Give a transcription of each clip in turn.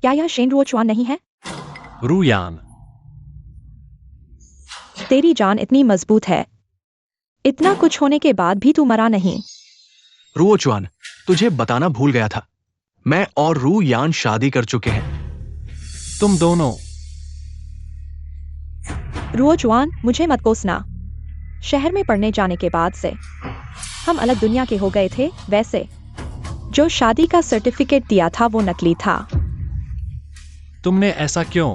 क्या यह शेन रुओचुआन नहीं है? रुयान, तेरी जान इतनी मजबूत है, इतना कुछ होने के बाद भी तू मरा नहीं। रुओचुआन, तुझे बताना भूल गया था, मैं और रू यान शादी कर चुके हैं। तुम दोनों। रुओचुआन, मुझे मत कोसना। शहर में पढ़ने जाने के बाद से हम अलग दुनिया के हो गए थे। वैसे जो शादी का सर्टिफिकेट दिया था वो नकली था। तुमने ऐसा क्यों,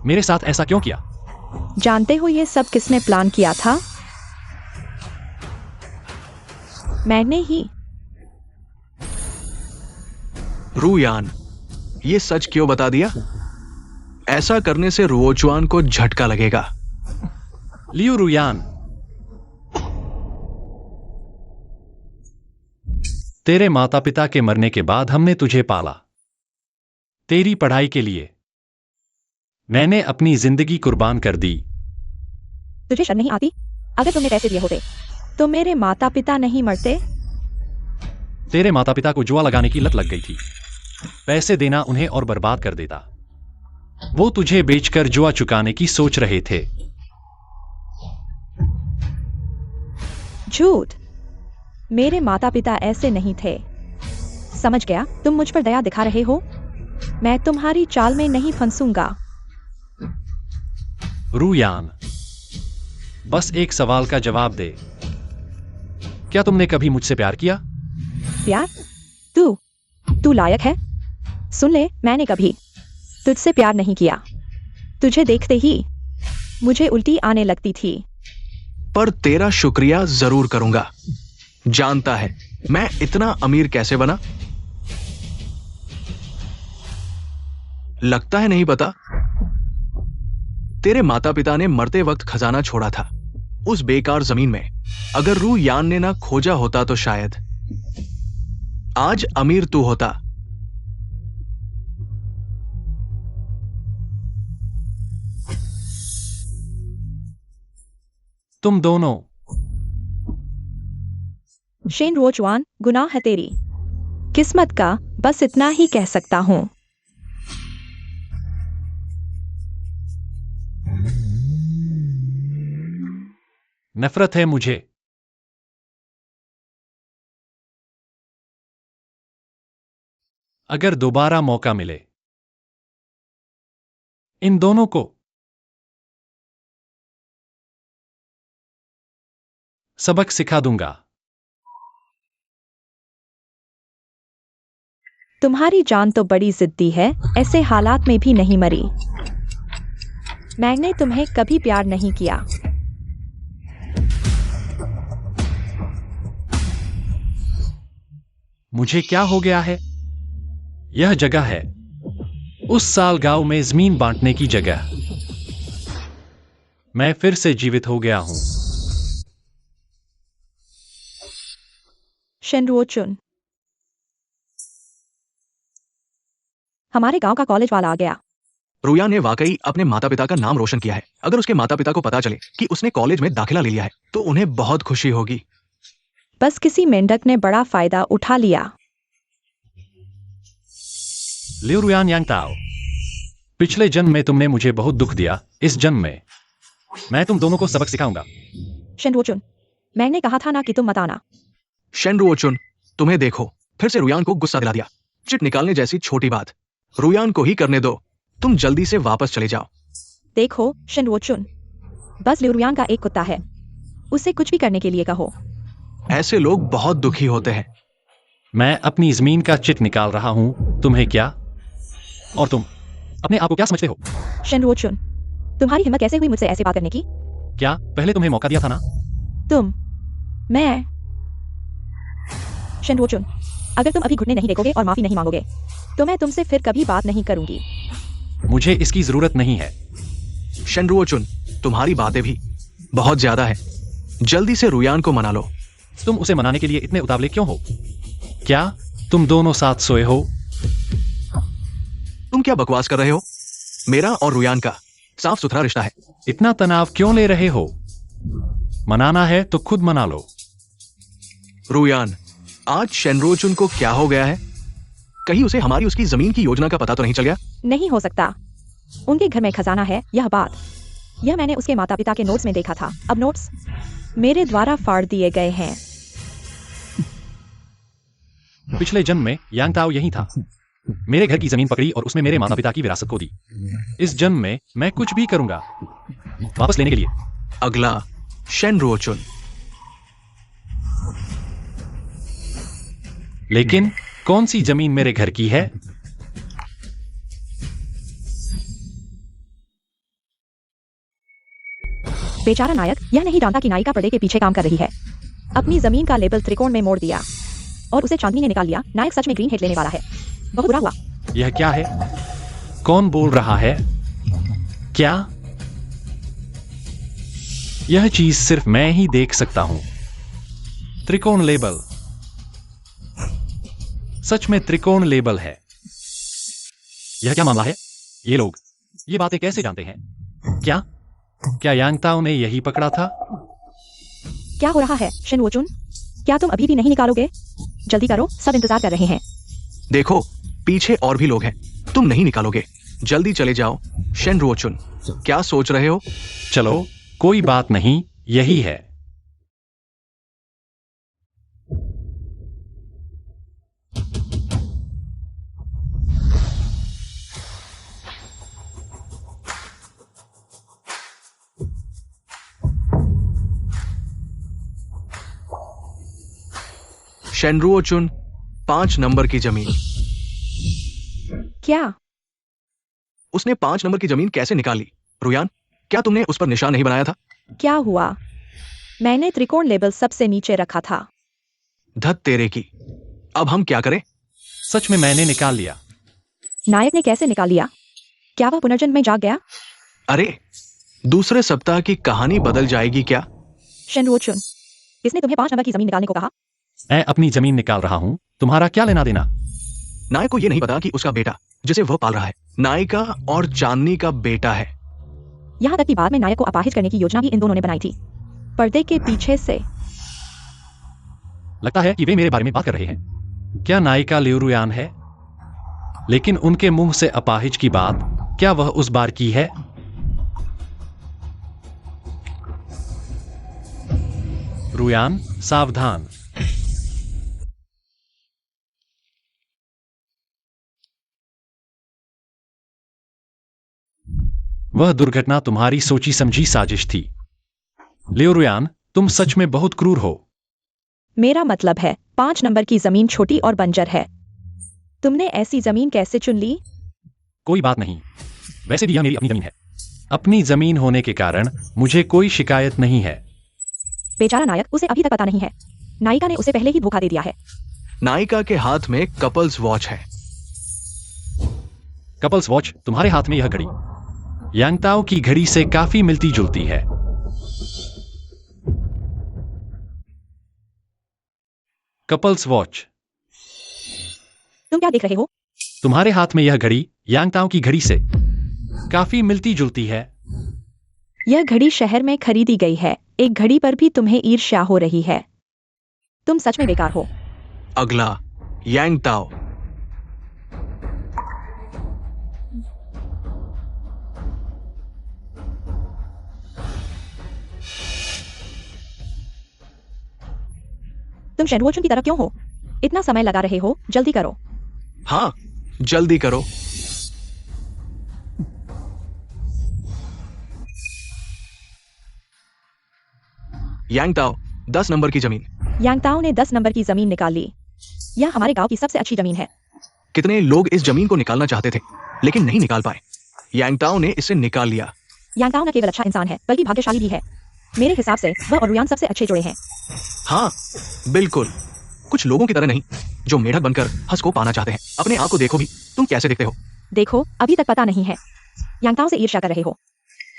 मेरे साथ ऐसा क्यों किया? जानते हो ये सब किसने प्लान किया था? मैंने ही। रू यान, ये सच क्यों बता दिया? ऐसा करने से रुओचुआन को झटका लगेगा। लियू रुयान, तेरे माता पिता के मरने के बाद हमने तुझे पाला। तेरी पढ़ाई के लिए मैंने अपनी जिंदगी कुर्बान कर दी। तुझे शर्म नहीं आती? अगर तुमने पैसे दिए होते तो मेरे माता पिता नहीं मरते। तेरे माता पिता को जुआ लगाने की लत लग गई थी। पैसे देना उन्हें और बर्बाद कर देता। वो तुझे बेचकर जुआ चुकाने की सोच रहे थे। झूठ। मेरे माता पिता ऐसे नहीं थे। समझ गया, तुम मुझ पर दया दिखा रहे हो। मैं तुम्हारी चाल में नहीं फंसूंगा। रुयान, बस एक सवाल का जवाब दे। क्या तुमने कभी मुझसे प्यार किया? प्यार? तू लायक है? सुन ले, मैंने कभी तुझसे प्यार नहीं किया। तुझे देखते ही मुझे उल्टी आने लगती थी। पर तेरा शुक्रिया जरूर करूंगा। जानता है मैं इतना अमीर कैसे बना? लगता है नहीं पता। तेरे माता पिता ने मरते वक्त खजाना छोड़ा था उस बेकार जमीन में। अगर रू यान ने ना खोजा होता तो शायद आज अमीर तू होता। तुम दोनों। शेन रुओचुआन, गुनाह है तेरी किस्मत का, बस इतना ही कह सकता हूं। नफरत है मुझे। अगर दोबारा मौका मिले इन दोनों को सबक सिखा दूंगा। तुम्हारी जान तो बड़ी जिद्दी है, ऐसे हालात में भी नहीं मरी। मैंने तुम्हें कभी प्यार नहीं किया। मुझे क्या हो गया है? यह जगह है उस साल गांव में जमीन बांटने की जगह। मैं फिर से जीवित हो गया हूं। शेन रुओचुन, हमारे गांव का कॉलेज वाला आ गया। रुया ने वाकई अपने माता पिता का नाम रोशन किया है। अगर उसके माता पिता को पता चले कि उसने कॉलेज में दाखिला ले लिया है तो उन्हें बहुत खुशी होगी। बस किसी मेंढक ने बड़ा फायदा उठा लिया। लियू रुयान यांगताओ, पिछले जन्म में तुमने मुझे बहुत दुख दिया। इस जन्म में मैं तुम दोनों को सबक सिखाऊंगा। शेन रुओचुन, मैंने कहा था ना कि तुम मत आना। शेन रुओचुन, तुम्हें देखो, फिर से रुयान को गुस्सा दिला दिया। चिट निकालने जैसी छोटी बात रुयान को ही करने दो। तुम जल्दी से वापस चले जाओ। देखो शेन रुओचुन, बस लियू रुयान का एक कुत्ता है, उसे कुछ भी करने के लिए कहो। ऐसे लोग बहुत दुखी होते हैं। मैं अपनी जमीन का चिट निकाल रहा हूं, तुम्हें क्या? और तुम अपने आप को क्या समझते हो? शेन रुओचुन, तुम्हारी हिम्मत कैसे हुई मुझसे ऐसे बात करने की? क्या पहले तुम्हें मौका दिया था ना? मैं शेन रुओचुन, अगर तुम अभी घुटने नहीं टेकोगे और माफी नहीं मांगोगे तो मैं तुमसे फिर कभी बात नहीं करूंगी। मुझे इसकी जरूरत नहीं है। शेन रुओचुन, तुम्हारी बातें भी बहुत ज्यादा है। जल्दी से रुयान को मना लो। तुम उसे मनाने के लिए इतने उतावले क्यों हो? क्या तुम दोनों साथ सोए हो? तुम क्या बकवास कर रहे हो? मेरा और रुयान का साफ सुथरा रिश्ता है। इतना तनाव क्यों ले रहे हो? मनाना है तो खुद मना लो। रुयान, आज शेन रुओचुन को क्या हो गया है? कहीं उसे हमारी उसकी जमीन की योजना का पता तो नहीं चल गया? नहीं हो सकता। उनके घर में खजाना है, यह मैंने उसके माता पिता के नोट्स में देखा था। अब नोट्स मेरे द्वारा फाड़ दिए गए हैं। पिछले जन्म में यांग ताओ यही था। मेरे घर की जमीन पकड़ी और उसमें मेरे माता पिता की विरासत को दी। इस जन्म में मैं कुछ भी करूंगा वापस लेने के लिए। अगला शेन रुओचुन। लेकिन कौन सी जमीन मेरे घर की है? बेचारा नायक यह नहीं जानता कि नायिका पर्दे के पीछे काम कर रही है। अपनी जमीन का लेबल त्रिकोण में मोड़ दिया और उसे चांदनी ने निकाल लिया। नायक सच में ग्रीन हिट लेने वाला है। बहुत बुरा हुआ। यह क्या है? कौन बोल रहा है? क्या यह चीज सिर्फ मैं ही देख सकता हूं? त्रिकोण लेबल, सच में त्रिकोण लेबल है। यह क्या मामला है? ये लोग ये बातें कैसे जानते हैं? क्या यांग ताओ ने यही पकड़ा था? क्या हो रहा है शेन वोचुन? क्या तुम अभी भी नहीं निकालोगे? जल्दी करो, सब इंतजार कर रहे हैं। देखो, पीछे और भी लोग हैं। तुम नहीं निकालोगे। जल्दी चले जाओ। शेन रुओचुन, क्या सोच रहे हो? चलो, कोई बात नहीं, यही है। शेन रुओचुन, 5 नंबर की जमीन। क्या? उसने 5 नंबर की जमीन कैसे निकाली? रुयान, क्या तुमने उस पर निशान नहीं बनाया था? क्या हुआ? मैंने त्रिकोण लेबल सबसे नीचे रखा था। धत तेरे की। अब हम क्या करें? सच में मैंने निकाल लिया। नायक ने कैसे निकाल लिया? क्या वह पुनर्जन्म में जाग गया? अरे, दूसरे सप्ताह की कहानी बदल जाएगी क्या? शेन वोचुन, किसने तुम्हें 5 नंबर की जमीन निकालने को कहा? मैं अपनी जमीन निकाल रहा हूं, तुम्हारा क्या लेना देना? नायक को यह नहीं पता कि उसका बेटा, जिसे वह पाल रहा है, नायिका और चांदनी का बेटा है। यहाँ तक कि बाद में नायक को अपाहिज करने की योजना भी इन दोनों ने बनाई थी, पर्दे के पीछे से। लगता है कि वे मेरे बारे में बात कर रहे हैं। क्या नायिका लिउ रुयान है? लेकिन उनके मुंह से अपाहिज की बात, क्या वह उस बार की है? रुयान, सावधान। वह दुर्घटना तुम्हारी सोची समझी साजिश थी। लिउ रुयान, तुम सच में बहुत क्रूर हो। मेरा मतलब है, 5 नंबर की जमीन छोटी और बंजर है। तुमने ऐसी जमीन कैसे चुन ली? कोई बात नहीं, वैसे भी यह मेरी अपनी जमीन है। अपनी जमीन होने के कारण मुझे कोई शिकायत नहीं है। बेचारा नायक, उसे अभी तक पता नहीं है। नायिका ने उसे पहले ही धोखा दे दिया है। नायिका के हाथ में कपल्स वॉच है। कपल्स वॉच, तुम्हारे हाथ में यह घड़ी यांग ताओ की घड़ी से काफी मिलती जुलती है। कपल्स वॉच, तुम क्या देख रहे हो? तुम्हारे हाथ में यह घड़ी यांग ताओ की घड़ी से काफी मिलती जुलती है। यह घड़ी शहर में खरीदी गई है। एक घड़ी पर भी तुम्हें ईर्ष्या हो रही है। तुम सच में बेकार हो। अगला यांग ताओ। तुम शेन वोचुन की तरफ क्यों हो? इतना समय लगा रहे हो, जल्दी करो। हाँ, जल्दी करो। यांग ताओ, 10 नंबर की जमीन। यांग ताओ ने 10 नंबर की जमीन निकाल ली। यह हमारे गांव की सबसे अच्छी जमीन है। कितने लोग इस जमीन को निकालना चाहते थे, लेकिन नहीं निकाल पाए। यांग ताओ ने इसे निकाल लिया। यांग ताओ न केवल अच्छा इंसान है, बल्कि भाग्यशाली भी है। मेरे हिसाब से वह और रुयान सबसे अच्छे जुड़े हैं। हाँ, बिल्कुल। कुछ लोगों की तरह नहीं, जो मेढक बनकर हंस को पाना चाहते हैं। अपने आप को देखो भी, तुम कैसे दिखते हो? देखो, अभी तक पता नहीं है। यांग ताओ से ईर्ष्या कर रहे हो।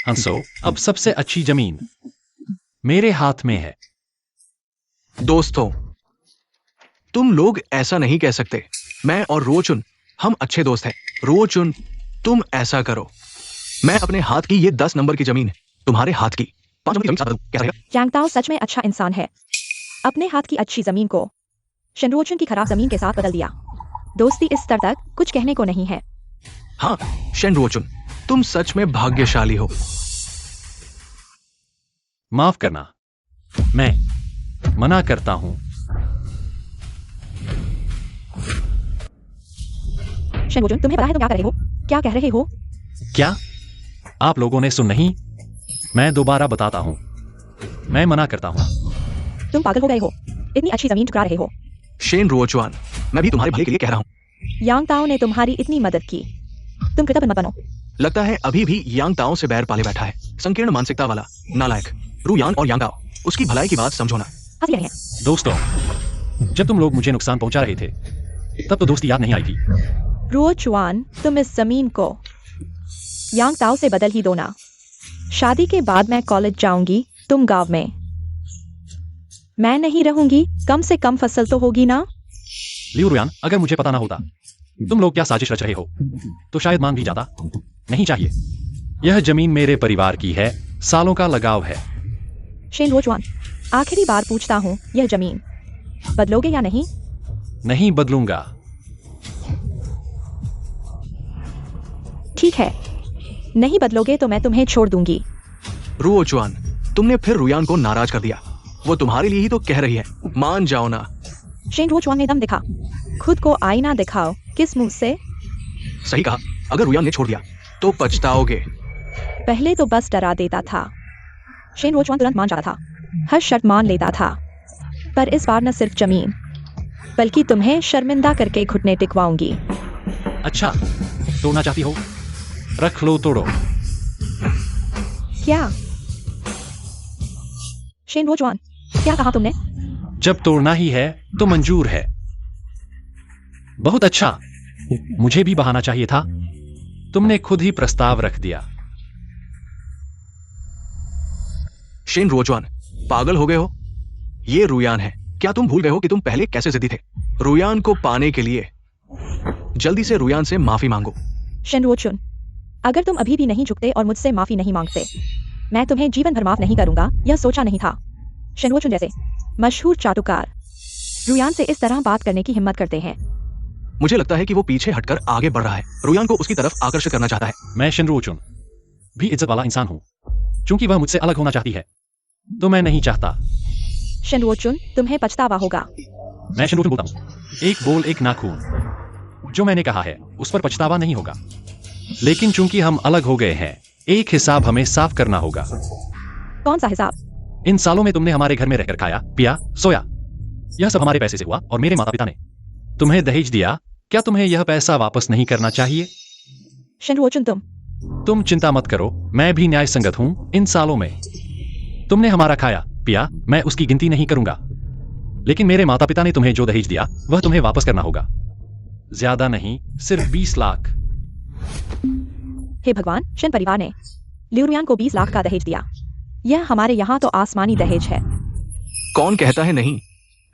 हंसो, अब सबसे अच्छी जमीन मेरे हाथ में है। दोस्तों, तुम लोग ऐसा नहीं कह सकते। मैं और रुओचुन, हम अच्छे दोस्त हैं। रुओचुन, तुम ऐसा करो। मैं अपने हाथ की ये 10 नंबर की जमीन तुम्हारे हाथ की 5 नंबर की जमीन साथ दूं, क्या रहेगा? यांग ताओ सच में अच्छा इंसान है। अपने हाथ की अच्छी जमीन को शेन रुओचुन की खराब जमीन के साथ बदल दिया। दोस्ती इस स्तर तक कुछ कहने को नहीं है। हाँ शेन रोचुन, तुम सच में भाग्यशाली हो। माफ करना, मैं मना करता हूं। शेन रोचुन, तुम्हें पता है तुम क्या कर रहे हो? क्या कह रहे हो? क्या आप लोगों ने सुन नहीं? मैं दोबारा बताता हूं, मैं मना करता हूं। तुम पागल हो गए हो? इतनी अच्छी जमीन ठुकरा रहे हो। शेन रोचुआन, मैं भी तुम्हारे भले के लिए कह रहा हूँ। यांग ताओ ने तुम्हारी इतनी मदद की, तुम कृतज्ञ मत बनो। लगता है अभी भी यांग ताओ से बैर पाले बैठा है, संकीर्ण मानसिकता वाला नालायक। रुयान और यांग ताओ, उसकी भलाई की बात समझो ना। हंस रहे हैं। दोस्तों, जब तुम लोग मुझे नुकसान पहुंचा रहे थे तब तो दोस्ती याद नहीं आई थी। रुओ चुआन, तुम इस जमीन को यांग ताओ से बदल ही दो ना। शादी के बाद मैं कॉलेज जाऊंगी, तुम गांव में। मैं नहीं रहूंगी, कम से कम फसल तो होगी ना। लियू रुयान, अगर मुझे पता ना होता तुम लोग क्या साजिश रच रहे हो तो शायद मान भी जाता। नहीं चाहिए। यह जमीन मेरे परिवार की है, सालों का लगाव है। शेन रोचवान, आखिरी बार पूछता हूँ, यह जमीन बदलोगे या नहीं? नहीं बदलूंगा। ठीक है, नहीं बदलोगे तो मैं तुम्हें छोड़ दूंगी। रुओचुआन, तुमने फिर रुयान को नाराज कर दिया। वो तुम्हारे लिए ही तो कह रही है, मान जाओ ना। शेन रोचवान ने दम दिखा। खुद को आईना दिखाओ। किस मुंह से? सही कहा, अगर रुयान ने छोड़ दिया तो पछताओगे। पहले तो बस डरा देता था। शेन रोचवान तुरंत मान जाता था, हर शर्त मान लेता था। पर इस बार न सिर्फ जमीन, बल्कि तुम्हें शर्मिंदा करके घुटने टिकवाऊंगी। अच्छा, तोड़ना चाहती हो? रख लो, तोड़ो। क्या? शेन रोचवान, क्या कहा तुमने? जब तोड़ना ही है तो मंजूर है। बहुत अच्छा, मुझे भी बहाना चाहिए था। तुमने खुद ही प्रस्ताव रख दिया। शेन रोचवान, पागल हो गए हो? ये रुयान है। क्या तुम भूल गए हो कि तुम पहले कैसे जिद्दी थे? रुयान को पाने के लिए जल्दी से रुयान से माफी मांगो। शेन रोचुन, अगर तुम अभी भी नहीं झुकते और मुझसे माफी नहीं मांगते, मैं तुम्हें जीवन भर माफ नहीं करूंगा। यह सोचा नहीं था। शेन रोचुन जैसे मशहूर चाटुकार रुयान से इस तरह बात करने की हिम्मत करते हैं। मुझे लगता है कि वो पीछे हटकर आगे बढ़ रहा है, रुयान को उसकी तरफ आकर्षित करना चाहता है। मैं शेन रोचुन भी इज्जत वाला इंसान हूं। चूंकि वह मुझसे अलग होना चाहती है तो मैं नहीं चाहता। शेन रोचुन, तुम्हें पछतावा होगा। मैं शेन रोचुन बोलता हूं, एक बोल एक नाखून। जो मैंने कहा है उस पर पछतावा नहीं होगा। लेकिन चूंकि हम अलग हो गए हैं, एक हिसाब हमें साफ करना होगा। कौन सा हिसाब? इन सालों में तुमने हमारे घर में रहकर खाया, पिया, सोया। यह सब हमारे पैसे से हुआ और मेरे माता पिता ने तुम्हें दहेज दिया। क्या तुम्हें यह पैसा वापस नहीं करना चाहिए? शेन रोचुन, तुम चिंता मत करो, मैं भी न्याय संगत हूं। इन सालों में तुमने हमारा खाया, पिया, मैं उसकी गिनती नहीं करूंगा। लेकिन मेरे माता पिता ने तुम्हें जो दहेज दिया वह तुम्हें वापस करना होगा। ज्यादा नहीं, सिर्फ 20 लाख। हे भगवान, शेन परिवार ने लियुरुयान को 20 लाख का दहेज दिया। यह हमारे यहाँ तो आसमानी दहेज है। कौन कहता है नहीं?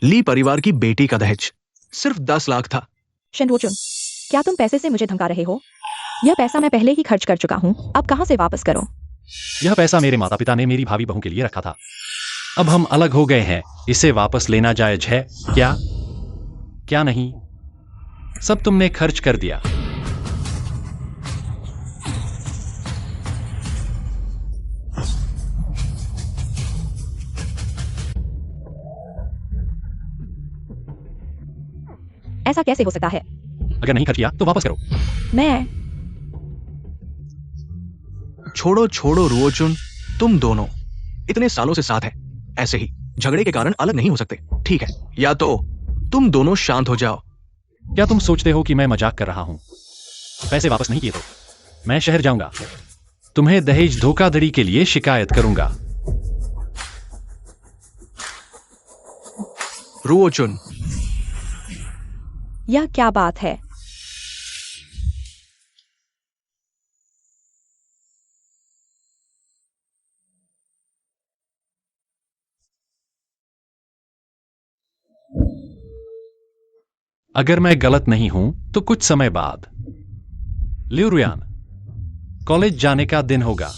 ली परिवार की बेटी का दहेज सिर्फ 10 लाख था। शेन रोचुन, क्या तुम पैसे से मुझे धमका रहे हो? यह पैसा मैं पहले ही खर्च कर चुका हूँ, अब कहाँ से वापस करो? यह पैसा मेरे माता पिता ने मेरी भावी बहू के लिए रखा था। अब हम अलग हो गए हैं, इसे वापस लेना जायज है क्या? क्या नहीं? सब तुमने खर्च कर दिया। ऐसा कैसे हो सकता है? अगर नहीं खर्च किया तो वापस करो। मैं छोड़ो छोड़ो रुओचुन, तुम दोनों इतने सालों से साथ हैं, ऐसे ही झगड़े के कारण अलग नहीं हो सकते। ठीक है, या तो तुम दोनों शांत हो जाओ। क्या तुम सोचते हो कि मैं मजाक कर रहा हूं? पैसे वापस नहीं किए तो मैं शहर जाऊंगा, तुम्हें दहेज धोखाधड़ी के लिए शिकायत करूंगा। रुओचुन, यह क्या बात है? अगर मैं गलत नहीं हूं तो कुछ समय बाद लियुरुयान कॉलेज जाने का दिन होगा।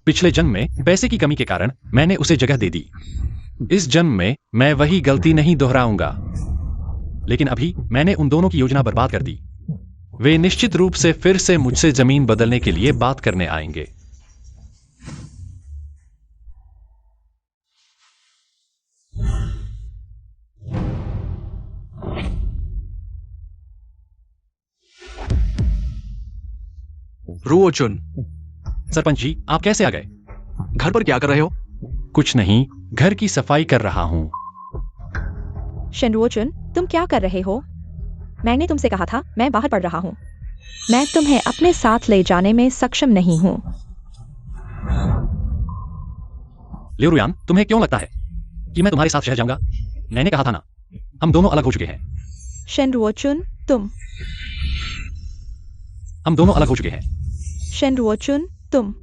पिछले जन्म में पैसे की कमी के कारण मैंने उसे जगह दे दी। इस जन्म में मैं वही गलती नहीं दोहराऊंगा। लेकिन अभी मैंने उन दोनों की योजना बर्बाद कर दी। वे निश्चित रूप से फिर से मुझसे जमीन बदलने के लिए बात करने आएंगे। रुओचुन, सरपंच जी, आप कैसे आ गए? घर पर क्या कर रहे हो? कुछ नहीं, घर की सफाई कर रहा हूं। शेनरुओचुन, तुम क्या कर रहे हो? मैंने तुमसे कहा था मैं बाहर पढ़ रहा हूँ। मैं तुम्हें अपने साथ ले जाने में सक्षम नहीं हूँ। लियो रुयान, तुम्हें क्यों लगता है कि मैं तुम्हारे साथ शहर जाऊंगा? मैंने कहा था ना, हम दोनों अलग हो चुके हैं। शेनरुओचुन, हम दोनों अलग हो चुके हैं। शेनरुओचुन, तुम।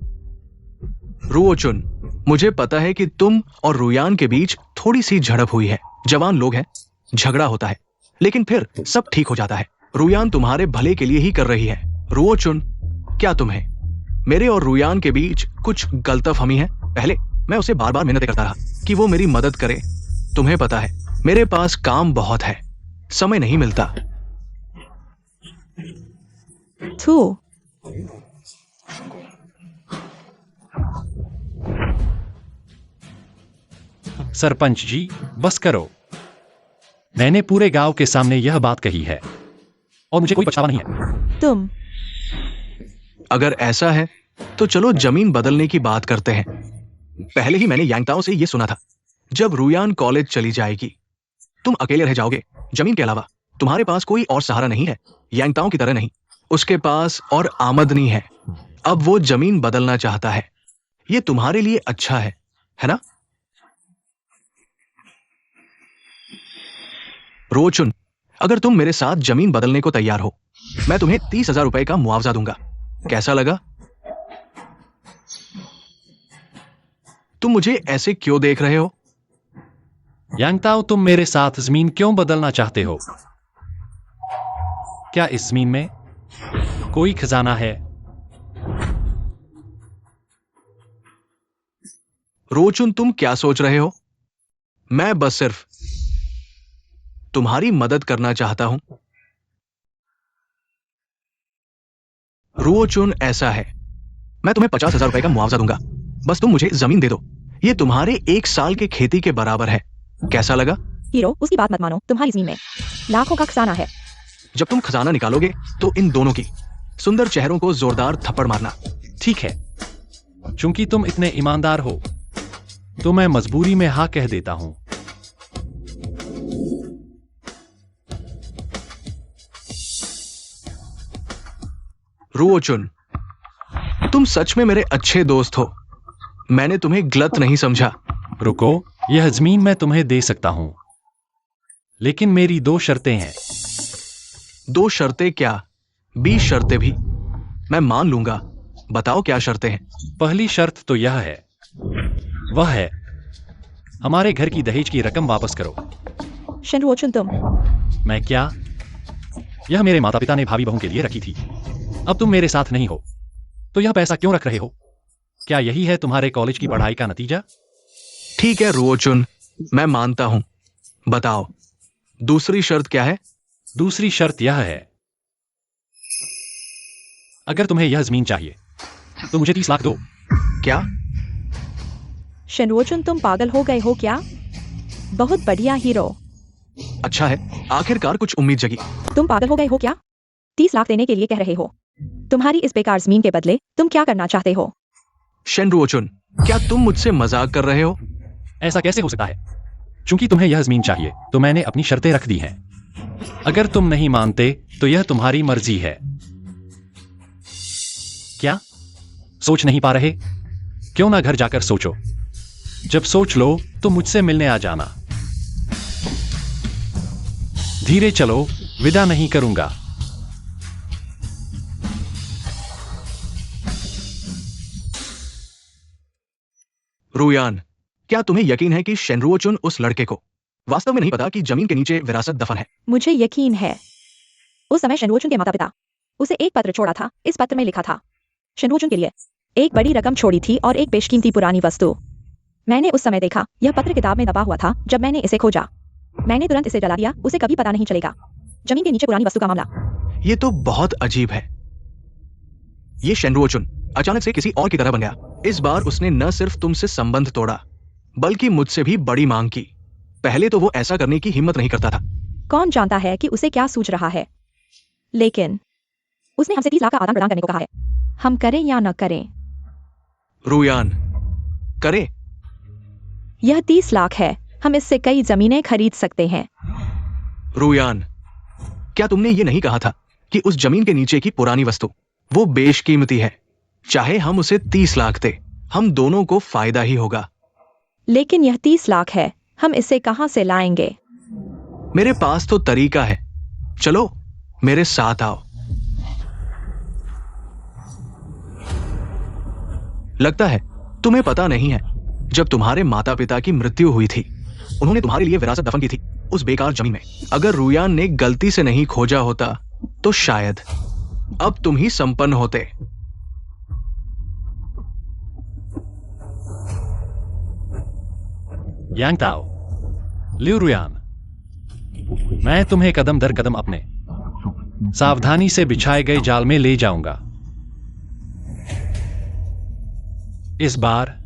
रुओचुन, मुझे पता है कि तुम और रुयान के बीच थोड़ी सी झड़प हुई है। जवान लोग हैं, झगड़ा होता है, लेकिन फिर सब ठीक हो जाता है। रुयान तुम्हारे भले के लिए ही कर रही है। रुओचुन, क्या तुम्हें मेरे और रुयान के बीच कुछ गलतफहमी है? पहले मैं उसे बार बार मिन्नतें करता रहा कि वो मेरी मदद करे। तुम्हें पता है, मेरे पास काम बहुत है, समय नहीं मिलता। थू। सरपंच जी, बस करो। मैंने पूरे गांव के सामने यह बात कही है और मुझे कोई पछतावा नहीं है। तुम। अगर ऐसा है तो चलो जमीन बदलने की बात करते हैं। पहले ही मैंने यांगताओ से यह सुना था, जब रुयान कॉलेज चली जाएगी तुम अकेले रह जाओगे। जमीन के अलावा तुम्हारे पास कोई और सहारा नहीं है। यांगताओ की तरह नहीं, उसके पास और आमदनी है। अब वो जमीन बदलना चाहता है। ये तुम्हारे लिए अच्छा है ना? रोचुन, अगर तुम मेरे साथ जमीन बदलने को तैयार हो, मैं तुम्हें 30,000 रुपए का मुआवजा दूंगा। कैसा लगा? तुम मुझे ऐसे क्यों देख रहे हो? यांगताओ, तुम मेरे साथ जमीन क्यों बदलना चाहते हो? क्या इस जमीन में कोई खजाना है? रोचुन, तुम क्या सोच रहे हो? मैं बस सिर्फ तुम्हारी मदद करना चाहता हूं। रुओचुन, ऐसा है, मैं तुम्हें 50,000 रुपए का मुआवजा दूंगा। बस तुम मुझे जमीन दे दो। ये तुम्हारे 1 साल के खेती के बराबर है। कैसा लगा? हीरो, उसकी बात मत मानो। तुम्हारी जमीन में लाखों का खजाना है। जब तुम खजाना निकालोगे तो इन दोनों की सुंदर चेहरों को जोरदार थप्पड़ मारना। ठीक है, चूंकि तुम इतने ईमानदार हो तो मैं मजबूरी में हाँ कह देता हूं। रुओचुन, तुम सच में मेरे अच्छे दोस्त हो। मैंने तुम्हें गलत नहीं समझा। रुको, यह जमीन मैं तुम्हें दे सकता हूं, लेकिन मेरी 2 शर्तें हैं। 2 शर्तें क्या? 20 शर्तें भी मैं मान लूंगा। बताओ क्या शर्तें हैं? पहली शर्त तो यह है, वह है हमारे घर की दहेज की रकम वापस करो। शेनरुओचुन, तुम। मैं क्या? यह मेरे माता पिता ने भाभी बहू के लिए रखी थी। अब तुम मेरे साथ नहीं हो तो यह पैसा क्यों रख रहे हो? क्या यही है तुम्हारे कॉलेज की पढ़ाई का नतीजा? ठीक है रुओचुन, मैं मानता हूं। बताओ दूसरी शर्त क्या है? दूसरी शर्त यह है, अगर तुम्हें यह जमीन चाहिए तो मुझे 30 लाख दो। क्या? शेनरुओचुन, तुम पागल हो गए हो क्या? बहुत बढ़िया हीरो। अच्छा है, आखिरकार कुछ उम्मीद जगी। तुम पागल हो गए हो क्या? 30 लाख देने के लिए कह रहे हो? तुम्हारी इस बेकार जमीन के बदले तुम क्या करना चाहते हो? शेनरुओचुन, क्या तुम मुझसे मजाक कर रहे हो? ऐसा कैसे हो सकता है? चूंकि तुम्हें यह जमीन चाहिए तो मैंने अपनी शर्तें रख दी हैं। अगर तुम नहीं मानते तो यह तुम्हारी मर्जी है। क्या सोच नहीं पा रहे? क्यों ना घर जाकर सोचो। जब सोच लो तो मुझसे मिलने आ जाना। धीरे चलो, विदा नहीं करूंगा। रुयान, क्या तुम्हें यकीन है कि शेनरुओचुन उस लड़के को वास्तव में नहीं पता कि जमीन के नीचे विरासत दफन है? मुझे यकीन है। उस समय शेनरुओचुन के माता पिता उसे एक पत्र छोड़ा था। इस पत्र में लिखा था शेनरुओचुन के लिए एक बड़ी रकम छोड़ी थी और एक बेशकीमती पुरानी वस्तु। मैंने उस समय देखा, यह पत्र किताब में दबा हुआ था जब मैंने इसे खोजा। मैंने तुरंत इसे जला दिया, उसे कभी पता नहीं चलेगा। जमीन के नीचे पुरानी वस्तु का मामला। ये तो बहुत अजीब है। ये शेनरुओचुन अचानक से किसी और की तरह बन गया। इस बार उसने न सिर्फ तुमसे संबंध तोड़ा, बल्कि मुझसे भी बड़ी मांग की। पहले तो वो ऐसा करने की हिम्मत नहीं करता था। कौन जानता है कि उसे क्या सूझ रहा है, लेकिन उसने हमसे 30 लाख का आदान प्रदान करने को कहा है। हम करें या न करें, रुयान, करे। यह 30 लाख है। हम इससे कई जमीनें खरीद सकते हैं। रुयान, क्या तुमने ये नहीं कहा था कि उस जमीन के नीचे की पुरानी वस्तु वो बेशकीमती है? चाहे हम उसे 30 लाख दे, हम दोनों को फायदा ही होगा। लेकिन यह 30 लाख है, हम इसे कहां से लाएंगे? मेरे पास तो तरीका है। चलो मेरे साथ आओ। लगता है तुम्हें पता नहीं है, जब तुम्हारे माता पिता की मृत्यु हुई थी, उन्होंने तुम्हारे लिए विरासत दफन की थी उस बेकार जमीन में। अगर रुयान ने गलती से नहीं खोजा होता तो शायद अब तुम ही संपन्न होते। यांग ताओ, लिu रुयान, मैं तुम्हें कदम दर कदम अपने सावधानी से बिछाए गए जाल में ले जाऊंगा। इस बार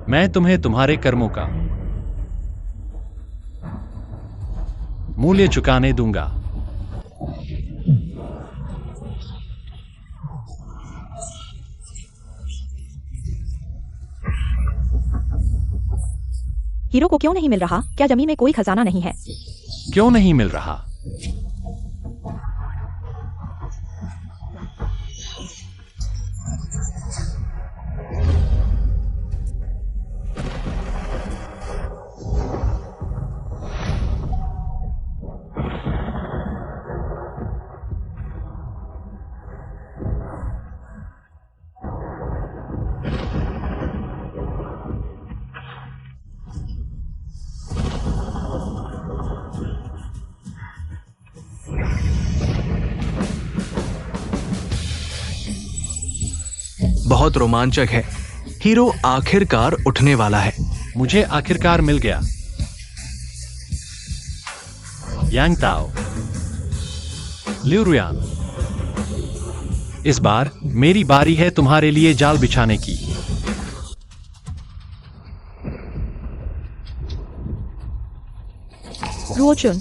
मैं तुम्हें तुम्हारे कर्मों का मूल्य चुकाने दूंगा। हीरो को क्यों नहीं मिल रहा? क्या जमीन में कोई खजाना नहीं है? क्यों नहीं मिल रहा? बहुत रोमांचक है। हीरो आखिरकार उठने वाला है। मुझे आखिरकार मिल गया। यांग ताओ, लिu रुयान, इस बार मेरी बारी है तुम्हारे लिए जाल बिछाने की। रुओचुन,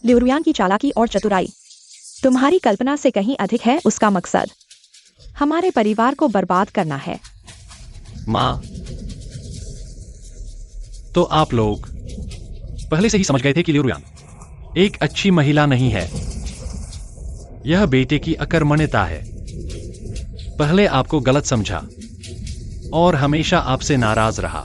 लिu रुयान की चालाकी और चतुराई तुम्हारी कल्पना से कहीं अधिक है। उसका मकसद हमारे परिवार को बर्बाद करना है। मां, तो आप लोग पहले से ही समझ गए थे कि लिu रुयान एक अच्छी महिला नहीं है। यह बेटे की अकर्मण्यता है। पहले आपको गलत समझा और हमेशा आपसे नाराज रहा।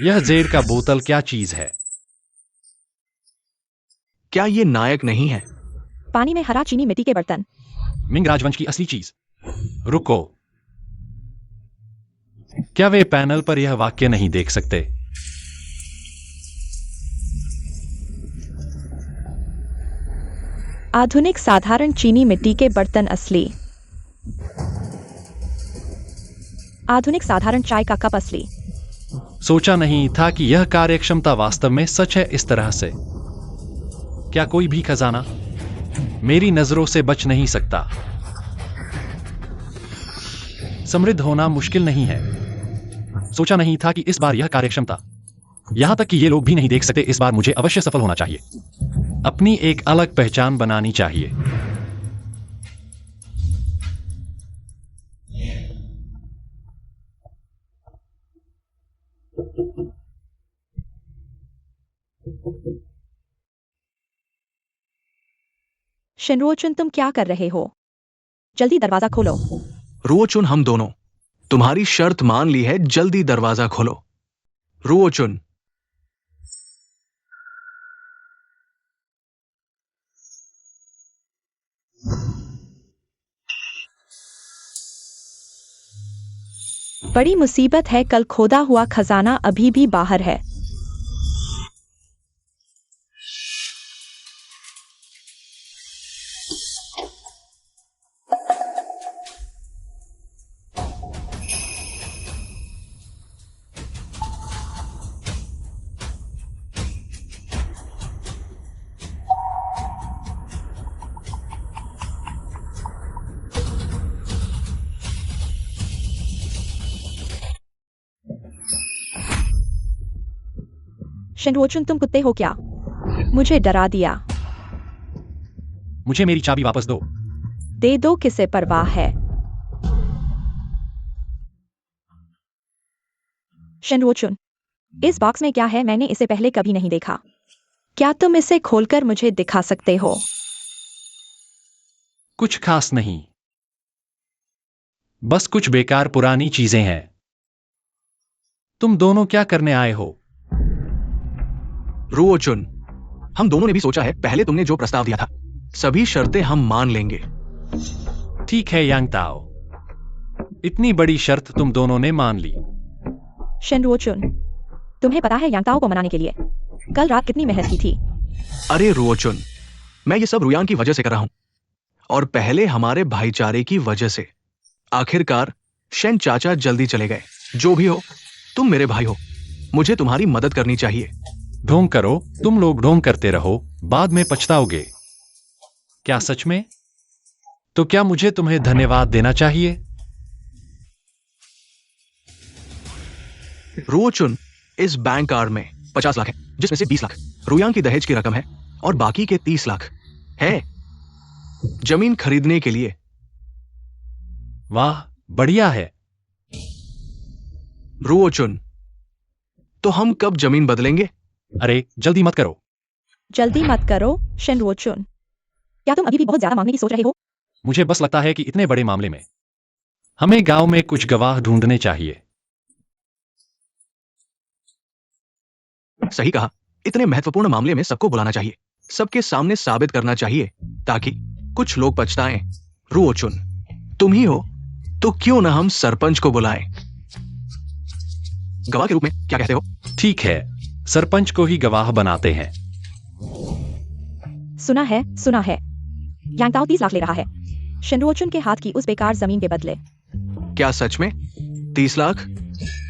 यह जेड का बोतल क्या चीज है? क्या ये नायक नहीं है? पानी में हरा चीनी मिट्टी के बर्तन। मिंग राजवंश की असली चीज। रुको, क्या वे पैनल पर यह वाक्य नहीं देख सकते? आधुनिक साधारण चीनी मिट्टी के बर्तन असली। आधुनिक साधारण चाय का कप असली। सोचा नहीं था कि यह कार्यक्षमता वास्तव में सच है इस तरह से। क्या कोई भी खजाना मेरी नजरों से बच नहीं सकता? समृद्ध होना मुश्किल नहीं है। सोचा नहीं था कि इस बार यह कार्यक्षमता, यहां तक कि ये लोग भी नहीं देख सकते। इस बार मुझे अवश्य सफल होना चाहिए। अपनी एक अलग पहचान बनानी चाहिए। शिनरुओचुन, तुम क्या कर रहे हो? जल्दी दरवाजा खोलो। रुओचुन, हम दोनों तुम्हारी शर्त मान ली है। जल्दी दरवाजा खोलो। रुओचुन, बड़ी मुसीबत है। कल खोदा हुआ खजाना अभी भी बाहर है। शेनरोचुन, तुम कुत्ते हो क्या? मुझे डरा दिया। मुझे मेरी चाबी वापस दो। दे दो, किसे परवाह है। शेनरोचुन, इस बॉक्स में क्या है? मैंने इसे पहले कभी नहीं देखा। क्या तुम इसे खोलकर मुझे दिखा सकते हो? कुछ खास नहीं, बस कुछ बेकार पुरानी चीजें हैं। तुम दोनों क्या करने आए हो? रुओचुन, हम दोनों ने भी सोचा है, पहले तुमने जो प्रस्ताव दिया था सभी शर्तें हम मान लेंगे। ठीक है यांगताओ, इतनी बड़ी शर्त तुम दोनों ने मान ली। शेनरोचुन, तुम्हें पता है यांगताओ को मनाने के लिए कल रात कितनी मेहनत की थी? अरे रुओचुन, मैं ये सब रुयान की वजह से कर रहा हूं, और पहले हमारे भाईचारे की वजह से। आखिरकार शेन चाचा जल्दी चले गए। जो भी हो, तुम मेरे भाई हो, मुझे तुम्हारी मदद करनी चाहिए। ढोंग करो, तुम लोग ढोंग करते रहो, बाद में पछताओगे। क्या सच में? तो क्या मुझे तुम्हें धन्यवाद देना चाहिए? रुओचुन, इस बैंक कार्ड में 50 लाख है, जिसमें से 20 लाख रुयान की दहेज की रकम है और बाकी के 30 लाख है जमीन खरीदने के लिए। वाह, बढ़िया है। रुओचुन, तो हम कब जमीन बदलेंगे? अरे जल्दी मत करो। जल्दी मत करो शेनरोचुन। क्या तुम अभी भी बहुत ज्यादा मांगने की सोच रहे हो? मुझे बस लगता है कि इतने बड़े मामले में हमें गांव में कुछ गवाह ढूंढने चाहिए। सही कहा, इतने महत्वपूर्ण मामले में सबको बुलाना चाहिए, सबके सामने साबित करना चाहिए, ताकि कुछ लोग पछताएं। रुओचुन, तुम ही हो, तो क्यों ना हम सरपंच को बुलाएं? गवाह के रूप में क्या कहते हो? ठीक है, सरपंच को ही गवाह बनाते हैं। सुना है यांगताओ 30 लाख ले रहा है शेनरोचुन के हाथ की उस बेकार जमीन के बदले। क्या सच में 30 लाख?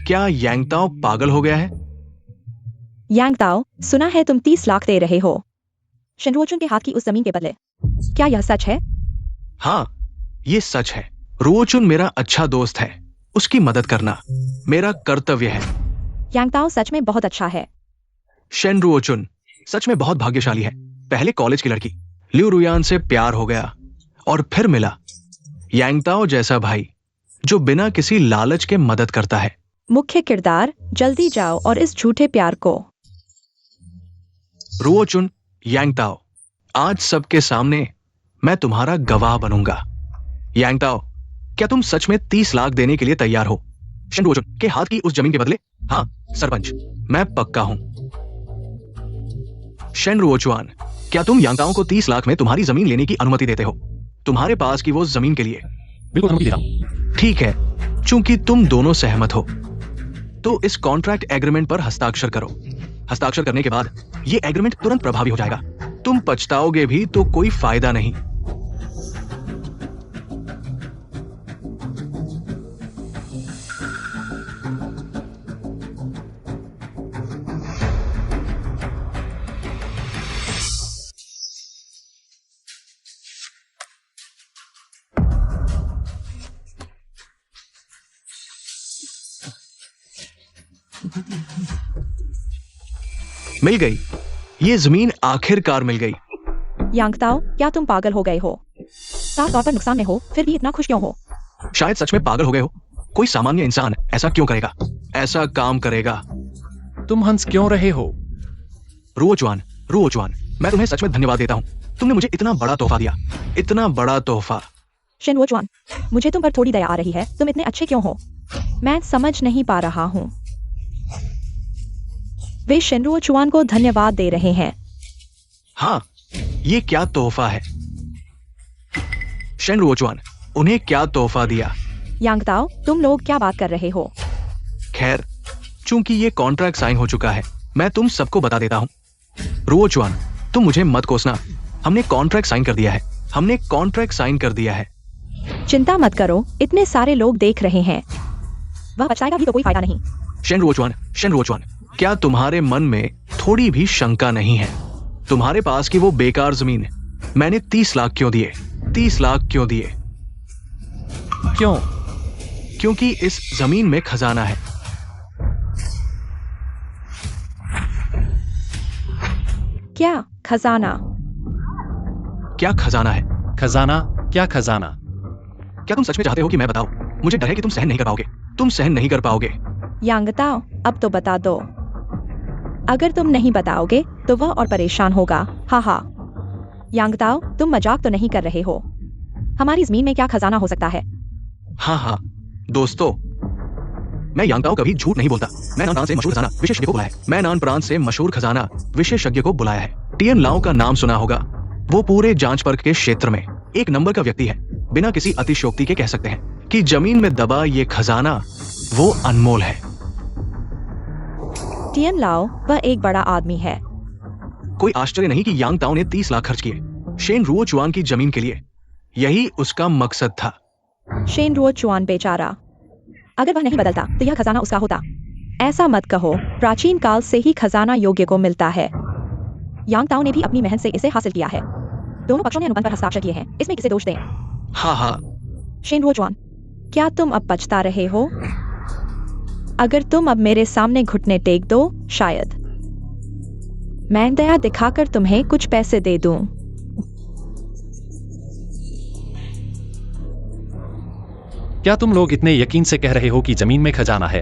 क्या यांगताओ पागल हो गया है? यांगताओ, सुना है तुम 30 लाख दे रहे हो शेनरोचुन के हाथ की उस जमीन के बदले। क्या यह सच है? हाँ, ये सच है। रुओचुन मेरा अच्छा दोस्त है, उसकी मदद करना मेरा कर्तव्य है। यांगताओ सच में बहुत अच्छा है। शेन रुओचुन सच में बहुत भाग्यशाली है। पहले कॉलेज की लड़की लिu रुयान से प्यार हो गया और फिर मिला यांगताओ जैसा भाई, जो बिना किसी लालच के मदद करता है। मुख्य किरदार, जल्दी जाओ और इस झूठे प्यार को। रुओचुन, यांगताओ, आज सबके सामने मैं तुम्हारा गवाह बनूंगा। यांगताओ, क्या तुम सच में 30 लाख देने के लिए तैयार हो शेन रुओचुन के हाथ की उस जमीन के बदले? हाँ सरपंच, मैं पक्का हूं। शेन रुओचुआन, क्या तुम यांगताओ को 30 लाख में तुम्हारी जमीन लेने की अनुमति देते हो, तुम्हारे पास की वो जमीन के लिए? बिल्कुल अनुमति देता हूं। ठीक है, चूंकि तुम दोनों सहमत हो, तो इस कॉन्ट्रैक्ट एग्रीमेंट पर हस्ताक्षर करो। हस्ताक्षर करने के बाद ये एग्रीमेंट तुरंत प्रभावी हो जाएगा। तुम पछताओगे भी तो कोई फायदा नहीं। मिल गई, ये जमीन आखिरकार मिल गई। यांगताओ, क्या तुम पागल हो गए हो? साफ तौर पर नुकसान में हो, फिर भी इतना खुश क्यों हो? शायद सच में पागल हो गए हो। कोई सामान्य इंसान ऐसा क्यों करेगा, ऐसा काम करेगा? तुम हंस क्यों रहे हो? रुओचुआन, रुओचुआन, मैं तुम्हें सच में धन्यवाद देता हूं। तुमने मुझे इतना बड़ा तोहफा दिया, इतना बड़ा तोहफा। शेनरोचुआन, मुझे तुम पर थोड़ी दया आ रही है। तुम इतने अच्छे क्यों हो? मैं समझ नहीं पा रहा हूं। वे शेनरोचुआन को धन्यवाद दे रहे हैं। हाँ, ये क्या तोहफा है? शेन रुओचुआन, उन्हें क्या तोहफा दिया? यांगताओ, तुम लोग क्या बात कर रहे हो? खैर, चूंकि ये कॉन्ट्रैक्ट साइन हो चुका है, मैं तुम सबको बता देता हूं। रुओचुआन, तुम मुझे मत कोसना। हमने कॉन्ट्रैक्ट साइन कर दिया है, हमने कॉन्ट्रैक्ट साइन कर दिया है। चिंता मत करो, इतने सारे लोग देख रहे हैं। वह पछताएगा भी तो कोई फायदा नहीं। शेन रुओचुआन, क्या तुम्हारे मन में थोड़ी भी शंका नहीं है? तुम्हारे पास की वो बेकार जमीन मैंने 30 लाख क्यों दिए? 30 लाख क्यों दिए? क्यों? क्योंकि इस जमीन में खजाना है। क्या खजाना? क्या खजाना है? खजाना? क्या खजाना? क्या तुम सच में चाहते हो कि मैं बताऊं? मुझे डर है कि तुम सहन नहीं कर पाओगे। तुम सहन नहीं कर पाओगे। यांगताओ, अब तो बता दो। अगर तुम नहीं बताओगे तो वह और परेशान होगा। हा। यांगताओ, तुम मजाक तो नहीं कर रहे हो? हमारी जमीन में क्या खजाना हो सकता है? हाँ दोस्तों, मैं यांगताओ कभी झूठ नहीं बोलता। मैं नान प्रांत से मशहूर खजाना विशेषज्ञ को बुलाया है। मैं नान प्रांत से मशहूर खजाना विशेषज्ञ को बुलाया है। टियन लाओ का नाम सुना होगा। वो पूरे जांच परख के क्षेत्र में एक नंबर का व्यक्ति है। बिना किसी अतिशयोक्ति के कह सकते हैं कि जमीन में दबा ये खजाना वो अनमोल है। टियन लाओ वह एक बड़ा आदमी है। कोई आश्चर्य नहीं कि यांगताओ ने 30 लाख खर्च किए शेन रुओ चुआन की जमीन के लिए। यही उसका मकसद था। शेन रुओ चुआन बेचारा, अगर वह नहीं बदलता तो यह खजाना उसका होता। ऐसा मत कहो, प्राचीन काल से ही खजाना योग्य को मिलता है। यांगताओ ने भी अपनी मेहनत से इसे हासिल किया है। दोनों पक्षों ने अनुबंध पर हस्ताक्षर किए हैं। इसमें किसे दोष दें? हाँ। शेन रुओ चुआन, क्या तुम अब पछता रहे हो? अगर तुम अब मेरे सामने घुटने टेक दो, शायद मैं दया दिखाकर तुम्हें कुछ पैसे दे दूं। क्या तुम लोग इतने यकीन से कह रहे हो कि जमीन में खजाना है?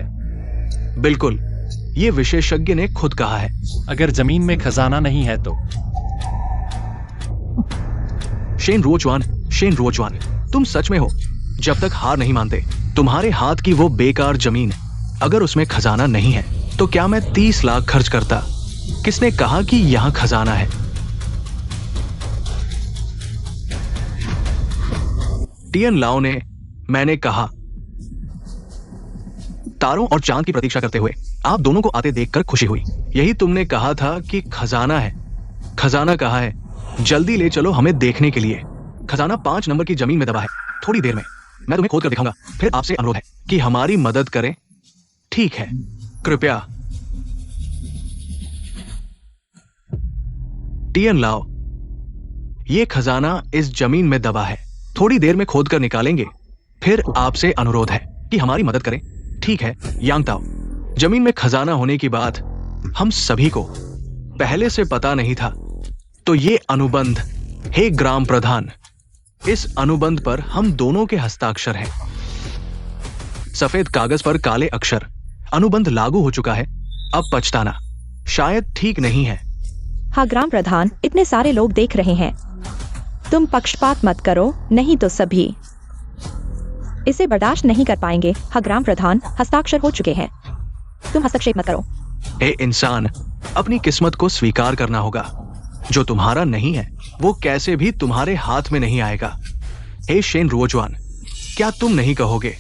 बिल्कुल, ये विशेषज्ञ ने खुद कहा है। अगर जमीन में खजाना नहीं है तो? शेन रुओ चुआन, तुम सच में हो। जब तक हार नहीं मानते, तुम्हारे हाथ की वो बेकार जमीन, अगर उसमें खजाना नहीं है तो क्या मैं 30 लाख खर्च करता? किसने कहा कि यहां खजाना है? टियन लाओ ने, मैंने कहा। तारों और चांद की प्रतीक्षा करते हुए आप दोनों को आते देखकर खुशी हुई। यही तुमने कहा था कि खजाना है। खजाना कहाँ है? जल्दी ले चलो हमें देखने के लिए। खजाना 5 नंबर की जमीन में दबा है। थोड़ी देर में मैं तुम्हें खोद कर दिखाऊंगा। फिर आपसे अनुरोध है कि हमारी मदद करें। ठीक है, कृपया। टियन लाओ, ये खजाना इस जमीन में दबा है। थोड़ी देर में खोद कर निकालेंगे। फिर आपसे अनुरोध है कि हमारी मदद करें। ठीक है यांगताओ, जमीन में खजाना होने की बात हम सभी को पहले से पता नहीं था। तो ये अनुबंध, हे ग्राम प्रधान, इस अनुबंध पर हम दोनों के हस्ताक्षर हैं। सफेद कागज पर काले अक्षर। अनुबंध लागू हो चुका है। अब पछताना शायद ठीक नहीं है। हाँ ग्राम प्रधान, इतने सारे लोग देख रहे हैं। तुम पक्षपात मत करो, नहीं तो सभी इसे बर्दाश्त नहीं कर पाएंगे। हाँ ग्राम प्रधान, हस्ताक्षर हो चुके हैं। तुम हस्तक्षेप मत करो। ए इंसान, अपनी किस्मत को स्वीकार करना होगा। जो तुम्हारा नहीं है वो कैसे भी तुम्हारे हाथ में नहीं आएगा। हे शेन रुओ चुआन, क्या तुम नहीं कहोगे?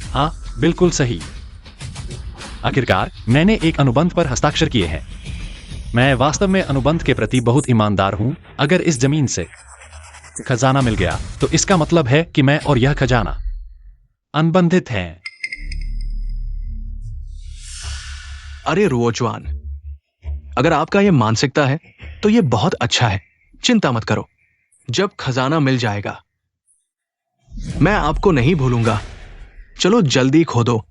हाँ, बिल्कुल सही। आखिरकार मैंने एक अनुबंध पर हस्ताक्षर किए हैं। मैं वास्तव में अनुबंध के प्रति बहुत ईमानदार हूं। अगर इस जमीन से खजाना मिल गया तो इसका मतलब है कि मैं और यह खजाना अनबंधित हैं। अरे रुओ चुआन, अगर आपका यह मानसिकता है तो यह बहुत अच्छा है। चिंता मत करो, जब खजाना मिल जाएगा मैं आपको नहीं भूलूंगा। चलो जल्दी खोदो।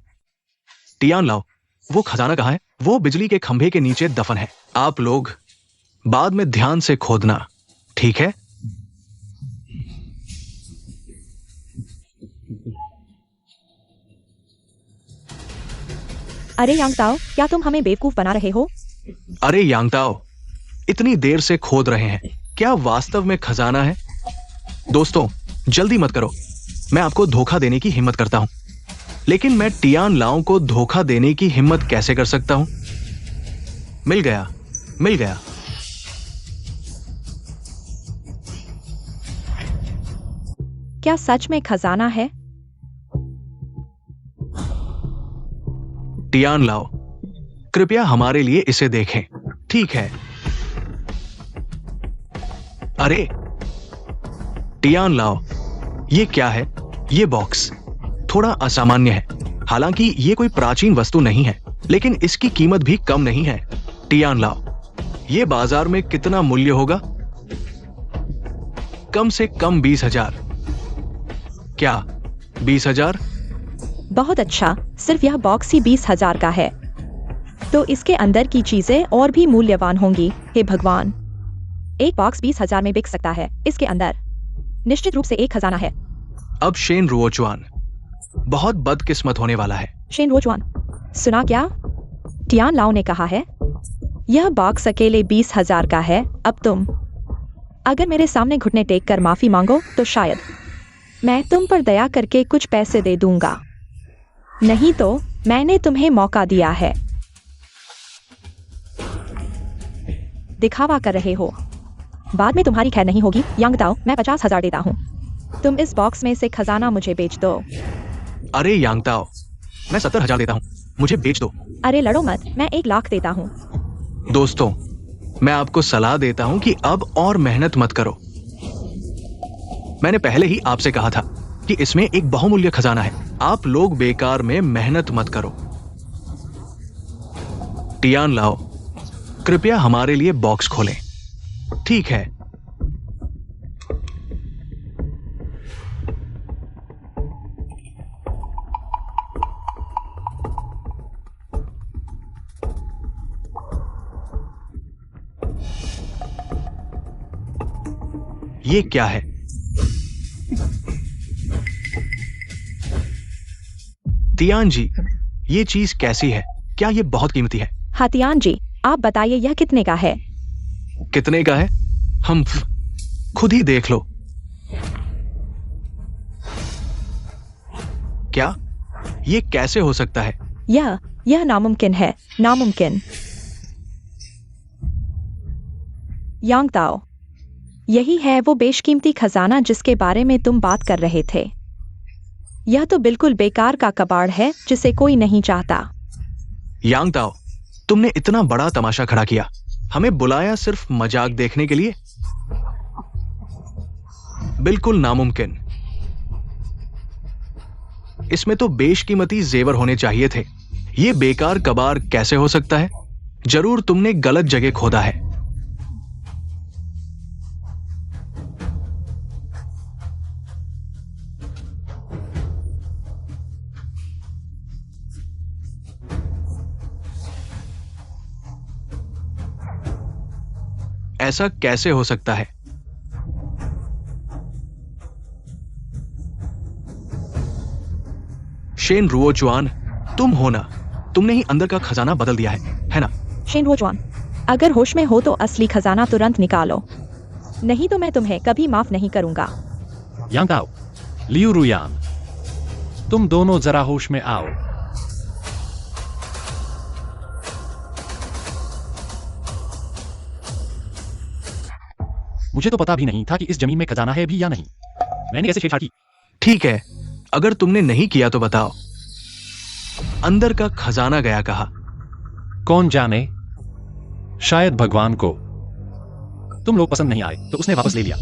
टियान लाओ, वो खजाना कहाँ है? वो बिजली के खंभे के नीचे दफन है। आप लोग बाद में ध्यान से खोदना, ठीक है? अरे यांगताओ, क्या तुम हमें बेवकूफ बना रहे हो? अरे यांगताओ, इतनी देर से खोद रहे हैं, क्या वास्तव में खजाना है? दोस्तों जल्दी मत करो। मैं आपको धोखा देने की हिम्मत करता हूं, लेकिन मैं टियान लाओ को धोखा देने की हिम्मत कैसे कर सकता हूं? मिल गया, मिल गया। क्या सच में खजाना है? टियान लाओ, कृपया हमारे लिए इसे देखें। ठीक है। अरे टियान लाओ, ये क्या है? ये बॉक्स थोड़ा असामान्य है। हालांकि ये कोई प्राचीन वस्तु नहीं है, लेकिन इसकी कीमत भी कम नहीं है। टियान लाओ, ये बाजार में कितना मूल्य होगा? कम से कम 20,000। क्या 20,000? बहुत अच्छा, सिर्फ यह बॉक्स ही 20,000 का है। तो इसके अंदर की चीजें और भी मूल्यवान होंगी। हे भगवान, एक बॉक्स 20,000 में बिक सकता है। इसके अंदर निश्चित रूप से एक खजाना है। अब शेन रुओचुआन बहुत बदकिस्मत होने वाला है। शेन रोजवान, सुना क्या? टियान लाओ ने कहा है यह बॉक्स अकेले 20,000 का है। अब तुम अगर मेरे सामने घुटने टेक कर माफी मांगो तो शायद मैं तुम पर दया करके कुछ पैसे दे दूंगा। नहीं तो मैंने तुम्हें मौका दिया है। दिखावा कर रहे हो, बाद में तुम्हारी खैर नहीं होगी। यांग ताओ, मैं 50,000 देता हूँ। तुम इस बॉक्स में से खजाना मुझे बेच दो। अरे यांगताओ, मैं 70,000 देता हूँ, मुझे बेच दो। अरे लड़ो मत, मैं 1,00,000 देता हूँ। दोस्तों, मैं आपको सलाह देता हूं कि अब और मेहनत मत करो। मैंने पहले ही आपसे कहा था कि इसमें एक बहुमूल्य खजाना है। आप लोग बेकार में मेहनत मत करो। टियान लाओ, कृपया हमारे लिए बॉक्स खोलें। ठीक है। ये क्या है? तियान जी, ये चीज कैसी है? क्या ये बहुत कीमती है? हाँ तियान जी, आप बताइए यह कितने का है? कितने का है? हम खुद ही देख लो। क्या ये कैसे हो सकता है? यह नामुमकिन है, नामुमकिन। यांग ताओ, यही है वो बेशकीमती खजाना जिसके बारे में तुम बात कर रहे थे। यह तो बिल्कुल बेकार का कबाड़ है जिसे कोई नहीं चाहता। यांग ताओ, तुमने इतना बड़ा तमाशा खड़ा किया, हमें बुलाया सिर्फ मजाक देखने के लिए? बिल्कुल नामुमकिन। इसमें तो बेशकीमती जेवर होने चाहिए थे। ये बेकार कबाड़ कैसे हो सकता है? जरूर तुमने गलत जगह खोदा है। ऐसा कैसे हो सकता है? शेन रुओचुआन, तुम हो ना? तुमने ही अंदर का खजाना बदल दिया है ना? शेन रोजवान, अगर होश में हो तो असली खजाना तुरंत निकालो, नहीं तो मैं तुम्हें कभी माफ नहीं करूंगा। यांग ताओ, लियू रुयान, तुम दोनों जरा होश में आओ। मुझे तो पता भी नहीं था कि इस जमीन में खजाना है भी या नहीं। मैंने कैसे छेड़छाड़ की? ठीक है, अगर तुमने नहीं किया तो बताओ, अंदर का खजाना गया कहाँ? कौन जाने, शायद भगवान को। तुम लोग पसंद नहीं आए तो उसने वापस ले लिया।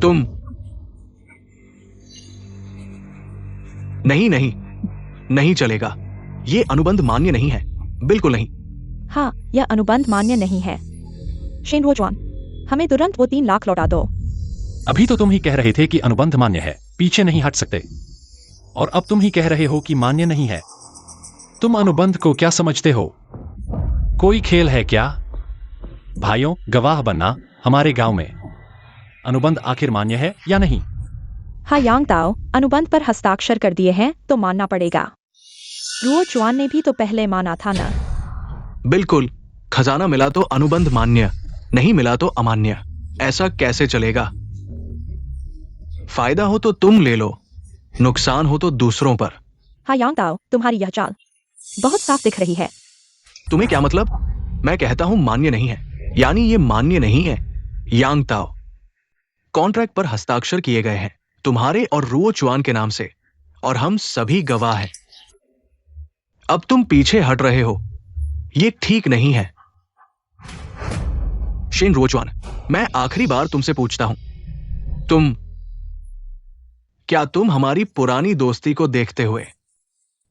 तुम नहीं नहीं नहीं चलेगा। ये अनुबंध मान्य नहीं है, बिल्कुल नहीं। हाँ, यह अनुबंध मान्य नहीं है। शेन रोजवान, हमें तुरंत वो 3,00,000 लौटा दो। अभी तो तुम ही कह रहे थे कि अनुबंध मान्य है, पीछे नहीं हट सकते, और अब तुम ही कह रहे हो कि मान्य नहीं है। तुम अनुबंध को क्या समझते हो? कोई खेल है क्या? भाइयों, गवाह बनना हमारे गांव में। अनुबंध आखिर मान्य है या नहीं? हाँ यांग ताओ, अनुबंध पर हस्ताक्षर कर दिए हैं तो मानना पड़ेगा। रुओ चुआन ने भी तो पहले माना था ना? बिल्कुल, खजाना मिला तो अनुबंध मान्य, नहीं मिला तो अमान्य। ऐसा कैसे चलेगा? फायदा हो तो तुम ले लो, नुकसान हो तो दूसरों पर। हाँ यांग ताओ, तुम्हारी यह चाल बहुत साफ दिख रही है। तुम्हें क्या मतलब? मैं कहता हूं मान्य नहीं है, यानी ये मान्य नहीं है। यांग ताओ, कॉन्ट्रैक्ट पर हस्ताक्षर किए गए हैं तुम्हारे और रुओ चुआन के नाम से, और हम सभी गवाह हैं। अब तुम पीछे हट रहे हो, ये ठीक नहीं है। शेन रुओचुआन, मैं आखिरी बार तुमसे पूछता हूं, क्या तुम हमारी पुरानी दोस्ती को देखते हुए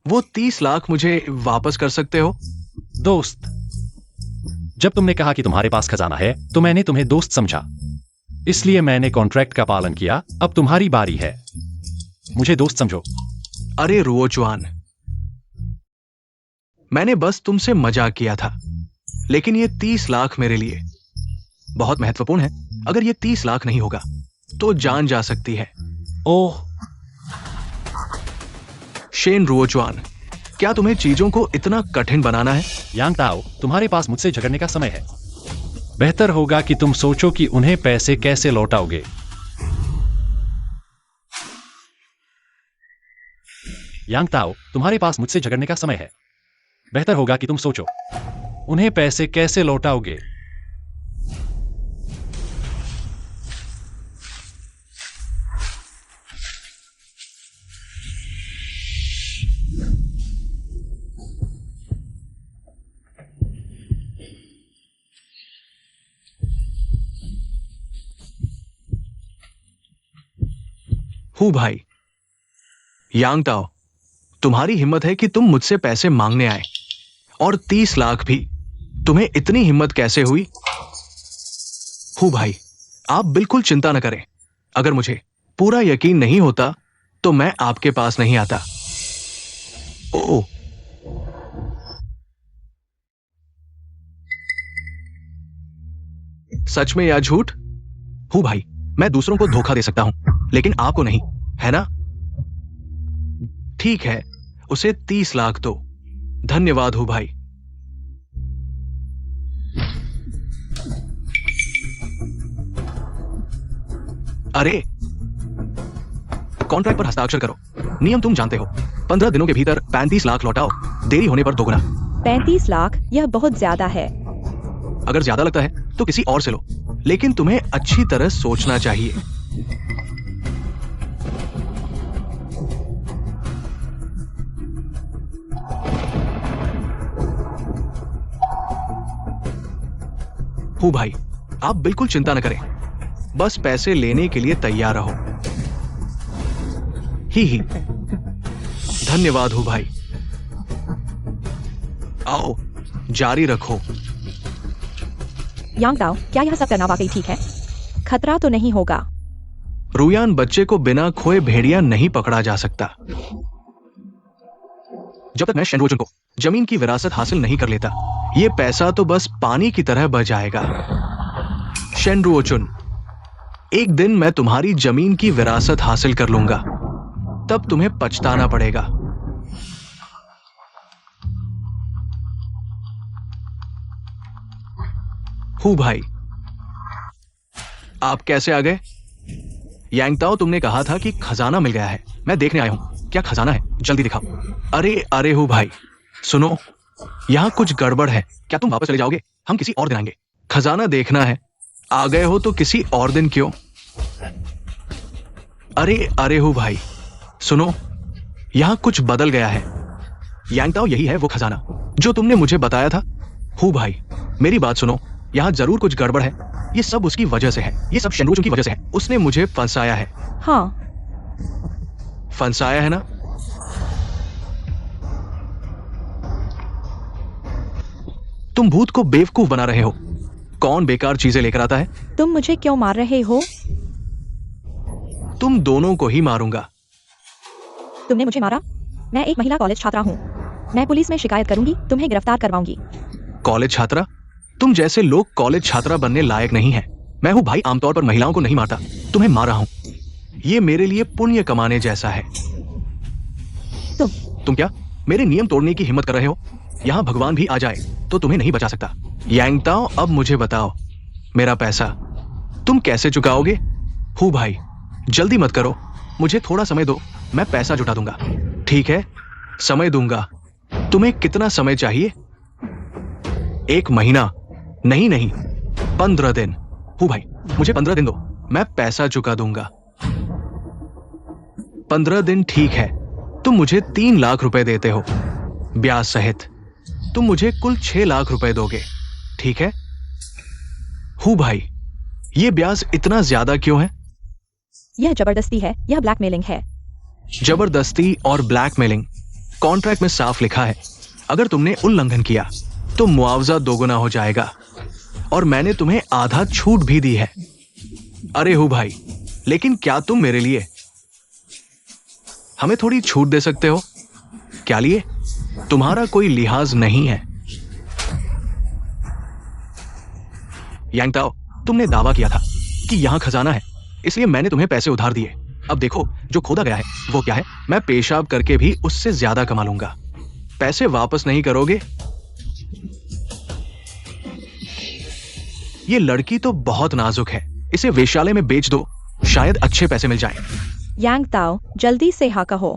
वो 30,00,000 मुझे वापस कर सकते हो? दोस्त? जब तुमने कहा कि तुम्हारे पास खजाना है तो मैंने तुम्हें दोस्त समझा, इसलिए मैंने कॉन्ट्रैक्ट का पालन किया। अब तुम्हारी बारी है, मुझे दोस्त समझो। अरे रुओचुआन, मैंने बस तुमसे मजाक किया था, लेकिन ये 30 लाख मेरे लिए बहुत महत्वपूर्ण है। अगर ये 30 लाख नहीं होगा तो जान जा सकती है। ओह, शेन रुओचुआन, क्या तुम्हें चीजों को इतना कठिन बनाना है? यांग ताओ, तुम्हारे पास मुझसे झगड़ने का समय है। बेहतर होगा कि तुम सोचो कि उन्हें पैसे कैसे लौटाओगे। यांग ताओ, तुम्हारे पास मुझसे झगड़ने का समय है। बेहतर होगा कि तुम सोचो उन्हें पैसे कैसे लौटाओगे। हूँ भाई। यांग ताओ, तुम्हारी हिम्मत है कि तुम मुझसे पैसे मांगने आए, और 30 लाख भी। तुम्हें इतनी हिम्मत कैसे हुई? हूँ भाई, आप बिल्कुल चिंता न करें। अगर मुझे पूरा यकीन नहीं होता तो मैं आपके पास नहीं आता। ओ, सच में या झूठ? हूँ भाई, मैं दूसरों को धोखा दे सकता हूं, लेकिन आपको नहीं, है ना? ठीक है, उसे 30 लाख दो। धन्यवाद हूँ भाई। अरे, कॉन्ट्रैक्ट पर हस्ताक्षर करो। नियम तुम जानते हो, 15 दिनों के भीतर 35 लाख लौटाओ, देरी होने पर दोगुना। 35 लाख, यह बहुत ज्यादा है। अगर ज्यादा लगता है तो किसी और से लो, लेकिन तुम्हें अच्छी तरह सोचना चाहिए। हूँ भाई, आप बिल्कुल चिंता न करें, बस पैसे लेने के लिए तैयार रहो। ही धन्यवाद हूँ भाई। आओ, जारी रखो। यांग ताओ, क्या यह सब करना वाकई ठीक है? खतरा तो नहीं होगा? रुयान बच्चे को बिना खोए भेड़िया नहीं पकड़ा जा सकता। जब तक मैं शेनरोचन को जमीन की विरासत हासिल नहीं कर लेता, ये पैसा तो बस पानी की तरह बह जाएगा। शेनरोचन, एक दिन मैं तुम्हारी जमीन की विरासत हासिल कर लूंगा, तब तुम्हें पछताना पड़ेगा। हूँ भाई, आप कैसे आ गए? यांगताओ, तुमने कहा था कि खजाना मिल गया है। मैं देखने आया हूं। क्या खजाना है? जल्दी दिखाओ। अरे अरे हूँ भाई, सुनो, यहां कुछ गड़बड़ है। क्या तुम वापस चले जाओगे? हम किसी और दिन आएंगे। खजाना देखना है। आ गए हो तो किसी और दिन क्यों? अरे अरे हूँ भाई, सुनो, यहां कुछ बदल गया है। यांगताओ, यही है वो खजाना जो तुमने मुझे बताया था। हूँ भाई, मेरी बात सुनो, यहां जरूर कुछ गड़बड़ है। ये सब उसकी वजह से है। ये सब शेनरोचन की वजह से है। उसने मुझे फंसाया है। हाँ। फंसाया है ना? तुम भूत को बेवकूफ बना रहे हो। कौन बेकार चीजें लेकर आता है? तुम मुझे क्यों मार रहे हो? तुम दोनों को ही मारूंगा। तुमने मुझे मारा? मैं एक महिला कॉलेज छात्रा हूँ। मैं पुलिस में शिकायत करूंगी, तुम्हें गिरफ्तार करवाऊंगी। कॉलेज छात्रा? तुम जैसे लोग कॉलेज छात्रा बनने लायक नहीं है। मैं हूं भाई, आमतौर पर महिलाओं को नहीं मारता। तुम्हें मारा हूं। ये मेरे लिए पुण्य कमाने जैसा है। तुम क्या मेरे नियम तोड़ने की हिम्मत कर रहे हो? यहां भगवान भी आ जाए तो तुम्हें नहीं बचा सकता। यांगताओ, अब मुझे बताओ, मेरा पैसा तुम कैसे चुकाओगे? हूँ भाई, जल्दी मत करो, मुझे थोड़ा समय दो, मैं पैसा जुटा दूंगा। ठीक है, समय दूंगा। तुम्हें कितना समय चाहिए? 1 महीना? नहीं नहीं, 15 दिन। हूँ भाई, मुझे 15 दिन दो, मैं पैसा चुका दूंगा। 15 दिन ठीक है। तुम मुझे 3 लाख रुपए देते हो ब्याज सहित। तुम मुझे कुल 6 लाख रुपए दोगे, ठीक है? हूँ भाई, ये ब्याज इतना ज्यादा क्यों है? यह जबरदस्ती है, यह ब्लैकमेलिंग है। जबरदस्ती और ब्लैकमेलिंग कॉन्ट्रैक्ट में साफ लिखा है। अगर तुमने उल्लंघन किया तो मुआवजा दोगुना हो जाएगा, और मैंने तुम्हें आधा छूट भी दी है। अरे हूँ भाई, लेकिन क्या तुम मेरे लिए हमें थोड़ी छूट दे सकते हो? क्या लिए? तुम्हारा कोई लिहाज नहीं है। यांगताओ, तुमने दावा किया था कि यहां खजाना है, इसलिए मैंने तुम्हें पैसे उधार दिए। अब देखो, जो खोदा गया है वो क्या है। मैं पेशाब करके भी उससे ज्यादा कमा लूंगा। पैसे वापस नहीं करोगे? ये लड़की तो बहुत नाजुक है, इसे वेश्यालय में बेच दो, शायद अच्छे पैसे मिल जाएं। यांग ताओ, जल्दी से हाँ कहो।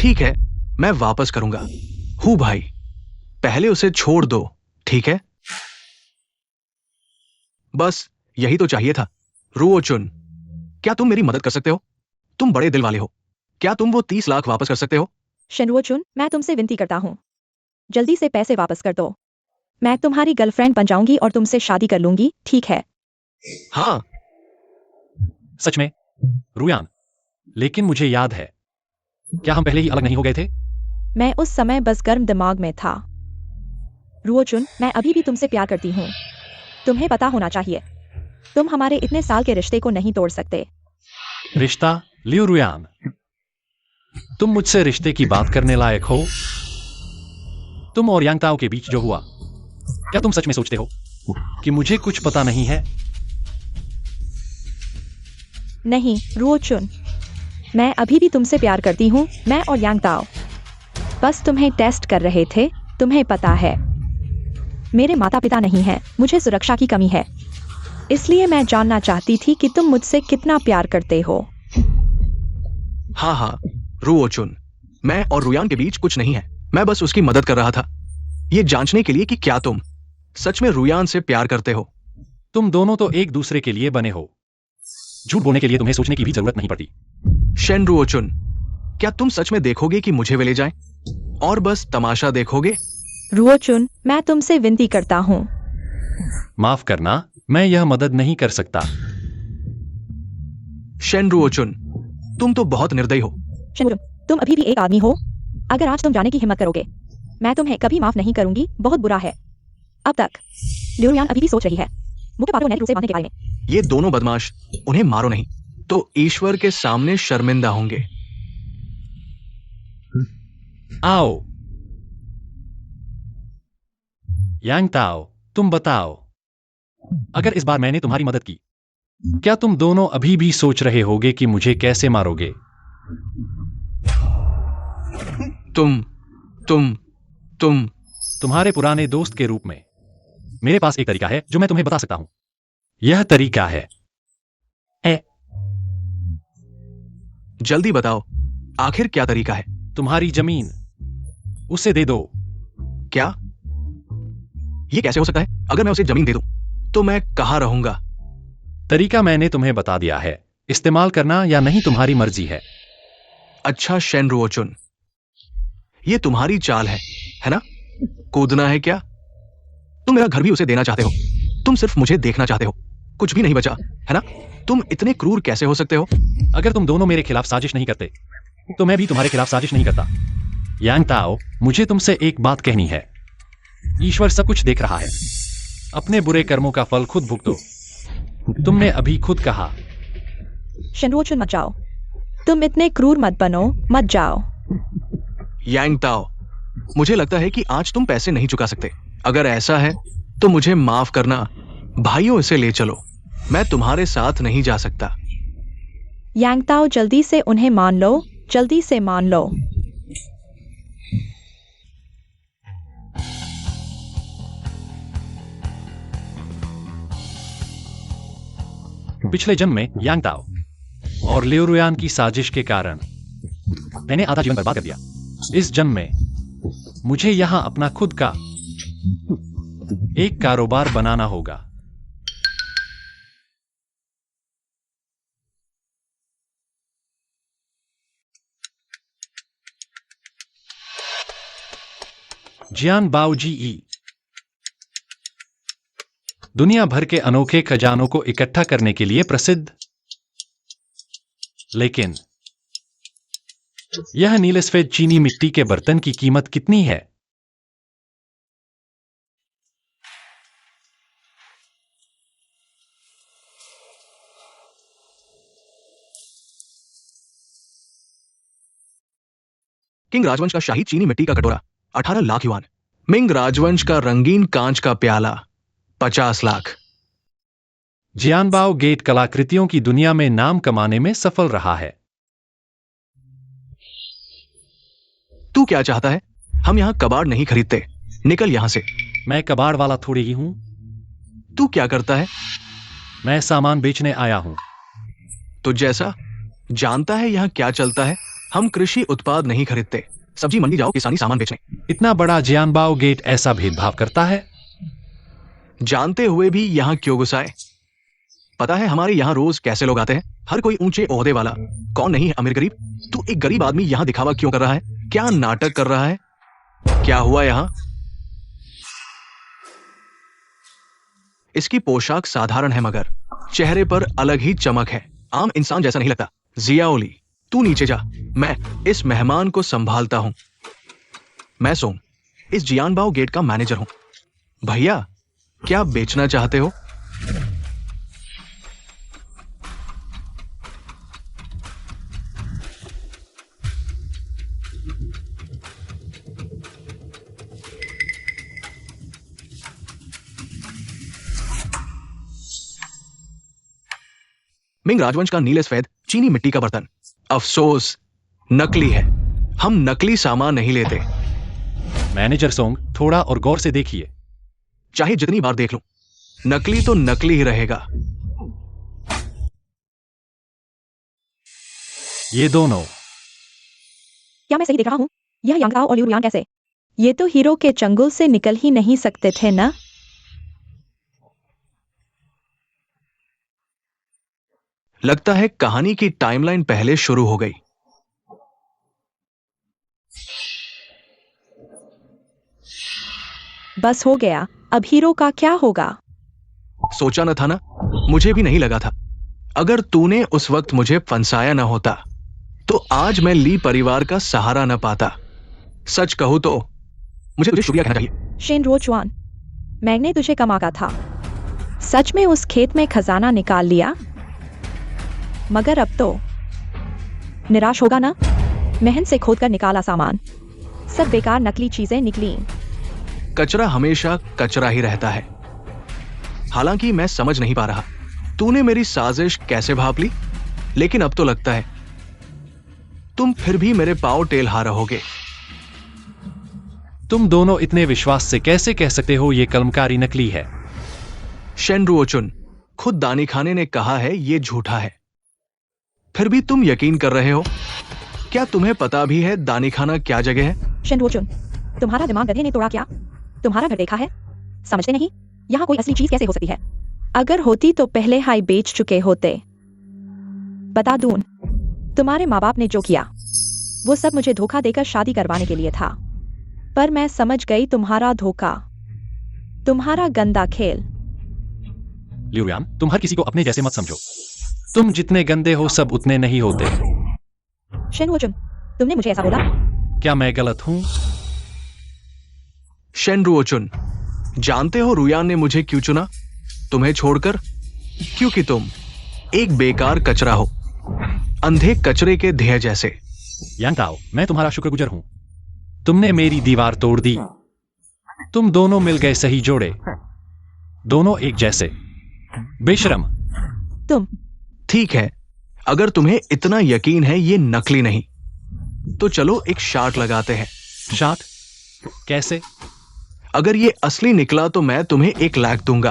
ठीक है, मैं वापस करूंगा। हूँ भाई, पहले उसे छोड़ दो, ठीक है? बस यही तो चाहिए था। रुओचुन, क्या तुम मेरी मदद कर सकते हो? तुम बड़े दिल वाले हो। क्या तुम वो 30 लाख वापस कर सकते हो? शिनवोचुन, मैं तुमसे विनती करता हूँ, जल्दी से पैसे वापस कर दो। मैं तुम्हारी गर्लफ्रेंड बन जाऊंगी और तुमसे शादी कर लूंगी, ठीक है? हाँ। सच में? रुयान, लेकिन मुझे याद है, क्या हम पहले ही अलग नहीं हो गए थे? मैं उस समय बस गर्म दिमाग में था। रुओचुन, मैं अभी भी तुमसे प्यार करती हूँ। तुम्हें पता होना चाहिए, तुम हमारे इतने साल के रिश्ते को नहीं तोड़ सकते। रिश्ता? लियो रुयान, तुम मुझसे रिश्ते की बात करने लायक हो? तुम और यांगताओ के बीच जो हुआ, क्या तुम सच में सोचते हो कि मुझे कुछ पता नहीं है? नहीं, रुओचुन, मैं अभी भी तुमसे प्यार करती हूँ, मैं और यांगताओ। बस तुम्हें टेस्ट कर रहे थे, तुम्हें पता है। मेरे माता पिता नहीं हैं, मुझे सुरक्षा की कमी है। इसलिए मैं जानना चाहती थी कि तुम मुझसे कितना प्यार करते हो। हाँ हाँ, रुओचुन, मैं और रुयान के बीच कुछ नहीं है। मैं बस उसकी मदद कर रहा था, ये जांचने के लिए कि क्या तुम सच में रुयान से प्यार करते हो। तुम दोनों तो एक दूसरे के लिए बने हो। झूठ बोलने के लिए तुम्हें सोचने की भी जरूरत नहीं पड़ती। शेन रुओचुन, क्या तुम सच में देखोगे कि मुझे वे ले जाएं? और बस तमाशा देखोगे? रुओचुन, मैं तुमसे विनती करता हूँ। माफ करना, मैं यह मदद नहीं कर सकता। शेन रुओचुन, तुम तो बहुत निर्दयी हो। शिनवोचुन, तुम अभी भी एक आदमी हो। अगर आज तुम जाने की हिम्मत करोगे, मैं तुम्हें कभी माफ नहीं करूंगी, बहुत बुरा है। अब तक लियोरियान अभी भी सोच रही है मुख्य पात्रों नैतिक रूप से बांधने के बारे में। ये दोनों बदमाश, उन्हें मारो नहीं तो ईश्वर के सामने शर्मिंदा होंगे। आओ यांगताओ, तुम बताओ, अगर इस बार मैंने तुम्हारी मदद की, क्या तुम दोनों अभी भी सोच रहे होगे कि मुझे कैसे मारोगे? तुम तुम तुम तुम्हारे पुराने दोस्त के रूप में मेरे पास एक तरीका है जो मैं तुम्हें बता सकता हूं। यह तरीका है जल्दी बताओ, आखिर क्या तरीका है? तुम्हारी जमीन उसे दे दो। क्या? ये कैसे हो सकता है? अगर मैं उसे जमीन दे दूं तो मैं कहां रहूंगा? तरीका मैंने तुम्हें बता दिया है, इस्तेमाल करना या नहीं तुम्हारी मर्जी है। अच्छा शेन रुओचुन, ये तुम्हारी चाल है ना? कूदना है क्या? तुम मेरा घर भी उसे देना चाहते हो। तुम सिर्फ मुझे देखना चाहते हो, कुछ भी नहीं बचा, है ना? तुम इतने क्रूर कैसे हो सकते हो? अगर तुम दोनों मेरे खिलाफ साजिश नहीं करते, तो मैं भी तुम्हारे खिलाफ साजिश नहीं करता। यांगताओ, मुझे तुमसे एक बात कहनी है। ईश्वर सब कुछ देख रहा है। अपने बुरे कर्मों का फल खुद भुगतो। तुमने अभी खुद कहा। शिनवोचुन, मत जाओ। तुम इतने क्रूर मत बनो, मत जाओ। यांगताओ, मुझे लगता है कि आज तुम पैसे नहीं चुका सकते। अगर ऐसा है तो मुझे माफ करना। भाइयों, इसे ले चलो, मैं तुम्हारे साथ नहीं जा सकता। यांगताओ, जल्दी से उन्हें मान लो, जल्दी से मान लो। पिछले जन्म में यांगताओ और लियोरुयान की साजिश के कारण मैंने आधा जीवन बर्बाद कर दिया। इस जन्म में मुझे यहां अपना खुद का एक कारोबार बनाना होगा। जियान बाओजी ई दुनिया भर के अनोखे खजानों को इकट्ठा करने के लिए प्रसिद्ध, लेकिन यह नीले सफेद चीनी मिट्टी के बर्तन की कीमत कितनी है? किंग राजवंश का शाही चीनी मिट्टी का कटोरा 18 लाख युआन। मिंग राजवंश का रंगीन कांच का प्याला 50 लाख। जियानबाओ गेट कलाकृतियों की दुनिया में नाम कमाने में सफल रहा है। तू क्या चाहता है? हम यहाँ कबाड़ नहीं खरीदते, निकल यहाँ से। मैं कबाड़ वाला थोड़ी ही हूं। तू क्या करता है? मैं सामान बेचने आया हूं। तो जैसा जानता है यहाँ क्या चलता है? हम कृषि उत्पाद नहीं खरीदते। सब्जी मंडी जाओ किसानी सामान बेचने। इतना बड़ा जियानबाओ गेट ऐसा भेदभाव करता है? जानते हुए भी यहाँ क्यों गुस्साए? पता है हमारे यहाँ रोज कैसे लोग आते हैं? हर कोई ऊंचे ओहदे वाला। कौन नहीं है अमीर गरीब? तू एक गरीब आदमी यहाँ दिखावा क्यों कर रहा है? क्या नाटक कर रहा है? क्या हुआ यहाँ? इसकी पोशाक साधारण है मगर चेहरे पर अलग ही चमक है। आम इंसान जैसा नहीं लगता। जियाओली, तू नीचे जा। मैं इस मेहमान को संभालता हूं। मैं सोंग, इस जियानबाओ गेट का मैनेजर हूं। भैया, क्या आप बेचना चाहते हो? मिंग राजवंश का नीले सफेद चीनी मिट्टी का बर्तन। अफसोस, नकली है। हम नकली सामान नहीं लेते। मैनेजर सोंग, थोड़ा और गौर से देखिए। चाहे जितनी बार देख लूं, नकली तो नकली ही रहेगा। ये दोनों। क्या मैं सही देख रहा हूँ? यह यांगआओ और ल्यूरुयान कैसे? ये तो हीरो के चंगुल से निकल ही नहीं सकते थे ना? लगता है कहानी की टाइमलाइन पहले शुरू हो गई। बस हो गया, अब हीरो का क्या होगा? सोचा न था ना, मुझे भी नहीं लगा था। अगर तूने उस वक्त मुझे फंसाया ना होता तो आज मैं ली परिवार का सहारा न पाता। सच कहूं तो मुझे तुझे शुक्रिया कहना चाहिए। शेन रोचवान, मैंने तुझे कमाका था। सच में उस खेत में खजाना निकाल लिया? मगर अब तो निराश होगा ना? मेहनत से खोद कर निकाला सामान, सब बेकार नकली चीजें निकली। कचरा हमेशा कचरा ही रहता है। हालांकि मैं समझ नहीं पा रहा तूने मेरी साजिश कैसे भांप ली, लेकिन अब तो लगता है तुम फिर भी मेरे पांव टेलहा रहोगे। तुम दोनों इतने विश्वास से कैसे कह सकते हो ये कलमकारी नकली है? शेनरुओचुन, खुद दानी खाने ने कहा है ये झूठा है, फिर भी तुम यकीन कर रहे हो? क्या तुम्हें पता भी है दानी खाना क्या जगह है? शेन रोचुन, तुम्हारा दिमाग गधे ने तोड़ा क्या? तुम्हारा घर देखा है? समझते नहीं? यहाँ कोई असली चीज कैसे हो सकती है? अगर होती तो पहले हाई बेच चुके होते। बता दूं, तुम्हारे माँ बाप ने जो किया वो सब मुझे धोखा देकर शादी करवाने के लिए था। पर मैं समझ गई तुम्हारा धोखा, तुम्हारा गंदा खेल। ल्यूरुयान, तुम हर किसी को अपने जैसे मत समझो। तुम जितने गंदे हो सब उतने नहीं होते। शेन रोचुन, तुमने मुझे ऐसा बोला? क्या मैं गलत हूं? शेनरुओचुन, जानते हो रुयान ने मुझे क्यों चुना तुम्हें छोड़कर? क्योंकि तुम एक बेकार कचरा हो, अंधे कचरे के ध्येय जैसे। यांगताओ, मैं तुम्हारा शुक्रगुजार हूं। तुमने मेरी दीवार तोड़ दी। तुम दोनों मिल गए सही जोड़े, दोनों एक जैसे। बेशरम। तुम। ठीक है, अगर तुम्हें इतना यकीन है ये नकली नहीं, तो चलो एक शार्ट लगाते हैं। शार्ट? कैसे? अगर ये असली निकला तो मैं तुम्हें 1 लाख दूंगा।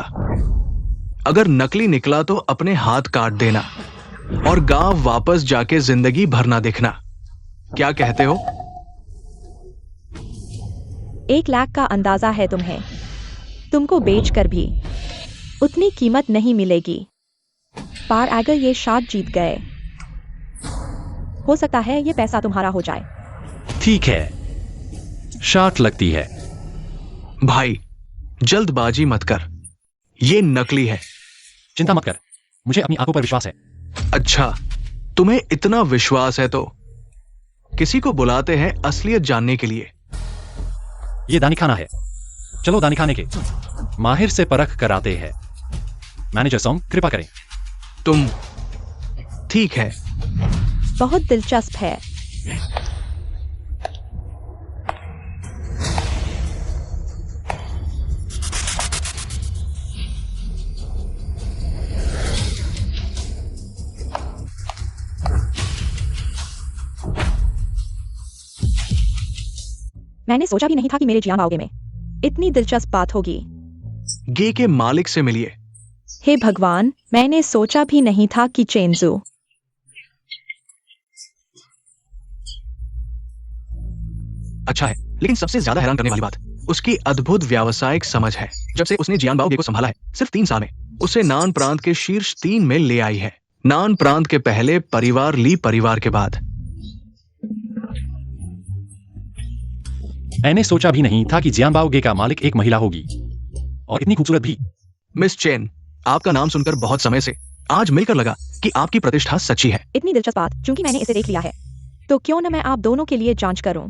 अगर नकली निकला तो अपने हाथ काट देना और गांव वापस जाके जिंदगी भर ना देखना। क्या कहते हो? 1 लाख का अंदाजा है तुम्हें? तुमको बेचकर भी उतनी कीमत नहीं मिलेगी। पर अगर ये शार्ट जीत गए, हो सकता है ये पैसा तुम्हारा हो जाए। ठीक है, शार्ट लगती है। भाई, जल्दबाजी मत कर, ये नकली है। चिंता मत कर, मुझे अपनी आंखों पर विश्वास है। अच्छा, तुम्हें इतना विश्वास है तो किसी को बुलाते हैं असलियत जानने के लिए। ये दानी खाना है, चलो दानी खाने के माहिर से परख कराते हैं। मैनेजर सोंग, कृपा करें। तुम। ठीक है। बहुत दिलचस्प है। मैंने सोचा भी नहीं था कि मेरे जियांबाओगे में इतनी दिलचस्प बात होगी। गे के मालिक से मिलिए। हे भगवान, मैंने सोचा भी नहीं था कि चेंजू। अच्छा है, लेकिन सबसे ज्यादा हैरान करने वाली बात उसकी अद्भुत व्यावसायिक समझ है। जब से उसने जियानबाओ गे को संभाला है, सिर्फ 3 साल में उसे नान प्रांत के शीर्ष 3 में ले आई है। नान प्रांत के पहले परिवार ली परिवार के बाद। मैंने सोचा भी नहीं था कि जियांबाओ गे का मालिक एक महिला होगी, और इतनी खूबसूरत भी। मिस चेन, आपका नाम सुनकर बहुत समय से आज मिलकर लगा कि आपकी प्रतिष्ठा सच्ची है। इतनी दिलचस्प बात, क्योंकि मैंने इसे देख लिया है, तो क्यों न मैं आप दोनों के लिए जांच करूं।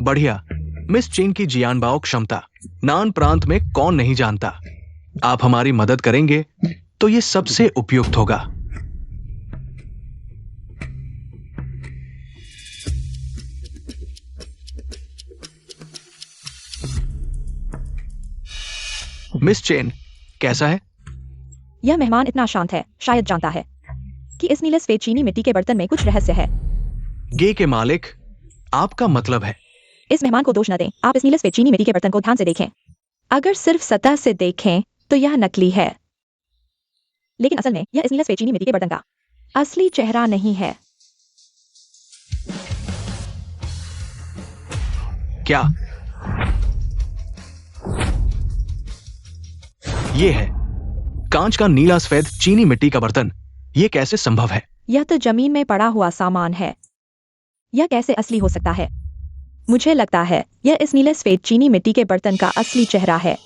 बढ़िया। मिस चेन की जियानबाओ क्षमता नान प्रांत में कौन नहीं जानता। आप हमारी मदद करेंगे तो ये सबसे उपयुक्त होगा। मिस चेन, कैसा है? यह मेहमान इतना शांत है, शायद जानता है कि इस नीले सफेद चीनी मिट्टी के बर्तन में कुछ रहस्य है। गे के मालिक, आपका मतलब है? इस मेहमान को दोष न दें। आप इस नीले सफेद चीनी मिट्टी के बर्तन को ध्यान से देखें। अगर सिर्फ सतह से देखें तो यह नकली है, लेकिन असल में यह इस नीले सफेद चीनी मिट्टी के बर्तन का असली चेहरा नहीं है। क्या ये है कांच का नीला सफेद चीनी मिट्टी का बर्तन? ये कैसे संभव है? यह तो जमीन में पड़ा हुआ सामान है। यह कैसे असली हो सकता है? मुझे लगता है यह इस नीले सफेद चीनी मिट्टी के बर्तन का असली चेहरा है,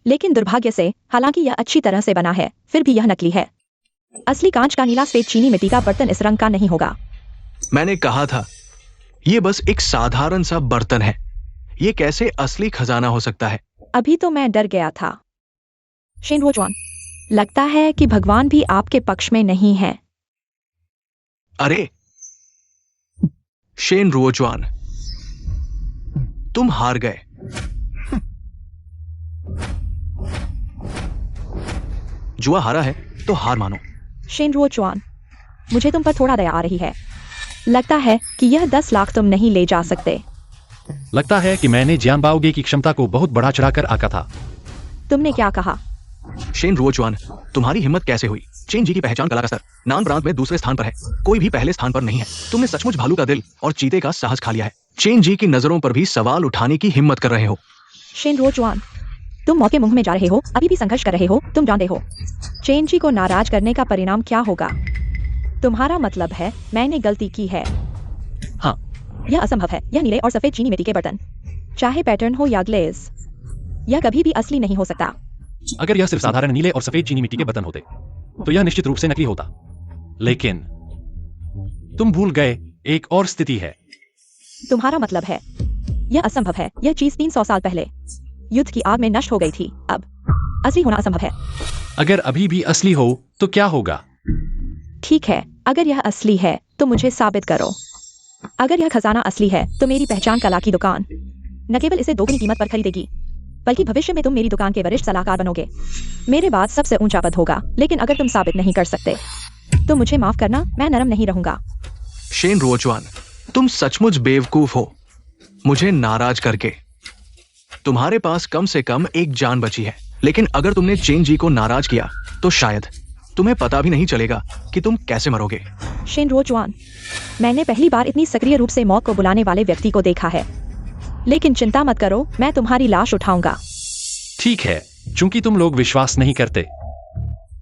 लेकिन दुर्भाग्य से, हालांकि यह अच्छी तरह से बना है, फिर भी यह नकली है। असली कांच का नीला सफेद चीनी मिट्टी का बर्तन इस रंग का नहीं होगा। मैंने कहा था, ये बस एक साधारण सा बर्तन है। ये कैसे असली खजाना हो सकता है? अभी तो मैं डर गया था। शेन रोजवान, लगता है कि भगवान भी आपके पक्ष में नहीं है। अरे शेन रोजवान, तुम हार गए। जुआ हारा है तो हार मानो। शेन रोजवान, मुझे तुम पर थोड़ा दया आ रही है। लगता है कि यह 10 लाख तुम नहीं ले जा सकते। लगता है कि मैंने जियांबाओ गे की क्षमता को बहुत बढ़ा चढ़ाकर आका था। तुमने क्या कहा? शेन रोजवान, तुम्हारी हिम्मत कैसे हुई? चेन जी की पहचान कला का स्तर नान प्रांत में दूसरे स्थान पर है, कोई भी पहले स्थान पर नहीं है। तुमने सचमुच भालू का दिल और चीते का साहस खा लिया है। चेन जी की नजरों पर भी सवाल उठाने की हिम्मत कर रहे हो। शेन रोजवान, तुम मौत के मुंह में जा रहे हो, अभी भी संघर्ष कर रहे हो। तुम जानते हो चेन जी को नाराज करने का परिणाम क्या होगा। तुम्हारा मतलब है मैंने गलती की है? हाँ। यह असंभव है। यह नीले और सफेद चीनी मिट्टी के बर्तन, चाहे पैटर्न हो या ग्लेज, यह कभी भी असली नहीं हो सकता। अगर यह सिर्फ साधारण नीले और सफेद चीनी मिट्टी के बर्तन होते तो यह निश्चित रूप से नकली होता, लेकिन तुम भूल गए एक और स्थिति है। तुम्हारा मतलब है यह असंभव है। यह चीज 300 साल पहले युद्ध की आग में नष्ट हो गई थी। अब असली होना असंभव है। अगर अभी भी असली हो तो क्या होगा? ठीक है, अगर यह असली है तो मुझे साबित करो। अगर यह खजाना असली है तो मेरी पहचान कला की दुकान न केवल इसे दोगुनी कीमत पर खरीदेगी, बल्कि भविष्य में तुम मेरी दुकान के वरिष्ठ सलाहकार बनोगे। मेरे बाद सबसे ऊंचा पद होगा। लेकिन अगर तुम साबित नहीं कर सकते तो मुझे माफ करना, मैं नरम नहीं रहूंगा। शेन रोजवान, तुम सचमुच बेवकूफ हो मुझे नाराज करके। तुम्हारे पास कम से कम एक जान बची है, लेकिन अगर तुमने चेन जी को नाराज किया तो शायद तुम्हें पता भी नहीं चलेगा कि तुम कैसे मरोगे। शेन रोजवान, मैंने पहली बार इतनी सक्रिय रूप से मौत को बुलाने वाले व्यक्ति को देखा है। लेकिन चिंता मत करो, मैं तुम्हारी लाश उठाऊंगा। ठीक है, चूंकि तुम लोग विश्वास नहीं करते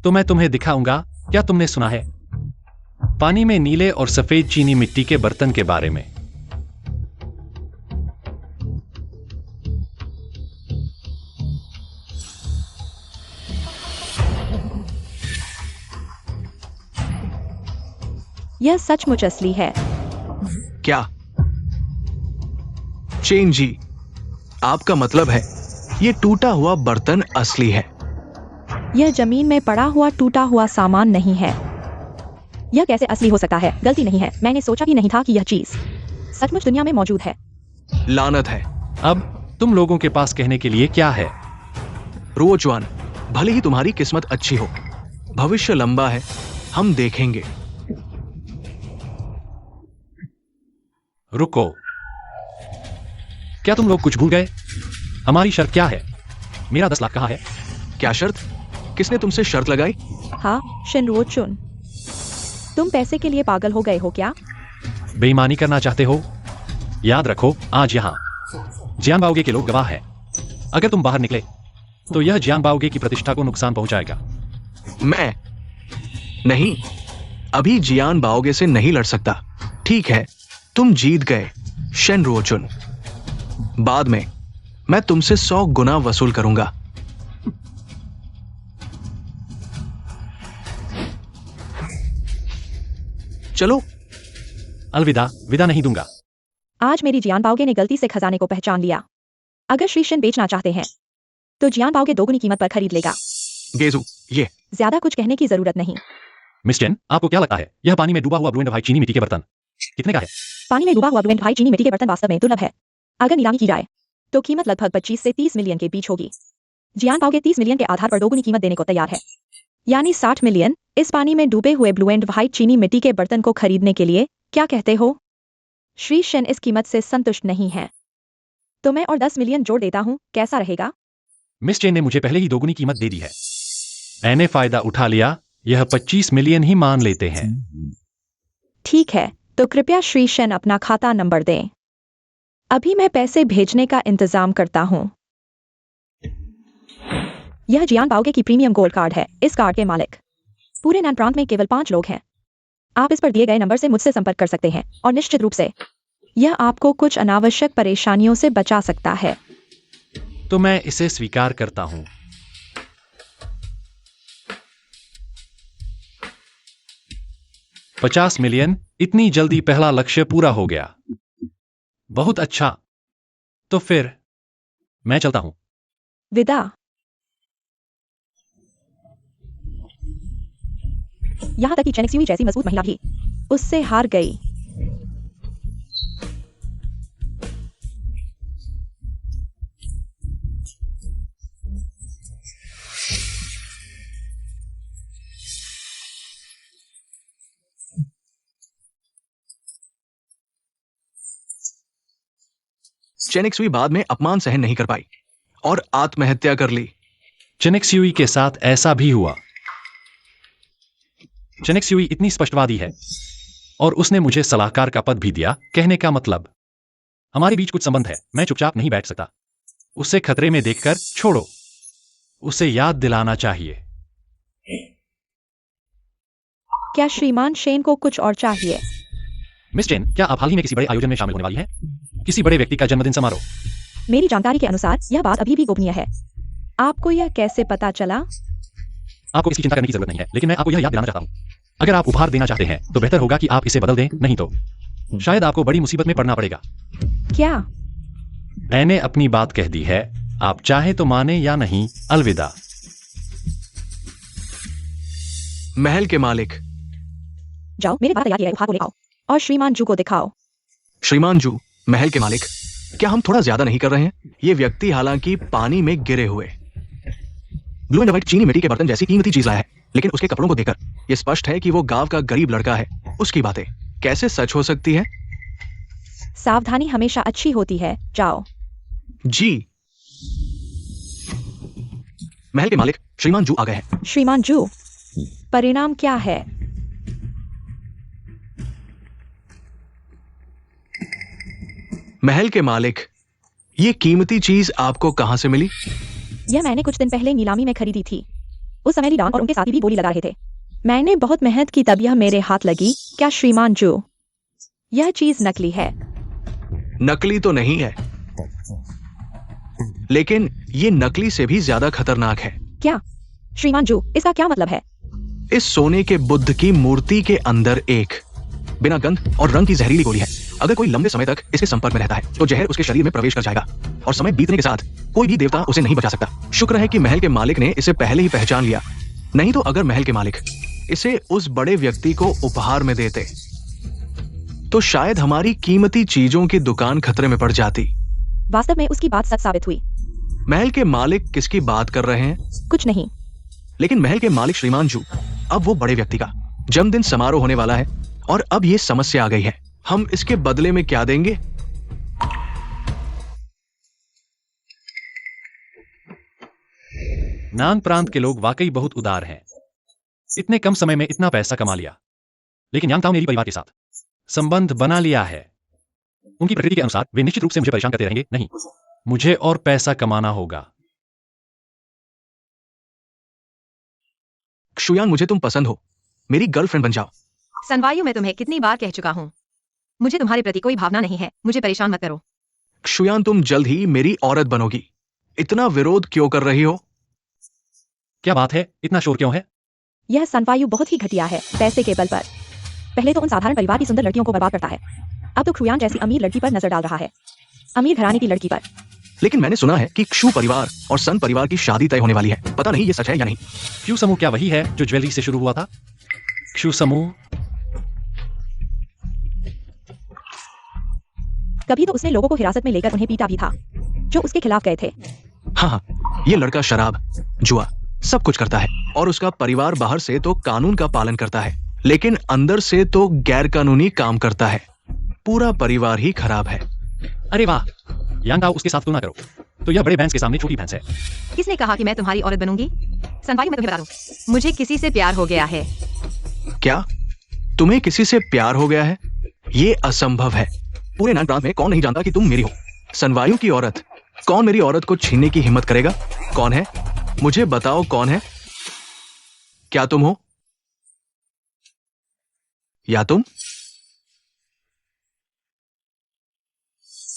तो मैं तुम्हें दिखाऊंगा। क्या तुमने सुना है पानी में नीले और सफेद चीनी मिट्टी के बर्तन के बारे में? यह सचमुच असली है। क्या? चेन जी, आपका मतलब है ये टूटा हुआ बर्तन असली है? यह जमीन में पड़ा हुआ टूटा हुआ सामान नहीं है। यह कैसे असली हो सकता है? गलती नहीं है। मैंने सोचा भी नहीं था कि यह चीज सचमुच दुनिया में मौजूद है। लानत है। अब तुम लोगों के पास कहने के लिए क्या है? रोजवान, भले ही तुम्हारी किस्मत अच्छी हो, भविष्य लंबा है, हम देखेंगे। रुको, क्या तुम लोग कुछ भूल गए? हमारी शर्त क्या है? मेरा 10 लाख कहाँ है? क्या शर्त? किसने तुमसे शर्त लगाई? हाँ शिनरोचुन, तुम पैसे के लिए पागल हो गए हो क्या? बेईमानी करना चाहते हो? याद रखो, आज यहाँ जियांगबाओगे के लोग गवाह हैं। अगर तुम बाहर निकले तो यह जियांगबाओगे की प्रतिष्ठा को नुकसान पहुंचाएगा। मैं नहीं, अभी जियान बाओगे से नहीं लड़ सकता। ठीक है, तुम जीत गए शेनरोचुन। बाद में मैं तुमसे 100 गुना वसूल करूंगा। चलो। अलविदा, विदा नहीं दूंगा। आज मेरी जियानबाओगे ने गलती से खजाने को पहचान लिया। अगर श्री शन बेचना चाहते हैं तो जियानबाओगे दोगुनी कीमत पर खरीद लेगा। गेजू, ये ज्यादा कुछ कहने की जरूरत नहीं। मिस चेन, आपको क्या लगता है यह पानी में डूबा हुआ ब्लू एंड व्हाइट चीनी मिट्टी के बर्तन कितने का है? पानी में डूबा हुआ ब्लू एंड व्हाइट चीनी मिट्टी के बर्तन वास्तव में दुर्लभ है। अगर नीलामी की जाए तो कीमत लगभग 25 से 30 मिलियन के बीच होगी। जियानबाओगे 30 मिलियन के आधार पर दोगुनी कीमत देने को तैयार है, यानी 60 मिलियन इस पानी में डूबे हुए ब्लू एंड व्हाइट चीनी मिट्टी के बर्तन को खरीदने के लिए। क्या कहते हो? श्री शन इस कीमत से संतुष्ट नहीं है, तो मैं और 10 मिलियन जोड़ देता हूँ, कैसा रहेगा? मिस चेन ने मुझे पहले ही दोगुनी कीमत दे दी है। मैंने फायदा उठा लिया, यह 25 मिलियन ही मान लेते हैं। ठीक है, तो कृपया श्री शन अपना खाता नंबर दें। अभी मैं पैसे भेजने का इंतजाम करता हूँ। यह जियानबाओगे की प्रीमियम गोल्ड कार्ड है। इस कार्ड के मालिक पूरे नैन प्रांत में केवल 5 लोग हैं। आप इस पर दिए गए नंबर से मुझसे संपर्क कर सकते हैं और निश्चित रूप से यह आपको कुछ अनावश्यक परेशानियों से बचा सकता है। तो मैं इसे स्वीकार करता हूं। $50 मिलियन, इतनी जल्दी पहला लक्ष्य पूरा हो गया। बहुत अच्छा, तो फिर मैं चलता हूं। विदा। यहां तक कि चेनेक्सुई जैसी मजबूत महिला भी उससे हार गई। चेनेक्सुई बाद में अपमान सहन नहीं कर पाई और आत्महत्या कर ली। चेनेक्सुई के साथ ऐसा भी हुआ। चेनेक्सुई इतनी स्पष्टवादी है और उसने मुझे सलाहकार का पद भी दिया। कहने का मतलब हमारे बीच कुछ संबंध है। मैं चुपचाप नहीं बैठ सकता। उसे खतरे में देखकर छोड़ो। उसे याद दिलाना चाहिए। क्या श्रीमान शेन को कुछ और चाहिए? मिस चेन, क्या आप हाल ही में किसी बड़े आयोजन में शामिल होने वाली हैं? किसी बड़े व्यक्ति का जन्मदिन समारोह? मेरी जानकारी के अनुसार यह बात अभी भी गोपनीय है। आपको यह कैसे पता चला? आपको इसकी चिंता करने की जरूरत नहीं है, लेकिन मैं आपको यह याद दिलाना चाहता हूं। अगर आप उपहार देना चाहते हैं तो बेहतर होगा कि आप इसे बदल दें, नहीं तो शायद आपको बड़ी मुसीबत में पड़ना पड़ेगा। क्या? मैंने अपनी बात कह दी है। आप चाहे तो माने या नहीं। अलविदा। महल के मालिक, जाओ, मेरे बात तैयार है, उपहार को ले आओ और श्रीमान जू को दिखाओ। श्रीमान जू, महल के मालिक, क्या हम थोड़ा ज्यादा नहीं कर रहे हैं? ये व्यक्ति हालांकि पानी में गिरे हुए ब्लू एंड व्हाइट चीनी मिट्टी के बर्तन जैसी कीमती चीज लाया है, लेकिन उसके कपड़ों को देखकर यह स्पष्ट है कि वो गांव का गरीब लड़का है। उसकी बातें कैसे सच हो सकती हैं? सावधानी हमेशा अच्छी होती है। जाओ। जी। महल के मालिक, श्रीमान जू आ गए हैं। श्रीमान जू, परिणाम क्या है? महल के मालिक, ये कीमती चीज आपको कहां से मिली? यह मैंने कुछ दिन पहले नीलामी में खरीदी थी। उस समय लीडॉन और उनके साथी भी बोली लगा रहे थे। मैंने बहुत मेहनत की, तब यह मेरे हाथ लगी। क्या श्रीमान जू, यह चीज नकली है? नकली तो नहीं है, लेकिन ये नकली से भी ज्यादा खतरनाक है। क्या श्रीमान जू, इसका क्या मतलब है? इस सोने के बुद्ध की मूर्ति के अंदर एक बिना गंध और रंग की जहरीली गोली है। अगर कोई लंबे समय तक इसके संपर्क में रहता है तो जहर उसके शरीर में प्रवेश कर जाएगा और समय बीतने के साथ कोई भी देवता उसे नहीं बचा सकता। शुक्र है कि महल के मालिक ने इसे पहले ही पहचान लिया, नहीं तो अगर महल के मालिक इसे उस बड़े व्यक्ति को उपहार में देते तो शायद हमारी कीमती चीजों की दुकान खतरे में पड़ जाती। वास्तव में उसकी बात सच साबित हुई। महल के मालिक किसकी बात कर रहे हैं? कुछ नहीं। लेकिन महल के मालिक श्रीमान जू, अब वो बड़े व्यक्ति का जन्मदिन समारोह होने वाला है और अब ये समस्या आ गई है। हम इसके बदले में क्या देंगे? नान प्रांत के लोग वाकई बहुत उदार हैं। इतने कम समय में इतना पैसा कमा लिया। लेकिन यांगताओ मेरी परिवार के साथ संबंध बना लिया है। उनकी प्रकृति के अनुसार वे निश्चित रूप से मुझे परेशान करते रहेंगे। नहीं, मुझे और पैसा कमाना होगा। क्षुयान, मुझे तुम पसंद हो, मेरी गर्लफ्रेंड बन जाओ। सनवायु, मैं तुम्हें कितनी बार कह चुका हूँ, मुझे तुम्हारे प्रति कोई भावना नहीं है। मुझे परेशान मत करो। क्षुयान, तुम जल्द ही मेरी औरत बनोगी। इतना विरोध क्यों कर रही हो? क्या बात है, इतना शोर क्यों है? यह सनवायु बहुत ही घटिया है, पैसे के बल पर। पहले तो उन साधारण परिवार की सुंदर लड़कियों को बर्बाद करता है, अब तो क्षुयान जैसी अमीर लड़की पर नजर डाल रहा है, अमीर घराने की लड़की पर। लेकिन मैंने सुना है कि क्षु परिवार और सन परिवार की शादी तय होने वाली है। पता नहीं ये सच है या नहीं। क्यू समूह क्या वही है जो ज्वेलरी से शुरू हुआ था? क्यू समूह? कभी तो उसने लोगों को हिरासत में लेकर उन्हें पीटा भी था, जो उसके खिलाफ गए थे। हाँ, ये लड़का शराब, जुआ सब कुछ करता है और उसका परिवार बाहर से तो कानून का पालन करता है, लेकिन अंदर से तो गैर कानूनी काम करता है। पूरा परिवार ही खराब है। अरे वाह, यांगताओ उसके साथ तुलना करो तो यह बड़े भैंस के सामने छोटी भैंस है। किसने कहा कि मैं तुम्हारी औरत बनूंगी? सनवायु, मैं तुम्हें बता दूं, मुझे किसी से प्यार हो गया है। क्या तुम्हें किसी से प्यार हो गया है? ये असंभव है। पूरे नान प्रांत में कौन नहीं जानता कि तुम मेरी हो। सनवायु की औरत। कौन मेरी औरत को छीनने की हिम्मत करेगा? कौन है? मुझे बताओ कौन है? क्या तुम हो या तुम?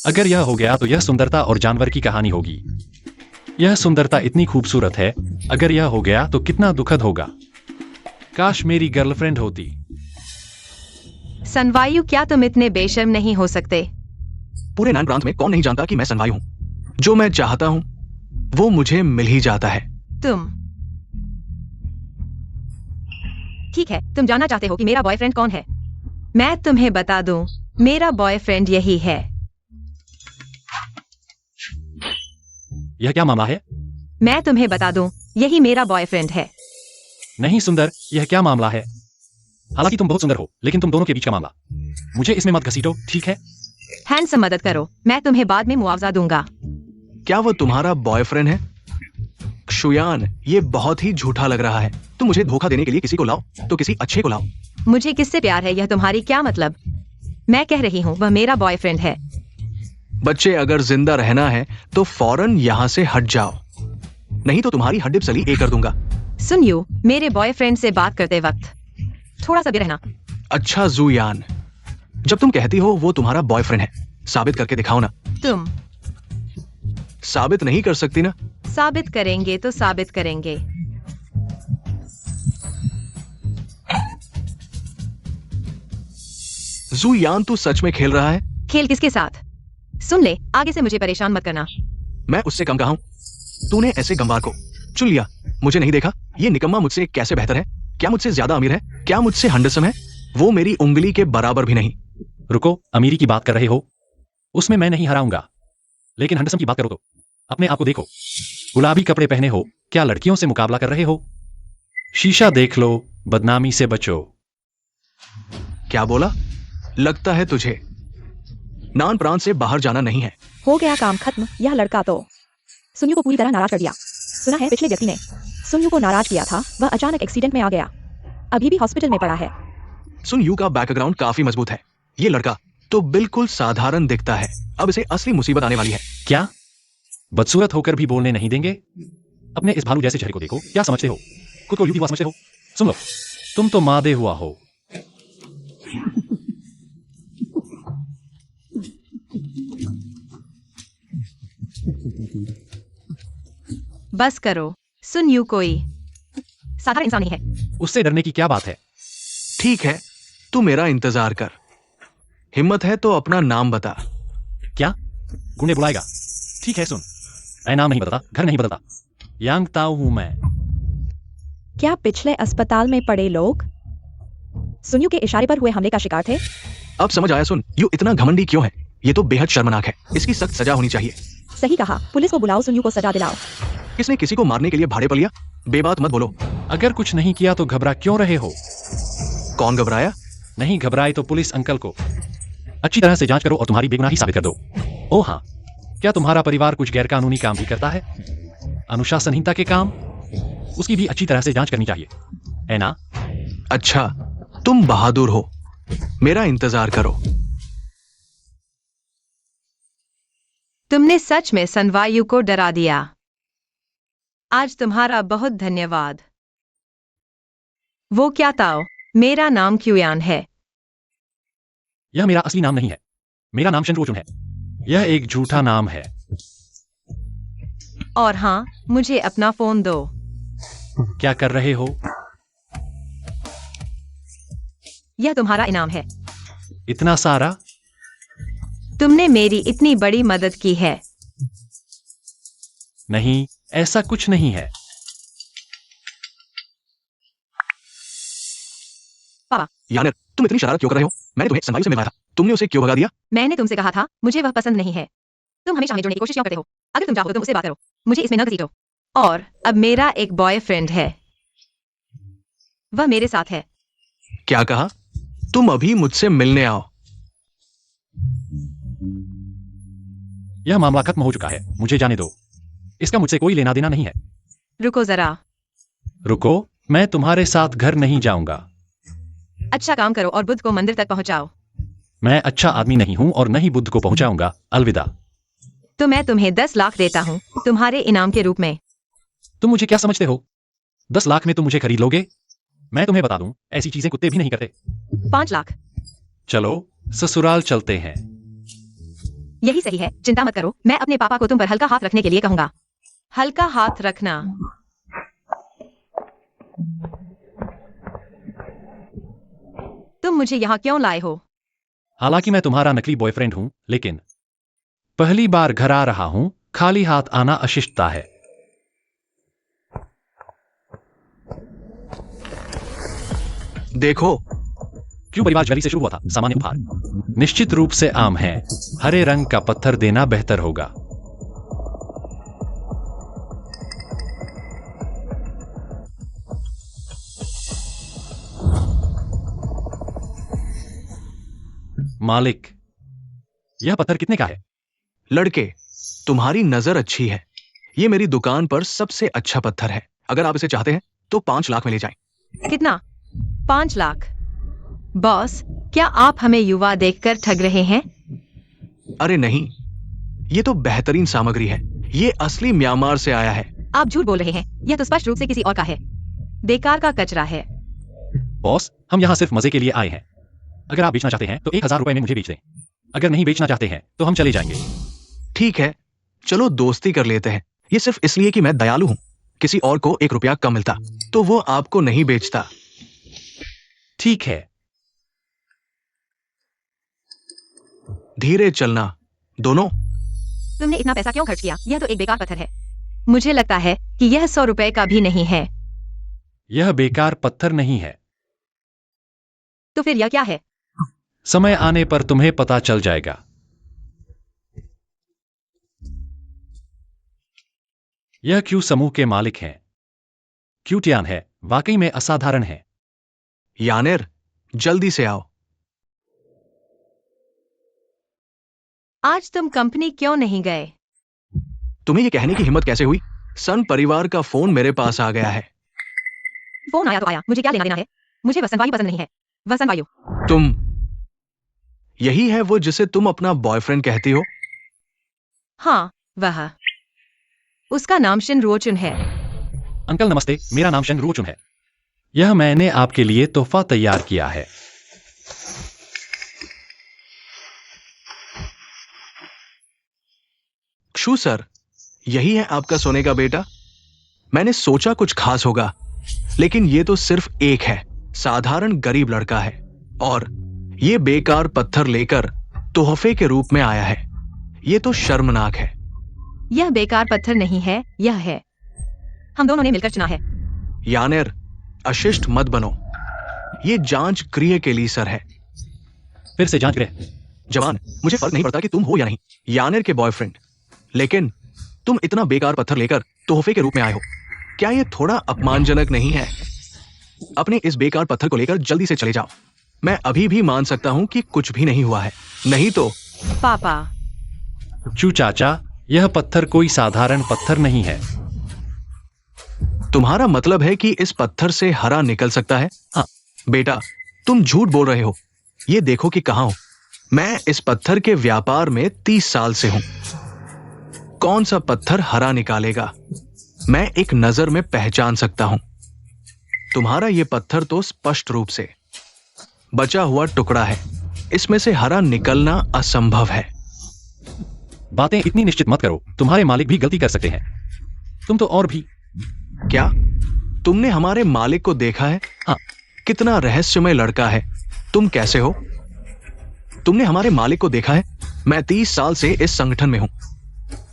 अगर यह हो गया तो यह सुंदरता और जानवर की कहानी होगी। यह सुंदरता इतनी खूबसूरत है, अगर यह हो गया तो कितना दुखद होगा। काश मेरी गर्लफ्रेंड होती। सनवायु, क्या तुम इतने बेशर्म नहीं हो सकते? पूरे नान प्रांत में कौन नहीं जानता कि मैं सनवायु हूं। जो मैं चाहता हूं वो मुझे मिल ही जाता है। तुम ठीक है, तुम जानना चाहते हो कि मेरा बॉयफ्रेंड कौन है? मैं तुम्हें बता दूं, मेरा बॉयफ्रेंड यही है। यह क्या मामला है? मैं तुम्हें बता दूं, यही मेरा बॉयफ्रेंड है। नहीं सुंदर, यह क्या मामला है? हालांकि तुम बहुत सुंदर हो, लेकिन तुम दोनों के बीच का मामला। मुझे इसमें मत घसीटो, ठीक है? हैंडसम, मदद करो, मैं तुम्हें बाद में मुआवजा दूंगा। क्या वो तुम्हारा बॉयफ्रेंड है? क्षुयान, ये बहुत ही झूठा लग रहा है। तुम मुझे धोखा देने के लिए किसी को लाओ तो किसी अच्छे को लाओ। मुझे किससे प्यार है, यह तुम्हारी क्या मतलब? मैं कह रही हूँ वह मेरा बॉयफ्रेंड है। बच्चे, अगर जिंदा रहना है तो फौरन यहाँ से हट जाओ, नहीं तो तुम्हारी हड्डी सली एक कर दूंगा। सुन यू, मेरे बॉयफ्रेंड से बात करते वक्त थोड़ा सा भी रहना। अच्छा जुयान, जब तुम कहती हो वो तुम्हारा बॉयफ्रेंड है, साबित करके दिखाओ ना। तुम साबित नहीं कर सकती ना? साबित करेंगे तो साबित करेंगे। जुयान, तू सच में खेल रहा है? खेल किसके साथ? सुन ले, आगे से मुझे परेशान मत करना। मैं उससे कम कहा हूं? तूने ऐसे गंवार को चुन लिया, मुझे नहीं देखा। ये निकम्मा मुझसे कैसे बेहतर है? क्या मुझसे ज्यादा अमीर है? क्या मुझसे हैंडसम है? वो मेरी उंगली के बराबर भी नहीं। रुको, अमीरी की बात कर रहे हो? उसमें मैं नहीं हराऊंगा। लेकिन हैंडसम की बात करो तो अपने आप को देखो। गुलाबी कपड़े पहने हो, क्या लड़कियों से मुकाबला कर रहे हो? शीशा देख लो, बदनामी से बचो। क्या बोला? लगता है तुझे नान प्रांत से बाहर जाना नहीं है। हो गया काम खत्म। यह लड़का तो सुन्यू को पूरी तरह नाराज कर दिया। सुना है पिछले व्यक्ति ने सुन्यू को नाराज किया था, वह अचानक एक्सीडेंट में आ गया, अभी भी हॉस्पिटल में पड़ा है। सुन यू का बैकग्राउंड काफी मजबूत है। ये लड़का तो बिल्कुल साधारण दिखता है। अब इसे असली मुसीबत आने वाली है। क्या बदसूरत होकर भी बोलने नहीं देंगे? अपने इस भालू जैसे चेहरे को देखो, क्या समझते हो? खुद को युवती हुआ समझते हो? सुन लो, तुम तो मादे हुआ हो। बस करो। सुन यू कोई साधारण इंसान नहीं है। उससे डरने की क्या बात है? ठीक है, तू मेरा इंतजार कर। हिम्मत है तो अपना नाम बता। क्या गुंडे बुलाएगा? ठीक है, सुन, मैं नाम नहीं बताता, घर नहीं बताता, यांगताओ हूं मैं। क्या पिछले अस्पताल में पड़े लोग सुन्यू के इशारे पर हुए हमले का शिकार थे? अब समझ आया। सुन यू इतना घमंडी क्यों है? ये तो बेहद शर्मनाक है। इसकी सख्त सजा होनी चाहिए। सही कहा, पुलिस को बुलाओ, सुन्यू को सजा दिलाओ। किसने किसी को मारने के लिए भाड़े पर लिया? बेबात मत बोलो। अगर कुछ नहीं किया तो घबरा क्यों रहे हो? कौन घबराया? नहीं घबराए तो पुलिस अंकल को अच्छी तरह से जांच करो और तुम्हारी बेगुनाही साबित कर दो। ओह हाँ, क्या तुम्हारा परिवार कुछ गैरकानूनी काम भी करता है? अनुशासनहीनता के काम? उसकी भी अच्छी तरह से जांच करनी चाहिए, है ना? अच्छा, तुम बहादुर हो। मेरा इंतजार करो। तुमने सच में सनवायु को डरा दिया। आज तुम्हारा बहुत धन्यवाद। वो क्या ताओ? मेरा नाम क्यूयान है। यह मेरा असली नाम नहीं है। मेरा नाम शनरोचुन है। यह एक झूठा नाम है। और हाँ, मुझे अपना फोन दो। क्या कर रहे हो? यह तुम्हारा इनाम है। इतना सारा? तुमने मेरी इतनी बड़ी मदद की है। नहीं, ऐसा कुछ नहीं है। पापा, यानेर, तुम इतनी शरारत क्यों कर रहे हो? मैंने तुम्हें सनवायु से मिलाया था। तुमने उसे क्यों भगा दिया? मैंने तुमसे कहा था मुझे वह पसंद नहीं है। तुम हमेशा हमें जोड़ने की कोशिश क्यों करते हो? अगर तुम चाहो तो तुम उससे बात करो, मुझे इसमें न घसीटो। और अब मेरा एक बॉयफ्रेंड है, वह मेरे साथ है। क्या कहा? तुम अभी मुझसे मिलने आओ। यह मामला खत्म हो चुका है, मुझे जाने दो। इसका मुझसे कोई लेना देना नहीं है। रुको जरा। रुको, मैं तुम्हारे साथ घर नहीं जाऊंगा। अच्छा काम करो और बुद्ध को मंदिर तक पहुंचाओ। मैं अच्छा आदमी नहीं हूं और न ही बुद्ध को पहुंचाऊंगा। अलविदा। तो मैं तुम्हें 10 लाख देता हूँ तुम्हारे इनाम के रूप में। तुम मुझे क्या समझते हो? 10 लाख में तुम मुझे खरीद लोगे? मैं तुम्हें बता दूं, ऐसी चीजें कुत्ते भी नहीं करते। 5 लाख। चलो, ससुराल चलते हैं। यही सही है, चिंता मत करो। मैं अपने पापा को तुम पर हल्का हाथ रखने के लिए कहूंगा। हल्का हाथ रखना। तुम मुझे यहाँ क्यों लाए हो? हालांकि मैं तुम्हारा नकली बॉयफ्रेंड हूं, लेकिन पहली बार घर आ रहा हूं, खाली हाथ आना अशिष्टता है। देखो, क्यों परिवार ज्वेलरी से शुरू हुआ था? सामान्य उपहार निश्चित रूप से आम है। हरे रंग का पत्थर देना बेहतर होगा। मालिक, यह पत्थर कितने का है? लड़के, तुम्हारी नजर अच्छी है। ये मेरी दुकान पर सबसे अच्छा पत्थर है। अगर आप इसे चाहते हैं तो 5 लाख में ले जाएं। कितना? 5 लाख? बॉस, क्या आप हमें युवा देखकर ठग रहे हैं? अरे नहीं, ये तो बेहतरीन सामग्री है। ये असली म्यांमार से आया है। आप झूठ बोल रहे हैं। यह तो स्पष्ट रूप से किसी और का है। बेकार का कचरा है। बॉस, हम यहाँ सिर्फ मजे के लिए आए हैं। अगर आप बेचना चाहते हैं तो 1000 रुपए में मुझे बेच दें। अगर नहीं बेचना चाहते हैं तो हम चले जाएंगे। ठीक है, चलो दोस्ती कर लेते हैं। ये सिर्फ इसलिए कि मैं दयालु हूं। किसी और को 1 रुपया कम मिलता तो वो आपको नहीं बेचता। ठीक है। धीरे चलना दोनों। तुमने इतना पैसा क्यों खर्च किया? यह तो एक बेकार पत्थर है। मुझे लगता है कि यह 100 रुपए का भी नहीं है। यह बेकार पत्थर नहीं है। तो फिर यह क्या है? समय आने पर तुम्हें पता चल जाएगा। यह क्यू समूह के मालिक हैं। क्यूटियान है, वाकई में असाधारण है। यानेर, जल्दी से आओ। आज तुम कंपनी क्यों नहीं गए? तुम्हें ये कहने की हिम्मत कैसे हुई? सन परिवार का फोन मेरे पास आ गया है। फोन आया तो आया, मुझे क्या लेना देना है? मुझे वसंतवायु पसंद नहीं है। वसंतवायु। तुम, यही है वो जिसे तुम अपना बॉयफ्रेंड कहती हो? हाँ, वह। उसका नाम शिनरुओचुन है। अंकल नमस्ते, मेरा नाम शनरुओचुन है। यह मैंने आपके लिए तोहफा तैयार किया है। क्षु सर, यही है आपका सोने का बेटा? मैंने सोचा कुछ खास होगा, लेकिन ये तो सिर्फ एक है। साधारण गरीब लड़का है और ये बेकार पत्थर लेकर तोहफे के रूप में आया है। ये तो शर्मनाक है। यह बेकार पत्थर नहीं है, यह है। हम दोनों ने मिलकर चुना है। यानेर, अशिष्ट मत बनो। ये जांच गृह के लिए सर है। फिर से जांच गृह? जवान, मुझे फर्क नहीं पड़ता कि तुम हो या नहीं, यानेर के बॉयफ्रेंड, लेकिन तुम इतना बेकार पत्थर लेकर तोहफे के रूप में आए हो। क्या ये थोड़ा अपमानजनक नहीं है? अपने इस बेकार पत्थर को लेकर जल्दी से चले जाओ। मैं अभी भी मान सकता हूं कि कुछ भी नहीं हुआ है, नहीं तो। पापा, चू चाचा, यह पत्थर कोई साधारण पत्थर नहीं है। तुम्हारा मतलब है कि इस पत्थर से हरा निकल सकता है? हाँ। बेटा, तुम झूठ बोल रहे हो। ये देखो कि कहां हूं। मैं इस पत्थर के व्यापार में 30 साल से हूं। कौन सा पत्थर हरा निकालेगा, मैं एक नजर में पहचान सकता हूं। तुम्हारा ये पत्थर तो स्पष्ट रूप से बचा हुआ टुकड़ा है। इसमें से हरा निकलना असंभव है। बातें इतनी निश्चित मत करो, तुम्हारे मालिक भी गलती कर सकते हैं। तुम तो और भी। क्या तुमने हमारे मालिक को देखा है? हाँ। कितना रहस्यमय लड़का है। तुम कैसे हो? तुमने हमारे मालिक को देखा है? मैं 30 साल से इस संगठन में हूं।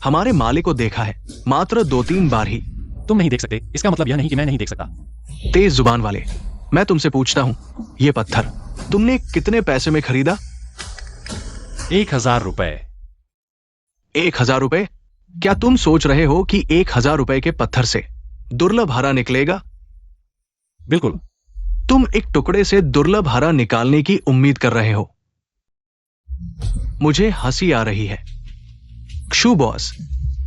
हमारे मालिक को देखा है मात्र 2-3 बार ही। तुम नहीं देख सकते, इसका मतलब यह नहीं कि मैं नहीं देख सकता। तेज जुबान वाले, मैं तुमसे पूछता हूं, यह पत्थर तुमने कितने पैसे में खरीदा? 1000 रुपए। 1000 रुपए? क्या तुम सोच रहे हो कि 1000 रुपए के पत्थर से दुर्लभ हरा निकलेगा? बिल्कुल। तुम एक टुकड़े से दुर्लभ हरा निकालने की उम्मीद कर रहे हो। मुझे हंसी आ रही है। क्षु बॉस,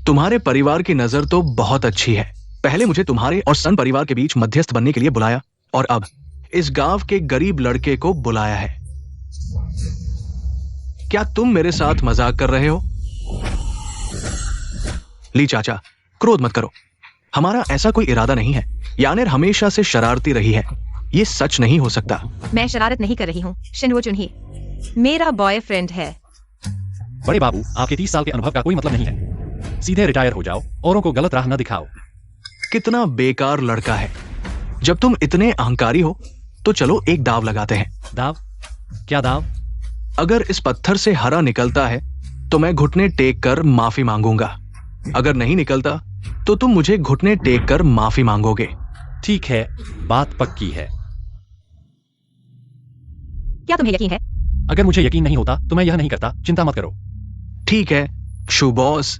तुम्हारे परिवार की नजर तो बहुत अच्छी है। पहले मुझे तुम्हारे और सन परिवार के बीच मध्यस्थ बनने के लिए बुलाया, और अब इस गांव के गरीब लड़के को बुलाया है। क्या तुम मेरे साथ मजाक कर रहे हो? ली चाचा, क्रोध मत करो। हमारा ऐसा कोई इरादा नहीं है। यानेर हमेशा से शरारती रही है। ये सच नहीं हो सकता। मैं शरारत नहीं कर रही हूँ। शिनवो चुनही मेरा बॉयफ्रेंड है। बड़े बाबू, आपके 30 साल के अनुभव का कोई मतलब नहीं है। सीधे रिटायर हो जाओ, औरों को गलत राह न दिखाओ। कितना बेकार लड़का है। जब तुम इतने अहंकारी हो तो चलो एक दाव लगाते हैं। दाव? क्या दाव? अगर इस पत्थर से हरा निकलता है तो मैं घुटने टेक कर माफी मांगूंगा। अगर नहीं निकलता तो तुम मुझे घुटने टेक कर माफी मांगोगे। ठीक है, बात पक्की है। क्या तुम्हें यकीन है? अगर मुझे यकीन नहीं होता तो मैं यह नहीं करता। चिंता मत करो। ठीक है क्षु बॉस,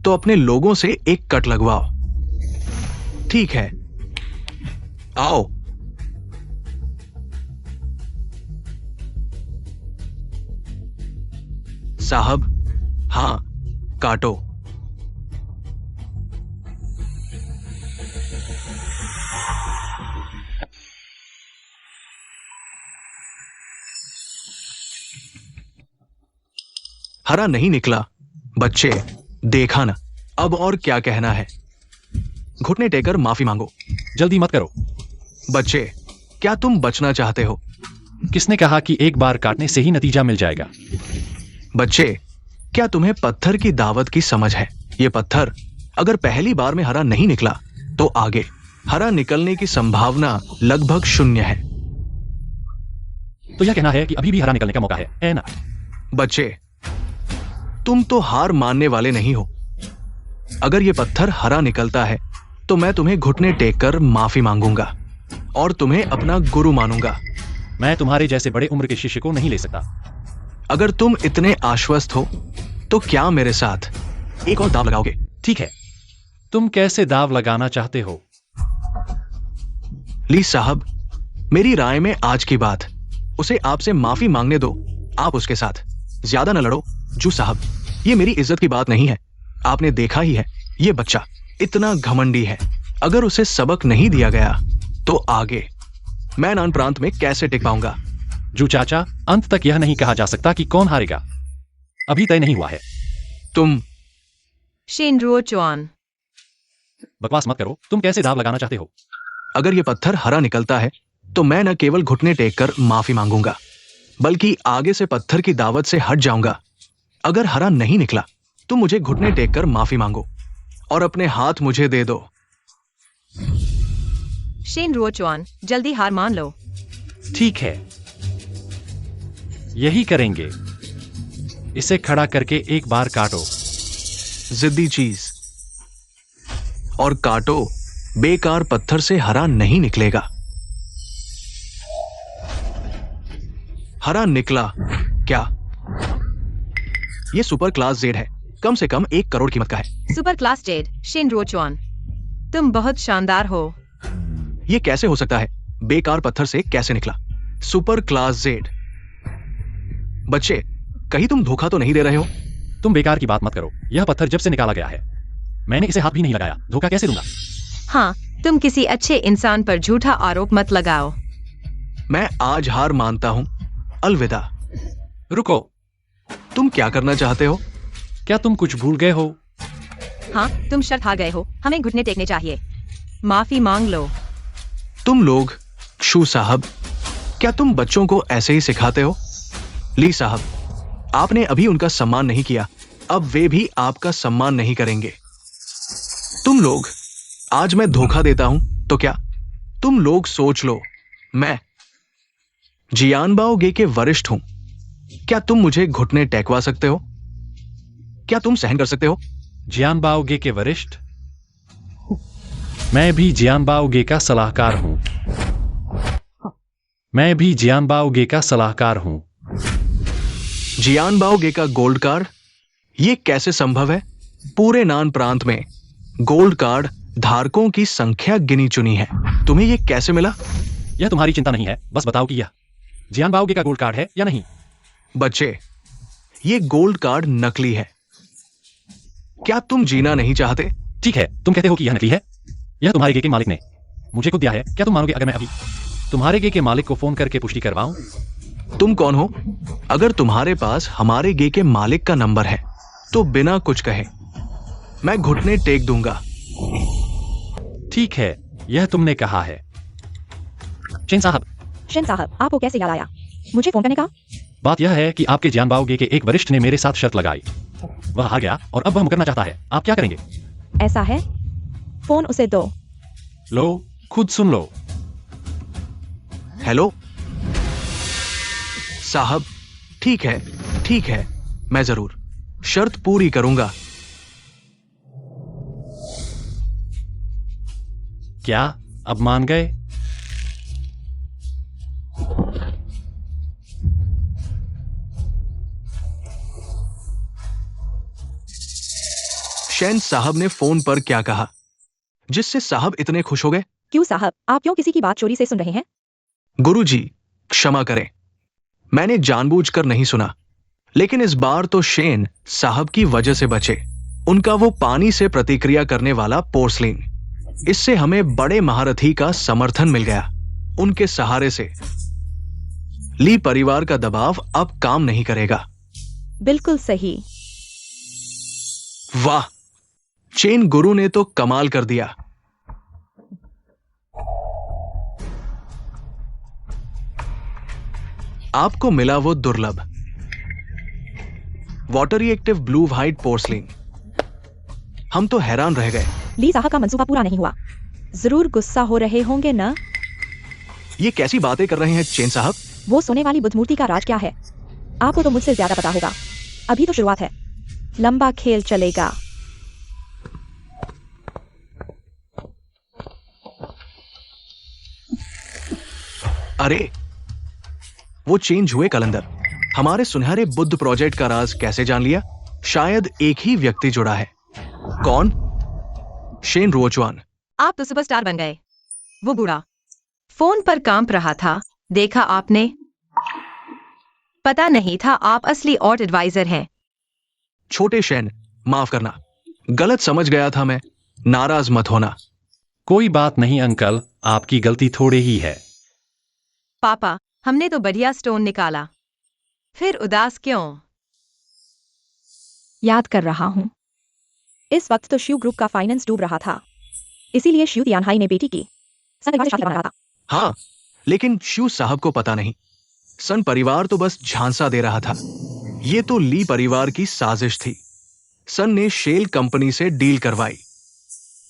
तो अपने लोगों से एक कट लगवाओ। ठीक है, आओ। साहब, हां, काटो। हरा नहीं निकला। बच्चे, देखा ना। अब और क्या कहना है? घुटने टेकर माफी मांगो। जल्दी मत करो। बच्चे, क्या तुम बचना चाहते हो? किसने कहा कि एक बार काटने से ही नतीजा मिल जाएगा? बच्चे, क्या तुम्हें पत्थर की दावत की समझ है? ये पत्थर अगर पहली बार में हरा नहीं निकला तो आगे हरा निकलने की संभावना लगभग 0 है। तो यह कहना है कि अभी भी हरा निकलने का मौका है ना? बच्चे, तुम तो हार मानने वाले नहीं हो। अगर ये पत्थर हरा निकलता है तो मैं तुम्हें घुटने टेक कर माफी मांगूंगा और तुम्हें अपना गुरु मानूंगा। मैं तुम्हारे जैसे बड़े उम्र के शिष्य को नहीं ले सकता। अगर तुम इतने आश्वस्त हो तो क्या मेरे साथ एक और दाव लगाओगे? ठीक है, तुम कैसे दाव लगाना चाहते हो? ली साहब, मेरी राय में आज की बात, उसे आपसे माफी मांगने दो। आप उसके साथ ज्यादा न लड़ो। जू साहब, ये मेरी इज्जत की बात नहीं है। आपने देखा ही है, ये बच्चा इतना घमंडी है। अगर उसे सबक नहीं दिया गया तो आगे मैं नान प्रांत में कैसे टिक पाऊंगा? जू चाचा, अंत तक यह नहीं कहा जा सकता कि कौन हारेगा। अभी तय नहीं हुआ है। तुम शिनरुओ चुआन, बकवास मत करो। तुम कैसे दाव लगाना चाहते हो? अगर ये पत्थर हरा निकलता है तो मैं न केवल घुटने टेक कर माफी मांगूंगा, बल्कि आगे से पत्थर की दावत से हट जाऊंगा। अगर हरा नहीं निकला तो मुझे घुटने टेक कर माफी मांगो और अपने हाथ मुझे दे दो। शिनरुओ चुआन, जल्दी हार मान लो। ठीक है, यही करेंगे। इसे खड़ा करके एक बार काटो। जिद्दी चीज। और काटो। बेकार पत्थर से हरा नहीं निकलेगा। हरा निकला। क्या? ये सुपर क्लास जेड है। कम से कम 1 करोड़ कीमत का है। सुपर क्लास जेड, शिनरुओ चुआन, तुम बहुत शानदार हो। ये कैसे हो सकता है? बेकार पत्थर से कैसे निकला? Super class Z. बच्चे, कहीं तुम धोखा तो नहीं दे रहे हो? तुम बेकार की बात मत करो। यह पत्थर जब से निकाला गया है, मैंने इसे हाथ भी नहीं लगाया। धोखा कैसे दूंगा? हाँ, तुम किसी अच्छे इंसान पर झूठा आरोप मत लगाओ। मैं आज हार मानता हूं। अलविदा। रुको, तुम क्या करना चाहते हो? क्या तुम कुछ भूल गए हो? हाँ, तुम शर्त हार गए हो। हमें घुटने टेकने चाहिए। माफी मांग लो। तुम लोग, शू साहब, क्या तुम बच्चों को ऐसे ही सिखाते हो? ली साहब, आपने अभी उनका सम्मान नहीं किया, अब वे भी आपका सम्मान नहीं करेंगे। तुम लोग, आज मैं धोखा देता हूं तो क्या? तुम लोग सोच लो, मैं जियानबाओ गे के वरिष्ठ हूं। क्या तुम मुझे घुटने टेकवा सकते हो? क्या तुम सहन कर सकते हो? जियानबाओगे के वरिष्ठ? मैं भी जियानबाओगे का सलाहकार हूं। मैं भी जियानबाओगे का सलाहकार हूं। जियानबाओ गे का गोल्ड कार्ड? यह कैसे संभव है? पूरे नान प्रांत में गोल्ड कार्ड धारकों की संख्या गिनी चुनी है। तुम्हें यह कैसे मिला? यह तुम्हारी चिंता नहीं है, बस बताओ कि यह जियानबाओगे का गोल्ड कार्ड है या नहीं। बच्चे, यह गोल्ड कार्ड नकली है। क्या तुम जीना नहीं चाहते? ठीक है, तुम कहते हो कि यह नकली है। यह तुम्हारे गे के मालिक ने मुझे खुद दिया है। क्या तुम मानोगे अगर मैं अभी तुम्हारे गे के मालिक को फोन करके पुष्टि करवाऊं? तुम कौन हो? अगर तुम्हारे पास हमारे गे के मालिक का नंबर है तो बिना कुछ कहे मैं घुटने टेक दूंगा। ठीक है, यह तुमने कहा है। चेन साहब, शिन साहब, आपको कैसे याद आया मुझे फोन करने का? बात यह है कि आपके जियानबाओगे के एक वरिष्ठ ने मेरे साथ शर्त लगाई। वह हार गया और अब वह मुकरना चाहता है। आप क्या करेंगे? ऐसा है, फोन उसे दो। लो, खुद सुन लो। हेलो साहब, ठीक है, मैं जरूर शर्त पूरी करूंगा। क्या अब मान गए? शैन साहब ने फोन पर क्या कहा जिससे साहब इतने खुश हो गए? क्यों साहब, आप क्यों किसी की बात चोरी से सुन रहे हैं? गुरुजी, क्षमा करें, मैंने जानबूझकर नहीं सुना। लेकिन इस बार तो शेन साहब की वजह से बचे। उनका वो पानी से प्रतिक्रिया करने वाला पोर्सलिन, इससे हमें बड़े महारथी का समर्थन मिल गया। उनके सहारे से ली परिवार का दबाव अब काम नहीं करेगा। बिल्कुल सही। वाह, चेन गुरु ने तो कमाल कर दिया। आपको मिला वो दुर्लभ water reactive blue white porcelain. हम तो हैरान रह गए। ली साहब का मंसूबा पूरा नहीं हुआ। जरूर गुस्सा हो रहे होंगे ना? ये कैसी बातें कर रहे हैं चेन साहब? वो सोने वाली बुद्ध मूर्ति का राज क्या है? आपको तो मुझसे ज्यादा पता होगा। अभी तो शुरुआत है, लंबा खेल चलेगा। अरे, वो चेंज हुए कलंदर हमारे सुनहरे बुद्ध प्रोजेक्ट का राज कैसे जान लिया? शायद एक ही व्यक्ति जुड़ा है। कौन? शेन रोचवान। आप तो सुपरस्टार बन गए। वो बूढ़ा फोन पर कांप रहा था, देखा आपने? पता नहीं था आप असली और एडवाइजर हैं। छोटे शैन, माफ करना, गलत समझ गया था मैं। नाराज मत होना। कोई बात नहीं अंकल, आपकी गलती थोड़ी ही है। पापा, हमने तो बढ़िया स्टोन निकाला, फिर उदास क्यों? याद कर रहा हूँ। इस वक्त तो शिव ग्रुप का फाइनेंस डूब रहा था, इसीलिए शिव तियानहाई ने बेटी की संग से बना रहा था। हाँ, लेकिन शू साहब को पता नहीं। सन परिवार तो बस झांसा दे रहा था। ये तो ली परिवार की साजिश थी। सन ने शेल कंपनी से डील करवाई।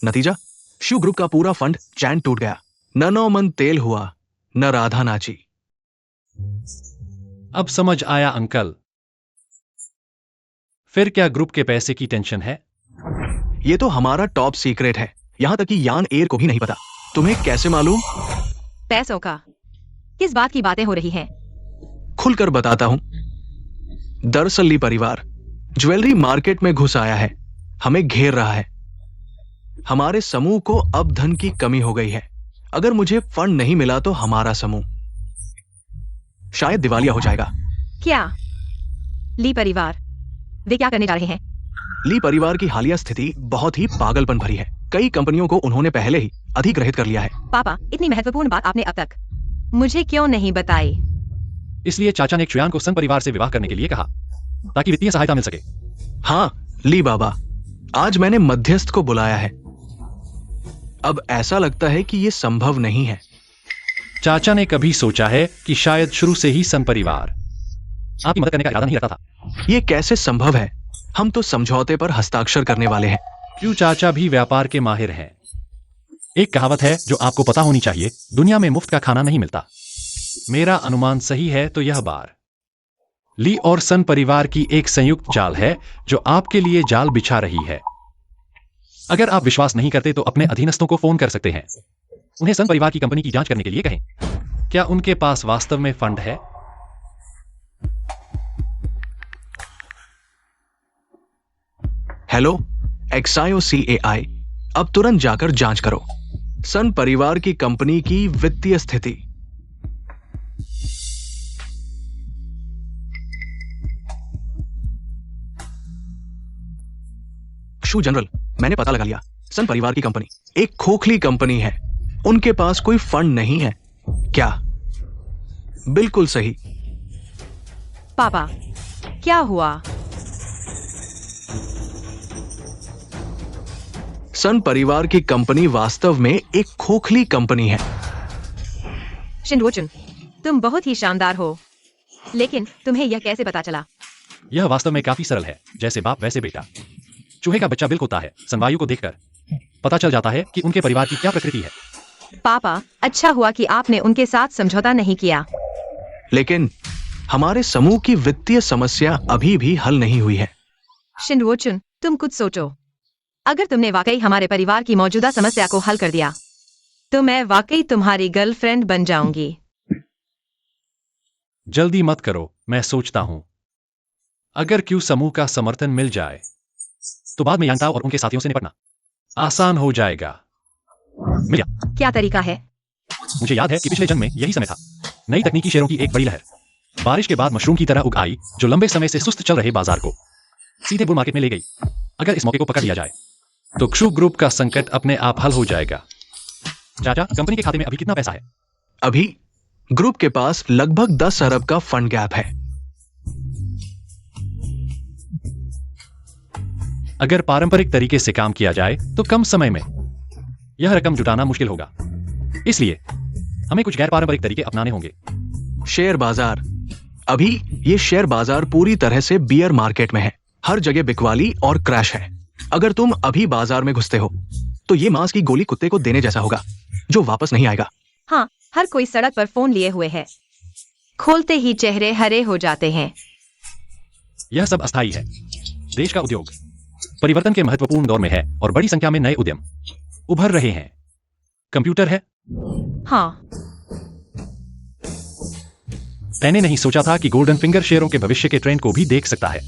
नतीजा, शू ग्रुप का पूरा फंड चैन टूट गया। न नौ मन तेल हुआ, न राधा नाची। अब समझ आया अंकल। फिर क्या ग्रुप के पैसे की टेंशन है? ये तो हमारा टॉप सीक्रेट है, यहां तक कि यान एयर को भी नहीं पता। तुम्हें कैसे मालूम? पैसों का? किस बात की बातें हो रही हैं? खुलकर बताता हूं। दरअसल ली परिवार ज्वेलरी मार्केट में घुस आया है, हमें घेर रहा है। हमारे समूह को अब धन की कमी हो गई है। अगर मुझे फंड नहीं मिला तो हमारा समूह शायद दिवालिया हो जाएगा। क्या? ली परिवार वे क्या करने जा रहे हैं? ली परिवार की हालिया स्थिति बहुत ही पागलपन भरी है। कई कंपनियों को उन्होंने पहले ही अधिग्रहित कर लिया है। पापा, इतनी महत्वपूर्ण बात आपने अब तक मुझे क्यों नहीं बताई? इसलिए चाचा ने श्रेयान को सन परिवार से विवाह करने के लिए कहा ताकि वित्तीय सहायता मिल सके। हाँ ली बाबा, आज मैंने मध्यस्थ को बुलाया है। अब ऐसा लगता है कि यह संभव नहीं है। चाचा ने कभी सोचा है कि शायद शुरू से ही सन परिवार आपकी मदद करने का इरादा नहीं रखता था? यह कैसे संभव है? हम तो समझौते पर हस्ताक्षर करने वाले हैं। क्यों चाचा भी व्यापार के माहिर हैं। एक कहावत है जो आपको पता होनी चाहिए, दुनिया में मुफ्त का खाना नहीं मिलता। मेरा अनुमान सही है तो यह बार ली और सन परिवार की एक संयुक्त जाल है जो आपके लिए जाल बिछा रही है। अगर आप विश्वास नहीं करते तो अपने अधीनस्थों को फोन कर सकते हैं, उन्हें सन परिवार की कंपनी की जांच करने के लिए कहें। क्या उनके पास वास्तव में फंड है? हेलो XIOCAI, अब तुरंत जाकर जांच करो सन परिवार की कंपनी की वित्तीय स्थिति। शू जनरल, मैंने पता लगा लिया। सन परिवार की कंपनी एक खोखली कंपनी है। उनके पास कोई फंड नहीं है। क्या? बिल्कुल सही। पापा, क्या हुआ? सन परिवार की कंपनी वास्तव में एक खोखली कंपनी है। शिनवोचुन, तुम बहुत ही शानदार हो, लेकिन तुम्हें यह कैसे पता चला? यह वास्तव में काफी सरल है, जैसे बाप वैसे बेटा। चूहे का बच्चा बिल्क होता है, संवायु को देखकर पता चल जाता है कि उनके परिवार की क्या प्रकृति है। पापा, अच्छा हुआ कि आपने उनके साथ समझौता नहीं किया। लेकिन हमारे समूह की वित्तीय समस्या अभी भी हल नहीं हुई है। शिनवोचुन, तुम कुछ सोचो। अगर तुमने वाकई हमारे परिवार की मौजूदा समस्या को हल कर दिया तो मैं वाकई तुम्हारी गर्लफ्रेंड बन जाऊंगी। जल्दी मत करो, मैं सोचता हूं। अगर क्यू समूह का समर्थन मिल जाए तो बाद में यांगताओ और उनके साथियों से निपटना आसान हो जाएगा। मिया, क्या तरीका है? मुझे याद है कि पिछले जन्म में यही समय था। नई तकनीकी शेयरों की एक बड़ी लहर बारिश के बाद मशरूम की तरह उग आई, जो लंबे समय से सुस्त चल रहे बाजार को सीधे बुल मार्केट में ले गई। अगर इस मौके को पकड़ लिया जाए तो क्षु ग्रुप का संकट अपने आप हल हो जाएगा। चाचा, कंपनी के खाते में अभी कितना पैसा है? अभी ग्रुप के पास लगभग 10 अरब का फंड गैप है। अगर पारंपरिक तरीके से काम किया जाए तो कम समय में यह रकम जुटाना मुश्किल होगा, इसलिए हमें कुछ गैर पारंपरिक तरीके अपनाने होंगे। शेयर बाजार। अभी ये शेयर बाजार पूरी तरह से बियर मार्केट में है। हर जगह बिकवाली और क्रैश है। अगर तुम अभी बाजार में घुसते हो तो ये मांस की गोली कुत्ते को देने जैसा होगा जो वापस नहीं आएगा। हाँ, हर कोई सड़क पर फोन लिए हुए है। खोलते ही चेहरे हरे हो जाते हैं। यह सब अस्थायी है। देश का उद्योग परिवर्तन के महत्वपूर्ण दौर में है और बड़ी संख्या में नए उद्यम उभर रहे हैं। कंप्यूटर है। हाँ, मैंने नहीं सोचा था कि गोल्डन फिंगर शेयरों के भविष्य के ट्रेंड को भी देख सकता है।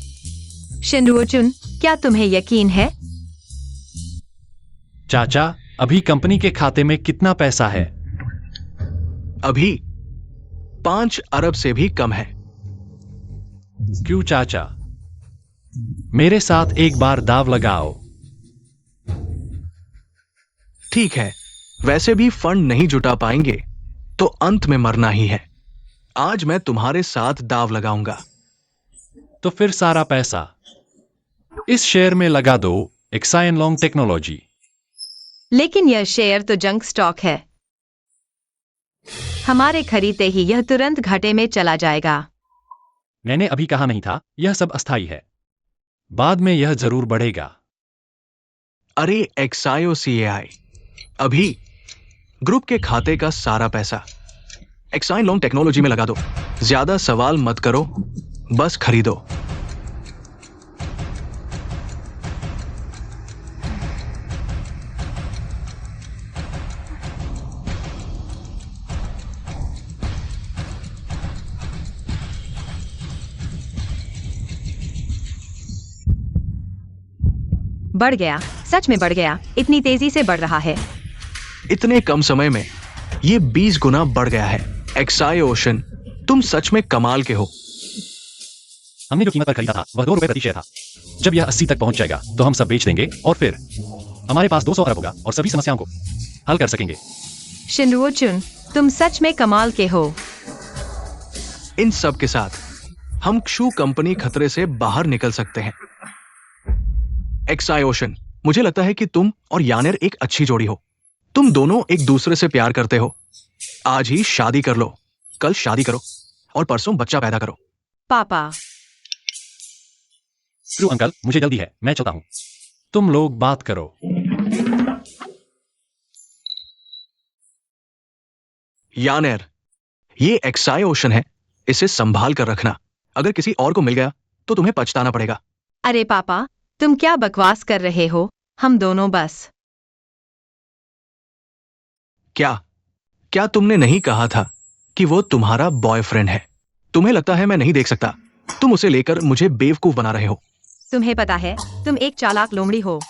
शिनवोचुन, क्या तुम्हें यकीन है? चाचा, अभी कंपनी के खाते में कितना पैसा है? अभी 5 अरब से भी कम है। क्यों चाचा, मेरे साथ एक बार दाव लगाओ। ठीक है, वैसे भी फंड नहीं जुटा पाएंगे तो अंत में मरना ही है। आज मैं तुम्हारे साथ दाव लगाऊंगा। तो फिर सारा पैसा इस शेयर में लगा दो, एक्साइन लॉन्ग टेक्नोलॉजी। लेकिन यह शेयर तो जंक स्टॉक है। हमारे खरीदते ही यह तुरंत घाटे में चला जाएगा। मैंने अभी कहा नहीं था, यह सब अस्थायी है। बाद में यह जरूर बढ़ेगा। अरे XIOCAI, अभी ग्रुप के खाते का सारा पैसा एक्साइन लॉन्ग टेक्नोलॉजी में लगा दो। ज्यादा सवाल मत करो, बस खरीदो। बढ़ गया, सच में बढ़ गया। इतनी तेजी से बढ़ रहा है। इतने कम समय में ये 20 गुना बढ़ गया है। XIOcean, तुम सच में कमाल के हो। हमने जो कीमत पर खरीदा था वह ₹2 प्रति शेयर था। जब यह 80 तक पहुंच जाएगा तो हम सब बेच देंगे और फिर हमारे पास 200 अरब होगा और सभी समस्याओं को हल कर सकेंगे। शिनरुओचुन, तुम सच में कमाल के हो। इन सब के साथ हम क्षु कंपनी खतरे से बाहर निकल सकते हैं। एक्साई ओशन, मुझे लगता है कि तुम और यानेर एक अच्छी जोड़ी हो। तुम दोनों एक दूसरे से प्यार करते हो। आज ही शादी कर लो, कल शादी करो और परसों बच्चा पैदा करो। पापा, क्रू अंकल, मुझे जल्दी है, मैं चलता हूं। तुम लोग बात करो। यानेर, ये एक्साई ओशन है, इसे संभाल कर रखना। अगर किसी और को मिल गया तो तुम्हें पछताना पड़ेगा। अरे पापा, तुम क्या बकवास कर रहे हो? हम दोनों बस। क्या तुमने नहीं कहा था कि वो तुम्हारा बॉयफ्रेंड है? तुम्हें लगता है मैं नहीं देख सकता? तुम उसे लेकर मुझे बेवकूफ बना रहे हो। तुम्हें पता है, तुम एक चालाक लोमड़ी हो।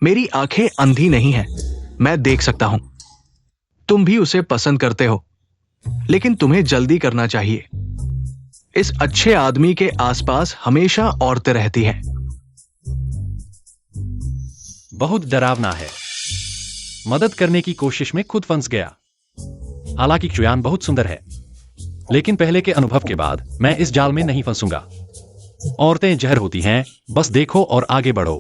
मेरी आंखें अंधी नहीं है, मैं देख सकता हूं। तुम भी उसे पसंद करते हो, लेकिन तुम्हें जल्दी करना चाहिए। इस अच्छे आदमी के आसपास हमेशा औरतें रहती हैं। बहुत डरावना है। मदद करने की कोशिश में खुद फंस गया। हालांकि क्षुयान बहुत सुंदर है, लेकिन पहले के अनुभव के बाद मैं इस जाल में नहीं फंसूंगा। औरतें जहर होती हैं, बस देखो और आगे बढ़ो।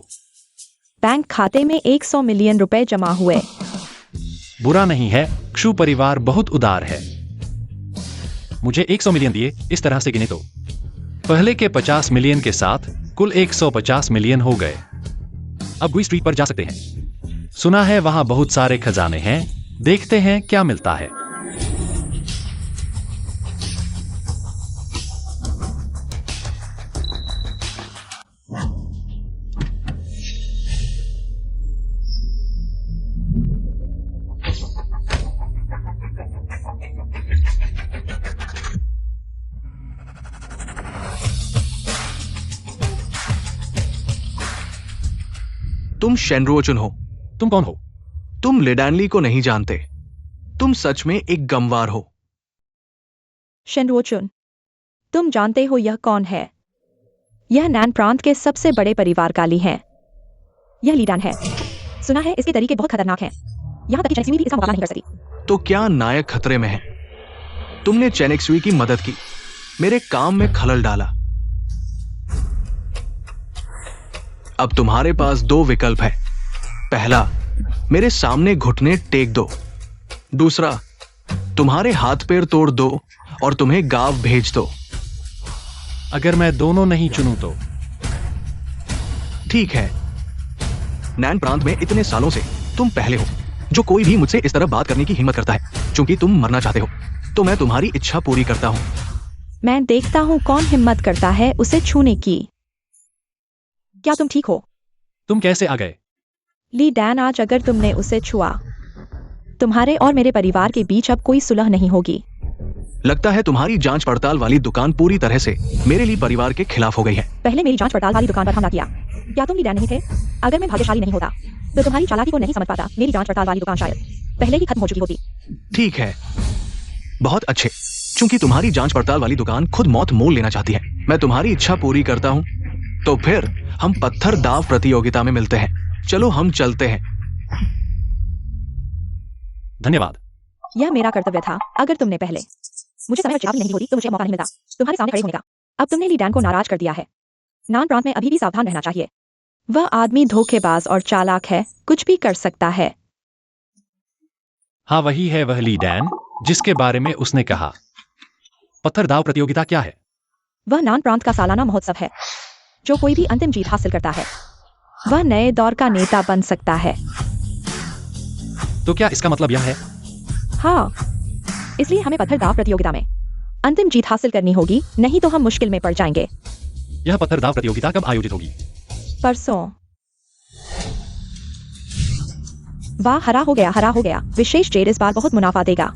बैंक खाते में 100 मिलियन रुपए जमा हुए। बुरा नहीं है, क्षु परिवार बहुत उदार है। मुझे 100 मिलियन दिए, इस तरह से गिने तो पहले के 50 मिलियन के साथ कुल 150 मिलियन हो गए। अब गुई स्ट्रीट पर जा सकते हैं। सुना है वहां बहुत सारे खजाने हैं। देखते हैं क्या मिलता है। तुम शेनरुओचुन हो। तुम कौन हो? तुम लिडैनली को नहीं जानते। तुम सच में एक गमवार हो। शेनरुओचुन, तुम जानते हो यह कौन है? यह नैन प्रांत के सबसे बड़े परिवार का ली है। यह लीडान है। सुना है इसके तरीके बहुत खतरनाक हैं। यहाँ तक कि चैनेक्सुई भी इसका मुकाबला नहीं कर सकती। तो क्या नायक खतरे में है? तुमने चैनेक्सुई की मदद की, मेरे काम में खलल डाला। अब तुम्हारे पास 2 विकल्प है। पहला, मेरे सामने घुटने टेक दो। दूसरा, तुम्हारे हाथ पैर तोड़ दो और तुम्हें गांव भेज दो। अगर मैं दोनों नहीं चुनूं तो? ठीक है। नैन प्रांत में इतने सालों से तुम पहले हो जो कोई भी मुझसे इस तरह बात करने की हिम्मत करता है। क्योंकि तुम मरना चाहते हो, तो मैं तुम्हारी इच्छा पूरी करता हूं। मैं देखता हूँ कौन हिम्मत करता है उसे छूने की। क्या तुम ठीक हो? तुम कैसे आ गए? ली डैन, आज अगर तुमने उसे छुआ, तुम्हारे और मेरे परिवार के बीच अब कोई सुलह नहीं होगी। लगता है तुम्हारी जांच पड़ताल वाली दुकान पूरी तरह से मेरे लिए परिवार के खिलाफ हो गई है। पहले मेरी जांच पड़ताल वाली दुकान पर हमला किया। क्या तुम ली डैन नहीं थे? अगर मैं भाग्यशाली नहीं होता तो तुम्हारी चालाकी को नहीं समझ पाता। मेरी जांच पड़ताल वाली दुकान शायद पहले ही खत्म हो चुकी होती। ठीक है, बहुत अच्छे। चूंकि तुम्हारी जांच पड़ताल वाली दुकान खुद मौत मोल लेना चाहती है, मैं तुम्हारी इच्छा पूरी करता हूं। तो फिर हम पत्थर दाव प्रतियोगिता में मिलते हैं। चलो हम चलते हैं। धन्यवाद। यह मेरा कर्तव्य था। अगर तुमने पहले मुझे समय पर चेतावनी नहीं होती तो मुझे मौका नहीं मिलता तुम्हारे सामने खड़े होने का। अब तुमने ली डैन को नाराज कर दिया है। नान प्रांत में अभी भी सावधान रहना चाहिए। वह आदमी धोखेबाज और चालाक है, कुछ भी कर सकता है। हाँ, वही है वह ली डैन जिसके बारे में उसने कहा। पत्थर दाव प्रतियोगिता क्या है? वह नान प्रांत का सालाना महोत्सव है। जो कोई भी अंतिम जीत हासिल करता है वह नए दौर का नेता बन सकता है। तो क्या इसका मतलब यह है? हाँ, इसलिए हमें पत्थर दाव प्रतियोगिता में अंतिम जीत हासिल करनी होगी, नहीं तो हम मुश्किल में पड़ जाएंगे। यह पत्थर दाव प्रतियोगिता कब आयोजित होगी? परसों। वाह, हरा हो गया, हरा हो गया। विशेष ट्रेड इस बार बहुत मुनाफा देगा।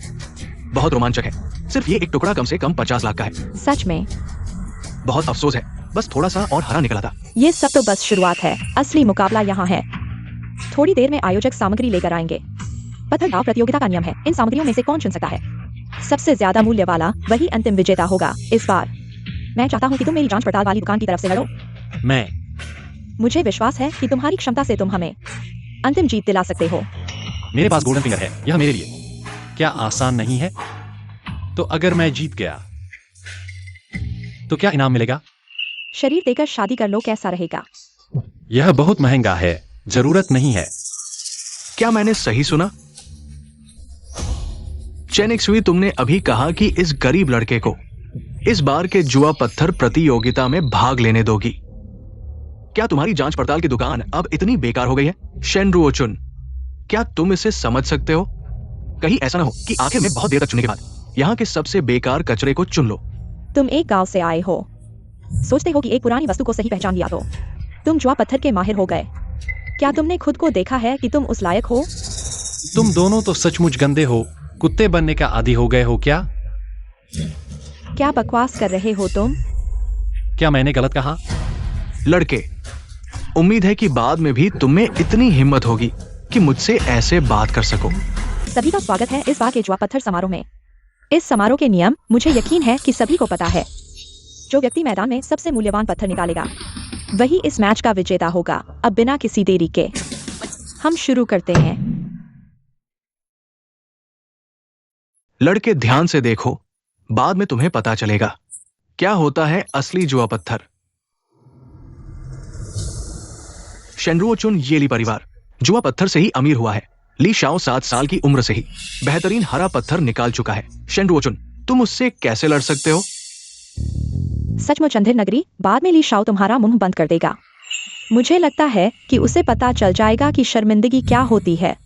बहुत रोमांचक है। सिर्फ ये एक टुकड़ा कम से कम 50 लाख का है। सच में बहुत अफसोस है, बस थोड़ा सा और हरा निकला था। ये सब तो बस शुरुआत है। असली मुकाबला यहाँ है। थोड़ी देर में आयोजक सामग्री लेकर आएंगे। पत्थर दाव प्रतियोगिता का नियम है, इन सामग्रियों में से कौन चुन सकता है? सबसे ज्यादा मूल्य वाला वही अंतिम विजेता होगा। इस बार मैं चाहता हूँ कि तुम मेरी जांच पड़ताल वाली दुकान की तरफ से लड़ो। मैं मुझे विश्वास है कि तुम्हारी क्षमता से तुम हमें अंतिम जीत दिला सकते हो। मेरे पास गोल्डन फिंगर है, यह मेरे लिए क्या आसान नहीं है? तो अगर मैं जीत गया तो क्या इनाम मिलेगा? शरीर देकर शादी कर लो, कैसा रहेगा? यह बहुत महंगा है, जरूरत नहीं है। क्या मैंने सही सुना? चेनिक्सुई, तुमने अभी कहा कि इस गरीब लड़के को इस बार के जुआ पत्थर प्रतियोगिता में भाग लेने दोगी। क्या तुम्हारी जांच पड़ताल की दुकान अब इतनी बेकार हो गई है? शेनरुओचुन, क्या तुम इसे समझ सकते हो? कहीं ऐसा ना हो कि आखिर में बहुत देर तक चुनने के बाद यहाँ के सबसे बेकार कचरे को चुन लो। तुम एक गांव से आए हो, सोचते हो कि एक पुरानी वस्तु को सही पहचान लिया तो तुम जुआ पत्थर के माहिर हो गए। क्या तुमने खुद को देखा है कि तुम उस लायक हो? तुम दोनों तो सचमुच गंदे हो, कुत्ते बनने का आदी हो गए हो क्या? क्या बकवास कर रहे हो तुम? क्या मैंने गलत कहा? लड़के, उम्मीद है कि बाद में भी तुम में इतनी हिम्मत होगी कि मुझसे ऐसे बात कर सको। सभी का स्वागत है इस बार के जुआ पत्थर समारोह में। इस समारोह के नियम मुझे यकीन है कि सभी को पता है। जो व्यक्ति मैदान में सबसे मूल्यवान पत्थर निकालेगा वही इस मैच का विजेता होगा। अब बिना किसी देरी के हम शुरू करते हैं। लड़के, ध्यान से देखो, बाद में तुम्हें पता चलेगा क्या होता है असली जुआ पत्थर। शेनरुओचुन, ये ली परिवार जुआ पत्थर से ही अमीर हुआ है। ली शाओ 7 साल की उम्र से ही बेहतरीन हरा पत्थर निकाल चुका है। शेनरुओचुन, तुम उससे कैसे लड़ सकते हो? सचमुच अंधेर नगरी, बाद में ली शाओ तुम्हारा मुंह बंद कर देगा। मुझे लगता है कि उसे पता चल जाएगा कि शर्मिंदगी क्या होती है।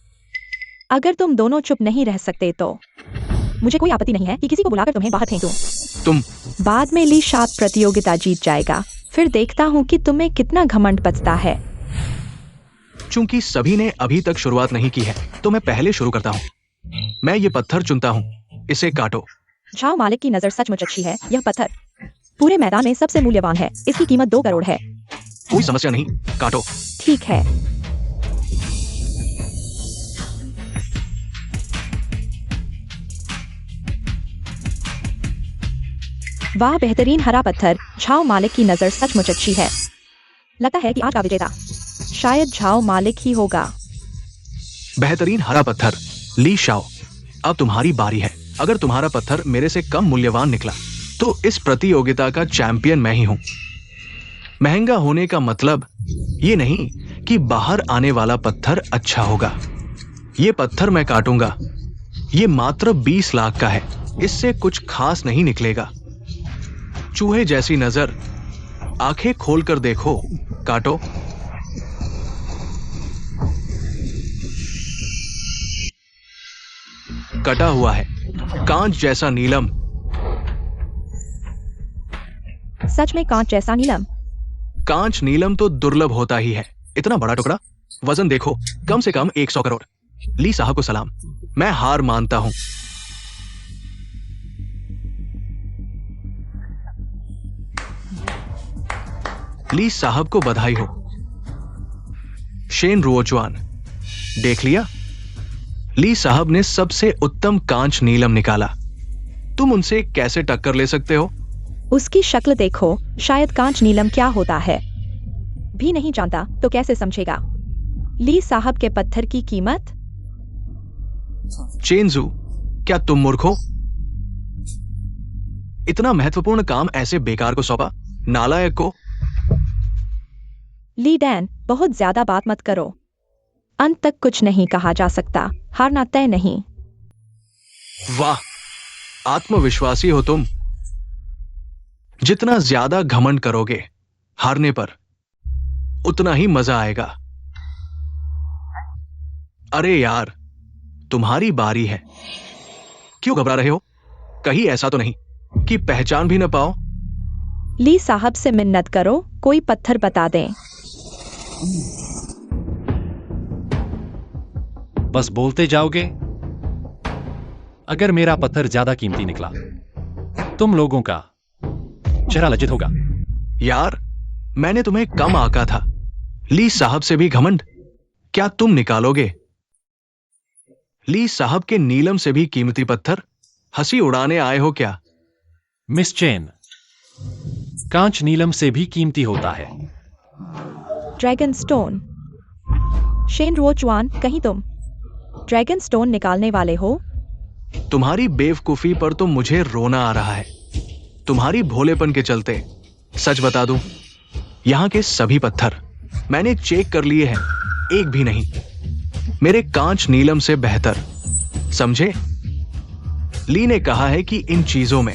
अगर तुम दोनों चुप नहीं रह सकते तो मुझे कोई आपत्ति नहीं है कि किसी को बुलाकर तुम्हें बाहर फेंक दूं। तुम बाद में ली शाओ प्रतियोगिता जीत जाएगा, फिर देखता हूँ कि तुम्हें कितना घमंड बचता है। चूंकि सभी ने अभी तक शुरुआत नहीं की है तो मैं पहले शुरू करता हूं। मैं ये पत्थर चुनता हूं, इसे काटो। झाओ मालिक की नजर सचमुच अच्छी है। यह पत्थर पूरे मैदान में सबसे मूल्यवान है। इसकी कीमत 2 करोड़ है। कोई समस्या नहीं, काटो। ठीक है। वाह, बेहतरीन हरा पत्थर। झाओ मालिक की नजर सचमुच अच्छी है। लगता है कि आज का विजेता शायद झाओ मालिक ही होगा। बेहतरीन हरा पत्थर। ली शाओ, अब तुम्हारी बारी है। अगर तुम्हारा पत्थर मेरे से कम मूल्यवान निकला तो इस प्रतियोगिता का चैंपियन मैं ही हूं। महंगा होने का मतलब ये नहीं कि बाहर आने वाला पत्थर अच्छा होगा। ये पत्थर मैं काटूंगा, ये मात्र 20 लाख का है। इससे कुछ खास नहीं निकलेगा। चूहे जैसी नजर, आंखें खोलकर देखो, काटो। कटा हुआ है, कांच जैसा नीलम। सच में कांच जैसा नीलम? कांच नीलम तो दुर्लभ होता ही है। इतना बड़ा टुकड़ा, वजन देखो, कम से कम 100 करोड़। ली साहब को सलाम, मैं हार मानता हूं। ली साहब को बधाई हो। शेनरुओचुन, देख लिया, ली साहब ने सबसे उत्तम कांच नीलम निकाला। तुम उनसे कैसे टक्कर ले सकते हो? उसकी शक्ल देखो, शायद कांच नीलम क्या होता है भी नहीं जानता तो कैसे समझेगा। ली साहब के पत्थर की कीमत? चेंजू, क्या तुम मूर्ख हो? इतना महत्वपूर्ण काम ऐसे बेकार को सौंपा, नालायक को। ली डैन, बहुत ज्यादा बात मत करो। अंत तक कुछ नहीं कहा जा सकता। हारना तय नहीं। वाह, आत्मविश्वासी हो तुम। जितना ज्यादा घमंड करोगे हारने पर, उतना ही मजा आएगा। अरे यार, तुम्हारी बारी है। क्यों घबरा रहे हो? कहीं ऐसा तो नहीं कि पहचान भी न पाओ? ली साहब से मिन्नत करो, कोई पत्थर बता दें। बस बोलते जाओगे? अगर मेरा पत्थर ज्यादा कीमती निकला, तुम लोगों का चेहरा लज्जित होगा। यार, मैंने तुम्हें कम आका था। ली साहब से भी घमंड? क्या तुम निकालोगे ली साहब के नीलम से भी कीमती पत्थर? हंसी उड़ाने आए हो क्या? मिस चेन, कांच नीलम से भी कीमती होता है। Dragon stone. शेन रुओचुआन, कहीं तुम ड्रैगन स्टोन निकालने वाले हो? तुम्हारी बेवकूफी पर तो मुझे रोना आ रहा है, तुम्हारी भोलेपन के चलते। सच बता दूं, यहाँ के सभी पत्थर मैंने चेक कर लिए हैं, एक भी नहीं मेरे कांच नीलम से बेहतर, समझे? ली ने कहा है कि इन चीजों में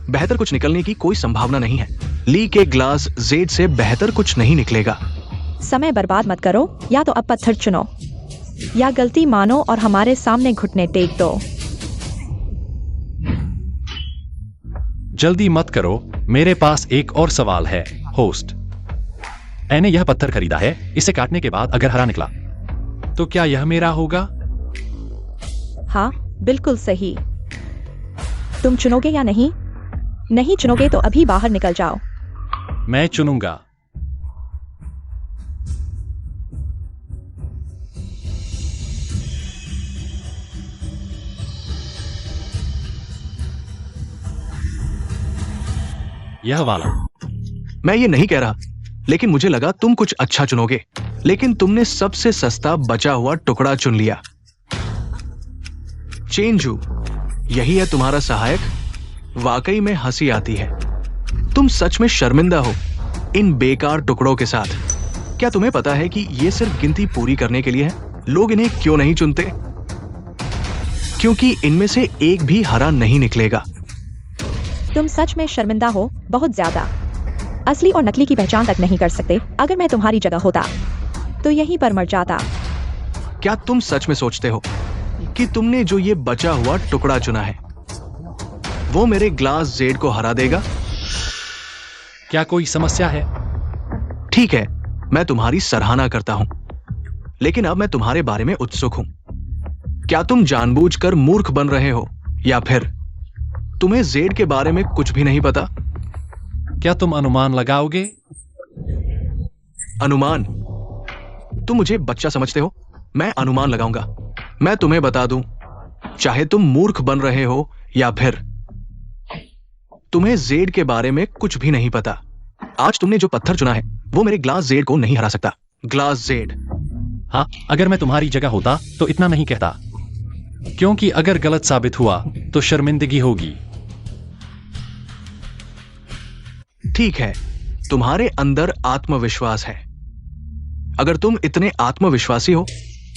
बेहतर कुछ निकलने की कोई संभावना नहीं है। ली के ग्लास जेड से बेहतर कुछ नहीं निकलेगा। समय बर्बाद मत करो, या तो अब पत्थर चुनो या गलती मानो और हमारे सामने घुटने टेक दो। जल्दी मत करो, मेरे पास एक और सवाल है होस्ट। मैंने यह पत्थर खरीदा है, इसे काटने के बाद अगर हरा निकला तो क्या यह मेरा होगा? हाँ, बिल्कुल सही। तुम चुनोगे या नहीं? नहीं चुनोगे तो अभी बाहर निकल जाओ। मैं चुनूंगा। यह वाला। मैं ये नहीं कह रहा, लेकिन मुझे लगा तुम कुछ अच्छा चुनोगे, लेकिन तुमने सबसे सस्ता बचा हुआ टुकड़ा चुन लिया। चेंजू, यही है तुम्हारा सहायक? वाकई में हंसी आती है। तुम सच में शर्मिंदा हो इन बेकार टुकड़ों के साथ। क्या तुम्हें पता है कि ये सिर्फ गिनती पूरी करने के लिए है? लोग इन्हें क्यों नहीं चुनते? क्योंकि इनमें से एक भी हरा नहीं निकलेगा। तुम सच में शर्मिंदा हो, बहुत ज्यादा। असली और नकली की पहचान तक नहीं कर सकते। अगर मैं तुम्हारी जगह होता तो यहीं पर मर जाता। क्या तुम सच में सोचते हो कि तुमने जो ये बचा हुआ टुकड़ा चुना है वो मेरे ग्लास जेड को हरा देगा? क्या कोई समस्या है? ठीक है, मैं तुम्हारी सराहना करता हूं, लेकिन अब मैं तुम्हारे बारे में उत्सुक हूं। क्या तुम जानबूझकर मूर्ख बन रहे हो, या फिर तुम्हें जेड के बारे में कुछ भी नहीं पता? क्या तुम अनुमान लगाओगे? अनुमान? तुम मुझे बच्चा समझते हो? मैं अनुमान लगाऊंगा। मैं तुम्हें बता दूं, चाहे तुम मूर्ख बन रहे हो या फिर तुम्हें जेड के बारे में कुछ भी नहीं पता, आज तुमने जो पत्थर चुना है वो मेरे ग्लास जेड को नहीं हरा सकता। Glass Z. हाँ, अगर मैं तुम्हारी जगह होता तो इतना नहीं कहता, क्योंकि अगर गलत साबित हुआ तो शर्मिंदगी होगी। ठीक है, तुम्हारे अंदर आत्मविश्वास है। अगर तुम इतने आत्मविश्वासी हो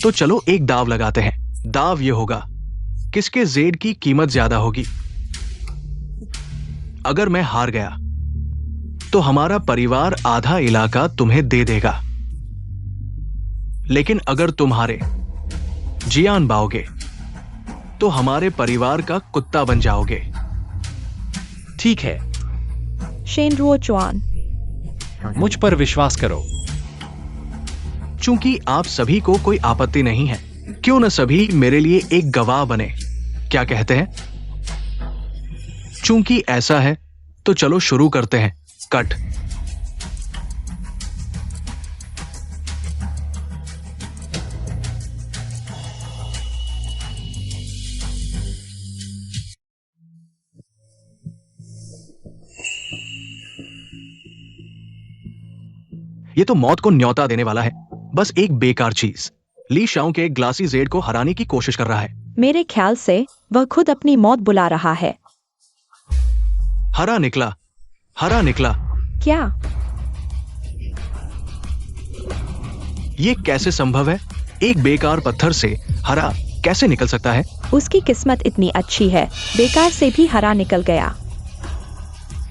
तो चलो एक दाव लगाते हैं। दाव यह होगा, किसके जेड की कीमत ज्यादा होगी। अगर मैं हार गया तो हमारा परिवार आधा इलाका तुम्हें दे देगा, लेकिन अगर तुम हारे, जियान बाओगे, तो हमारे परिवार का कुत्ता बन जाओगे। ठीक है, शेन रुओचुआन, मुझ पर विश्वास करो। चूंकि आप सभी को कोई आपत्ति नहीं है, क्यों न सभी मेरे लिए एक गवाह बने? क्या कहते हैं? चूंकि ऐसा है तो चलो शुरू करते हैं। कट। ये तो मौत को न्योता देने वाला है, बस एक बेकार चीज। ली शाओ के ग्लासी जेड को हराने की कोशिश कर रहा है। मेरे ख्याल से वह खुद अपनी मौत बुला रहा है। हरा निकला, हरा निकला। क्या? ये कैसे संभव है? एक बेकार पत्थर से हरा कैसे निकल सकता है? उसकी किस्मत इतनी अच्छी है, बेकार से भी हरा निकल गया।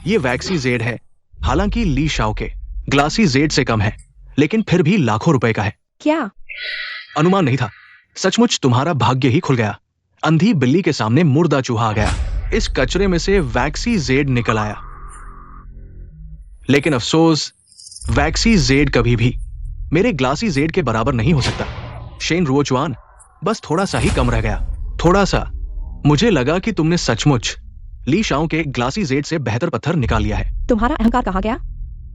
ये वैक्सी जेड है, हालांकि ली शाओ के ग्लासी जेड से कम है, लेकिन फिर भी लाखों रुपए का है। क्या? अनुमान नहीं था, सचमुच तुम्हारा भाग्य ही खुल गया। अंधी बिल्ली के सामने मुर्दा चूहा आ गया। इस कचरे में से वैक्सी जेड निकल आया, लेकिन अफसोस, वैक्सी जेड कभी भी मेरे ग्लासी जेड के बराबर नहीं हो सकता। शेन रुओचुआन, बस थोड़ा सा ही कम रह गया, थोड़ा सा। मुझे लगा कि तुमने सचमुच ली शाओ के ग्लासी जेड से बेहतर पत्थर निकाल लिया है। तुम्हारा अहंकार कहाँ गया?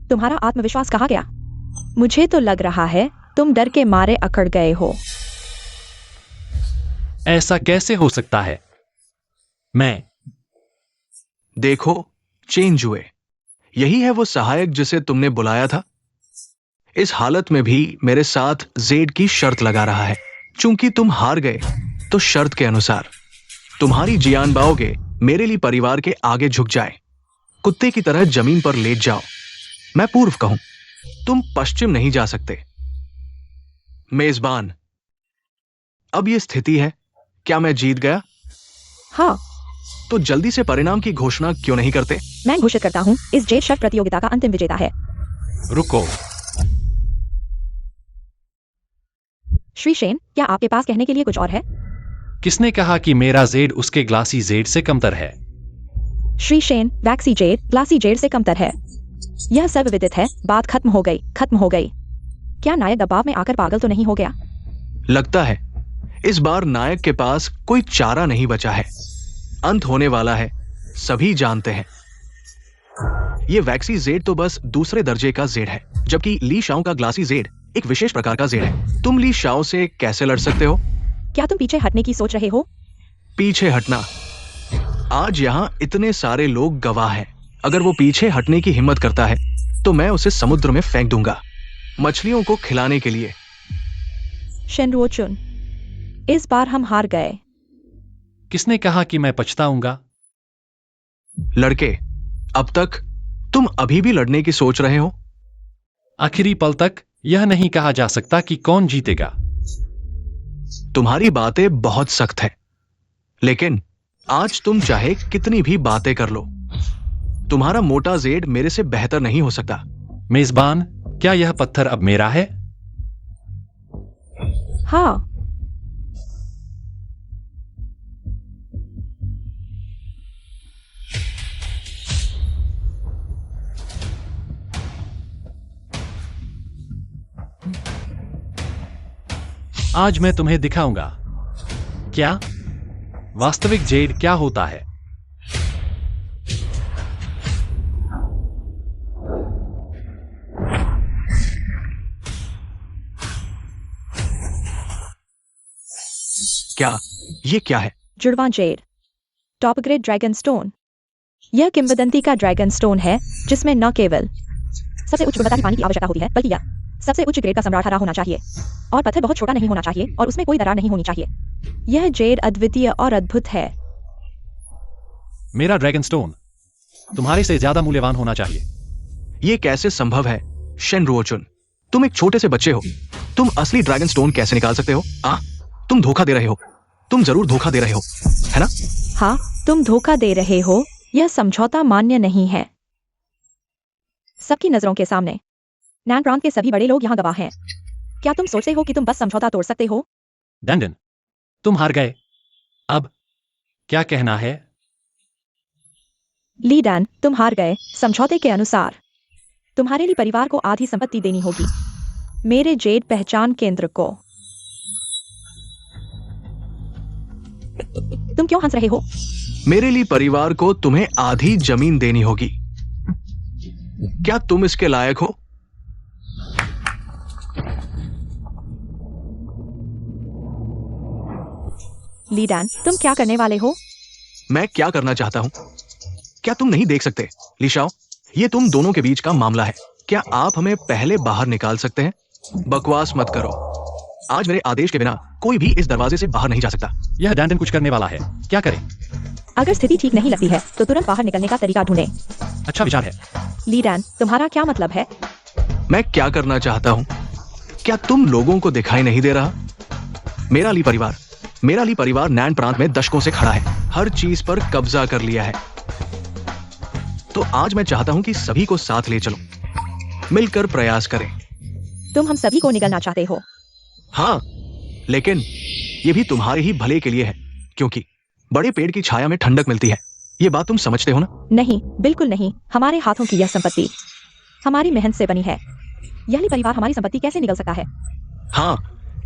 तुम्हारा आत्मविश्वास कहाँ गया? मुझे तो लग रहा है तुम डर के मारे अकड़ गए हो। ऐसा कैसे हो सकता है? मैं देखो चेंजुए, यही है वो सहायक जिसे तुमने बुलाया था। इस हालत में भी मेरे साथ जेड की शर्त लगा रहा है। चूंकि तुम हार गए तो शर्त के अनुसार तुम्हारी जियान बाओगे मेरे लिए परिवार के आगे झुक जाए, कुत्ते की तरह जमीन पर लेट जाओ। मैं पूर्व कहूं, तुम पश्चिम नहीं जा सकते। मेजबान, अब यह स्थिति है, क्या मैं जीत गया? हाँ, तो जल्दी से परिणाम की घोषणा क्यों नहीं करते? मैं घोषित करता हूँ, इस जेड शर्ट प्रतियोगिता का अंतिम विजेता है रुको। श्री शेन। क्या आपके पास कहने के लिए कुछ और है? किसने कहा कि मेरा जेड उसके ग्लासी जेड से कमतर है? श्री शेन, वैक्सी जेड ग्लासी जेड से कमतर है। यह सर्वविदित है। बात खत्म हो गई, खत्म हो गई। क्या नायक दबाव में आकर पागल तो नहीं हो गया? लगता है इस बार नायक के पास कोई चारा नहीं बचा है। अंत होने वाला है, सभी जानते हैं। ये वैक्सी जेड तो बस दूसरे दर्जे का जेड है, जबकि ली शाओ का ग्लासी जेड एक विशेष प्रकार का जेड है। तुम ली शाओ से कैसे लड़ सकते हो? क्या तुम पीछे हटने की सोच रहे हो? पीछे हटना? आज यहाँ इतने सारे लोग गवाह हैं। अगर वो पीछे हटने की हिम्मत करता है तो मैं उसे समुद्र में फेंक दूंगा, मछलियों को खिलाने के लिए। शेनरुओचुन, इस बार हम हार गए। किसने कहा कि मैं पछताऊंगा? लड़के, अब तक तुम अभी भी लड़ने की सोच रहे हो? आखिरी पल तक यह नहीं कहा जा सकता कि कौन जीतेगा। तुम्हारी बातें बहुत सख्त है, लेकिन आज तुम चाहे कितनी भी बातें कर लो, तुम्हारा मोटा जेड मेरे से बेहतर नहीं हो सकता। मेजबान, क्या यह पत्थर अब मेरा है? हाँ, आज मैं तुम्हें दिखाऊंगा क्या वास्तविक जेड क्या होता है। क्या ये क्या है? जुड़वां jade, top grade dragon stone. यह किंवदंती का ड्रैगन स्टोन है जिसमें न केवल सबसे उच्च गुणवत्ता की पानी की आवश्यकता होती है, बल्कि यह सबसे उच्च ग्रेड का सम्राट हरा होना चाहिए और पत्थर बहुत छोटा नहीं होना चाहिए और उसमें कोई दरार नहीं होनी चाहिए। यह जेड अद्वितीय और अद्भुत है। मेरा ड्रैगन स्टोन तुम्हारे से ज्यादा मूल्यवान होना चाहिए। ये कैसे संभव है? शेनरुओचुन, तुम एक छोटे से बच्चे हो, तुम असली ड्रैगन स्टोन कैसे निकाल सकते हो? तुम धोखा दे रहे हो, तुम जरूर धोखा दे रहे हो, है ना? हाँ, तुम धोखा दे रहे हो। यह समझौता मान्य नहीं है। सबकी नजरों के सामने नैन प्रांत के सभी बड़े लोग यहाँ गवाह हैं। क्या तुम सोचते हो कि तुम बस समझौता तोड़ सकते हो? डैंडन, तुम हार गए। अब क्या कहना है? ली डैन, तुम हार गए। समझौते के अनुसार तुम्हारे लिए परिवार को आधी संपत्ति देनी होगी, मेरे जेड पहचान केंद्र को। तुम क्यों हंस रहे हो? मेरे लिए परिवार को तुम्हें आधी जमीन देनी होगी। क्या तुम इसके लायक हो? ली डैन, तुम क्या करने वाले हो? मैं क्या करना चाहता हूं, क्या तुम नहीं देख सकते? ली शाओ, ये तुम दोनों के बीच का मामला है। क्या आप हमें पहले बाहर निकाल सकते हैं? बकवास मत करो। आज मेरे आदेश के बिना कोई भी इस दरवाजे से बाहर नहीं जा सकता। यह डैंडन कुछ करने वाला है, क्या करें? अगर स्थिति ठीक नहीं लगती है तो तुरंत बाहर निकलने का तरीका ढूंढें। अच्छा विचार है। ली डैन, तुम्हारा क्या मतलब है? मैं क्या करना चाहता हूं, क्या तुम लोगों को दिखाई नहीं दे रहा? मेरा ली परिवार नैन प्रांत में दशकों से खड़ा है, हर चीज पर कब्जा कर लिया है। तो आज मैं चाहता हूं कि सभी को साथ ले चलो, मिलकर प्रयास करें। तुम हम सभी को निगलना चाहते हो? हाँ, लेकिन ये भी तुम्हारे ही भले के लिए है, क्योंकि बड़े पेड़ की छाया में ठंडक मिलती है। ये बात तुम समझते हो ना? नहीं, बिल्कुल नहीं। हमारे हाथों की यह संपत्ति हमारी मेहनत से बनी है। यह परिवार हमारी संपत्ति कैसे निगल सकता है? हाँ,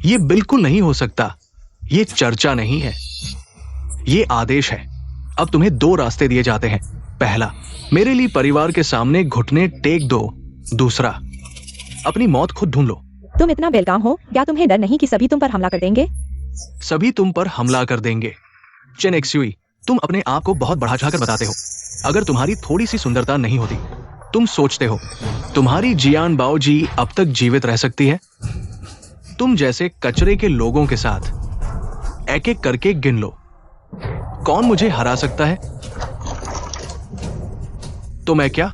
ये बिल्कुल नहीं हो सकता। ये चर्चा नहीं है, ये आदेश है। अब तुम्हें दो रास्ते दिए जाते हैं। पहला, मेरे लिए परिवार के सामने घुटने टेक दो। दूसरा, अपनी मौत खुद ढूंढ लो। तुम इतना बेलगाम हो? क्या तुम्हें डर नहीं कि सभी तुम पर हमला कर देंगे? सभी तुम पर हमला कर देंगे। चेन एक्सुई, तुम अपने आप को बहुत बढ़ा चढ़ाकर बताते हो। अगर तुम्हारी थोड़ी सी सुंदरता नहीं होती तुम सोचते हो तुम्हारी जियान बाओ जी अब तक जीवित रह सकती है? तुम जैसे कचरे के लोगों के साथ एक एक करके गिन लो, कौन मुझे हरा सकता है? तो मैं क्या?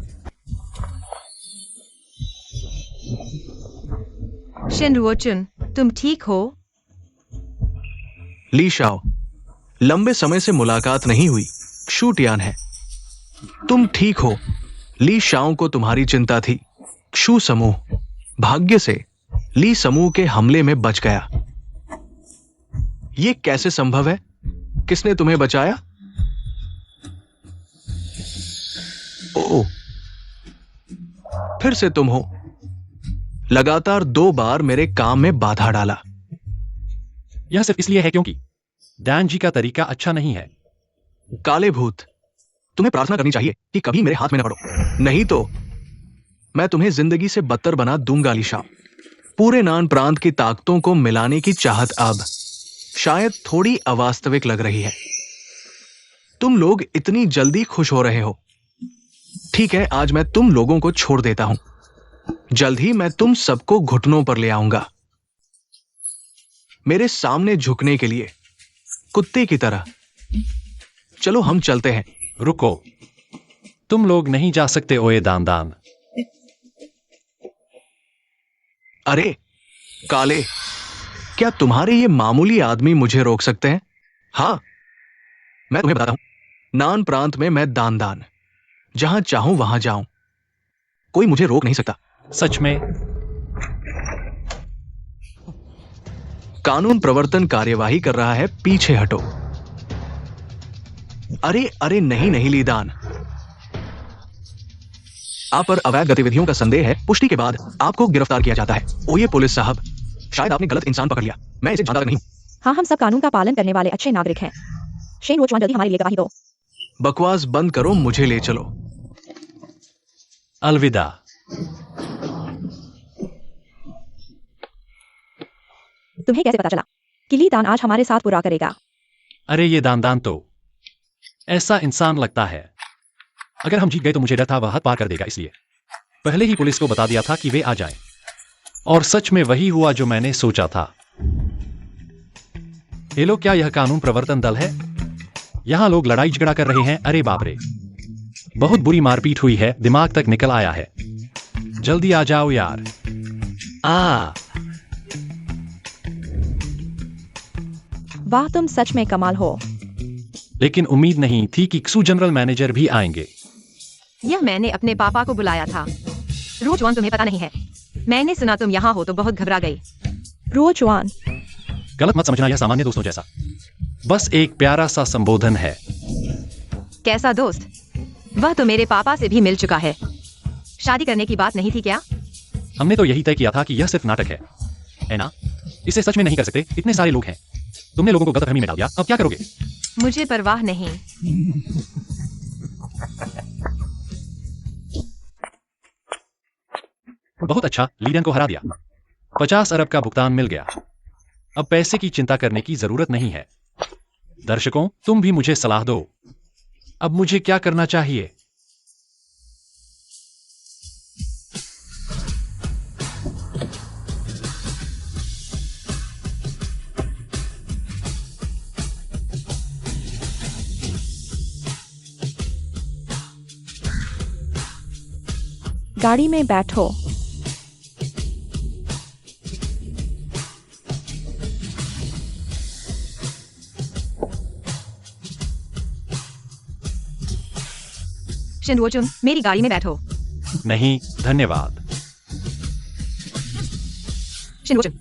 शिन रुओचुन, तुम ठीक हो? ली शाओ, लंबे समय से मुलाकात नहीं हुई। क्षु टियान है। तुम ठीक हो? ली शाओ को तुम्हारी चिंता थी। क्षु समूह भाग्य से ली समूह के हमले में बच गया। यह कैसे संभव है? किसने तुम्हें बचाया? ओ, फिर से तुम हो। लगातार 2 बार मेरे काम में बाधा डाला। यह सिर्फ इसलिए है क्योंकि डैन जी का तरीका अच्छा नहीं है। काले भूत, तुम्हें प्रार्थना करनी चाहिए कि कभी मेरे हाथ में न पड़ो, नहीं तो मैं तुम्हें जिंदगी से बदतर बना दूंगा। लिशा, पूरे नान प्रांत की ताकतों को मिलाने की चाहत अब शायद थोड़ी अवास्तविक लग रही है। तुम लोग इतनी जल्दी खुश हो रहे हो। ठीक है, आज मैं तुम लोगों को छोड़ देता हूं। जल्द ही मैं तुम सबको घुटनों पर ले आऊंगा, मेरे सामने झुकने के लिए, कुत्ते की तरह। चलो हम चलते हैं। रुको, तुम लोग नहीं जा सकते ओए दान दान। अरे काले, क्या तुम्हारे ये मामूली आदमी मुझे रोक सकते हैं? हाँ, मैं तुम्हें बताता हूं, नान प्रांत में मैं दान दान, जहां चाहूं वहां जाऊं, कोई मुझे रोक नहीं सकता। सच में? कानून प्रवर्तन कार्यवाही कर रहा है, पीछे हटो। अरे अरे नहीं नहीं लीदान, आप पर अवैध गतिविधियों का संदेह है। पुष्टि के बाद आपको गिरफ्तार किया जाता है। ओए पुलिस साहब, शायद आपने गलत इंसान पकड़ लिया। मैं इसे जानता नहीं। हाँ, हम सब कानून का पालन करने वाले अच्छे नागरिक हैं। शेन वोचवान, जल्दी हमारे लिए गवाही दो। बकवास बंद करो, मुझे ले चलो। अलविदा। तुम्हें कैसे पता चला कि ली दान आज हमारे साथ पूरा करेगा? अरे ये दान दान तो ऐसा इंसान लगता है, अगर हम जीत गए तो मुझे डर था वह हद पार कर देगा, इसलिए पहले ही पुलिस को बता दिया था कि वे आ जाएं। और सच में वही हुआ जो मैंने सोचा था। ये लोग, क्या यह कानून प्रवर्तन दल है? यहां लोग लड़ाई झगड़ा कर रहे हैं। अरे बाप रे, बहुत बुरी मारपीट हुई है, दिमाग तक निकल आया है। जल्दी आ जाओ यार। वाह, तुम सच में कमाल हो। लेकिन उम्मीद नहीं थी कि क्सू जनरल मैनेजर भी आएंगे। यह मैंने अपने पापा को बुलाया था। रोजवान, तुम्हें पता नहीं है, मैंने सुना तुम यहाँ हो तो बहुत घबरा गई। रोजवान, गलत मत समझना, यह सामान्य दोस्तों जैसा बस एक प्यारा सा संबोधन है। कैसा दोस्त? वह तो मेरे पापा से भी मिल चुका है। शादी करने की बात नहीं थी क्या? हमने तो यही तय किया था कि यह सिर्फ नाटक है ना? इसे सच में नहीं कर सकते, इतने सारे लोग हैं। तुमने लोगों को गलतफहमी में डाल दिया, अब क्या करोगे? मुझे परवाह नहीं। बहुत अच्छा, लीडन को हरा दिया। 50 अरब का भुगतान मिल गया। अब पैसे की चिंता करने की जरूरत नहीं है। दर्शकों, तुम भी मुझे सलाह दो, अब मुझे क्या करना चाहिए? गाड़ी में बैठो। शिनवोचुन, मेरी गाड़ी में बैठो। नहीं धन्यवाद। शिनवोचुन,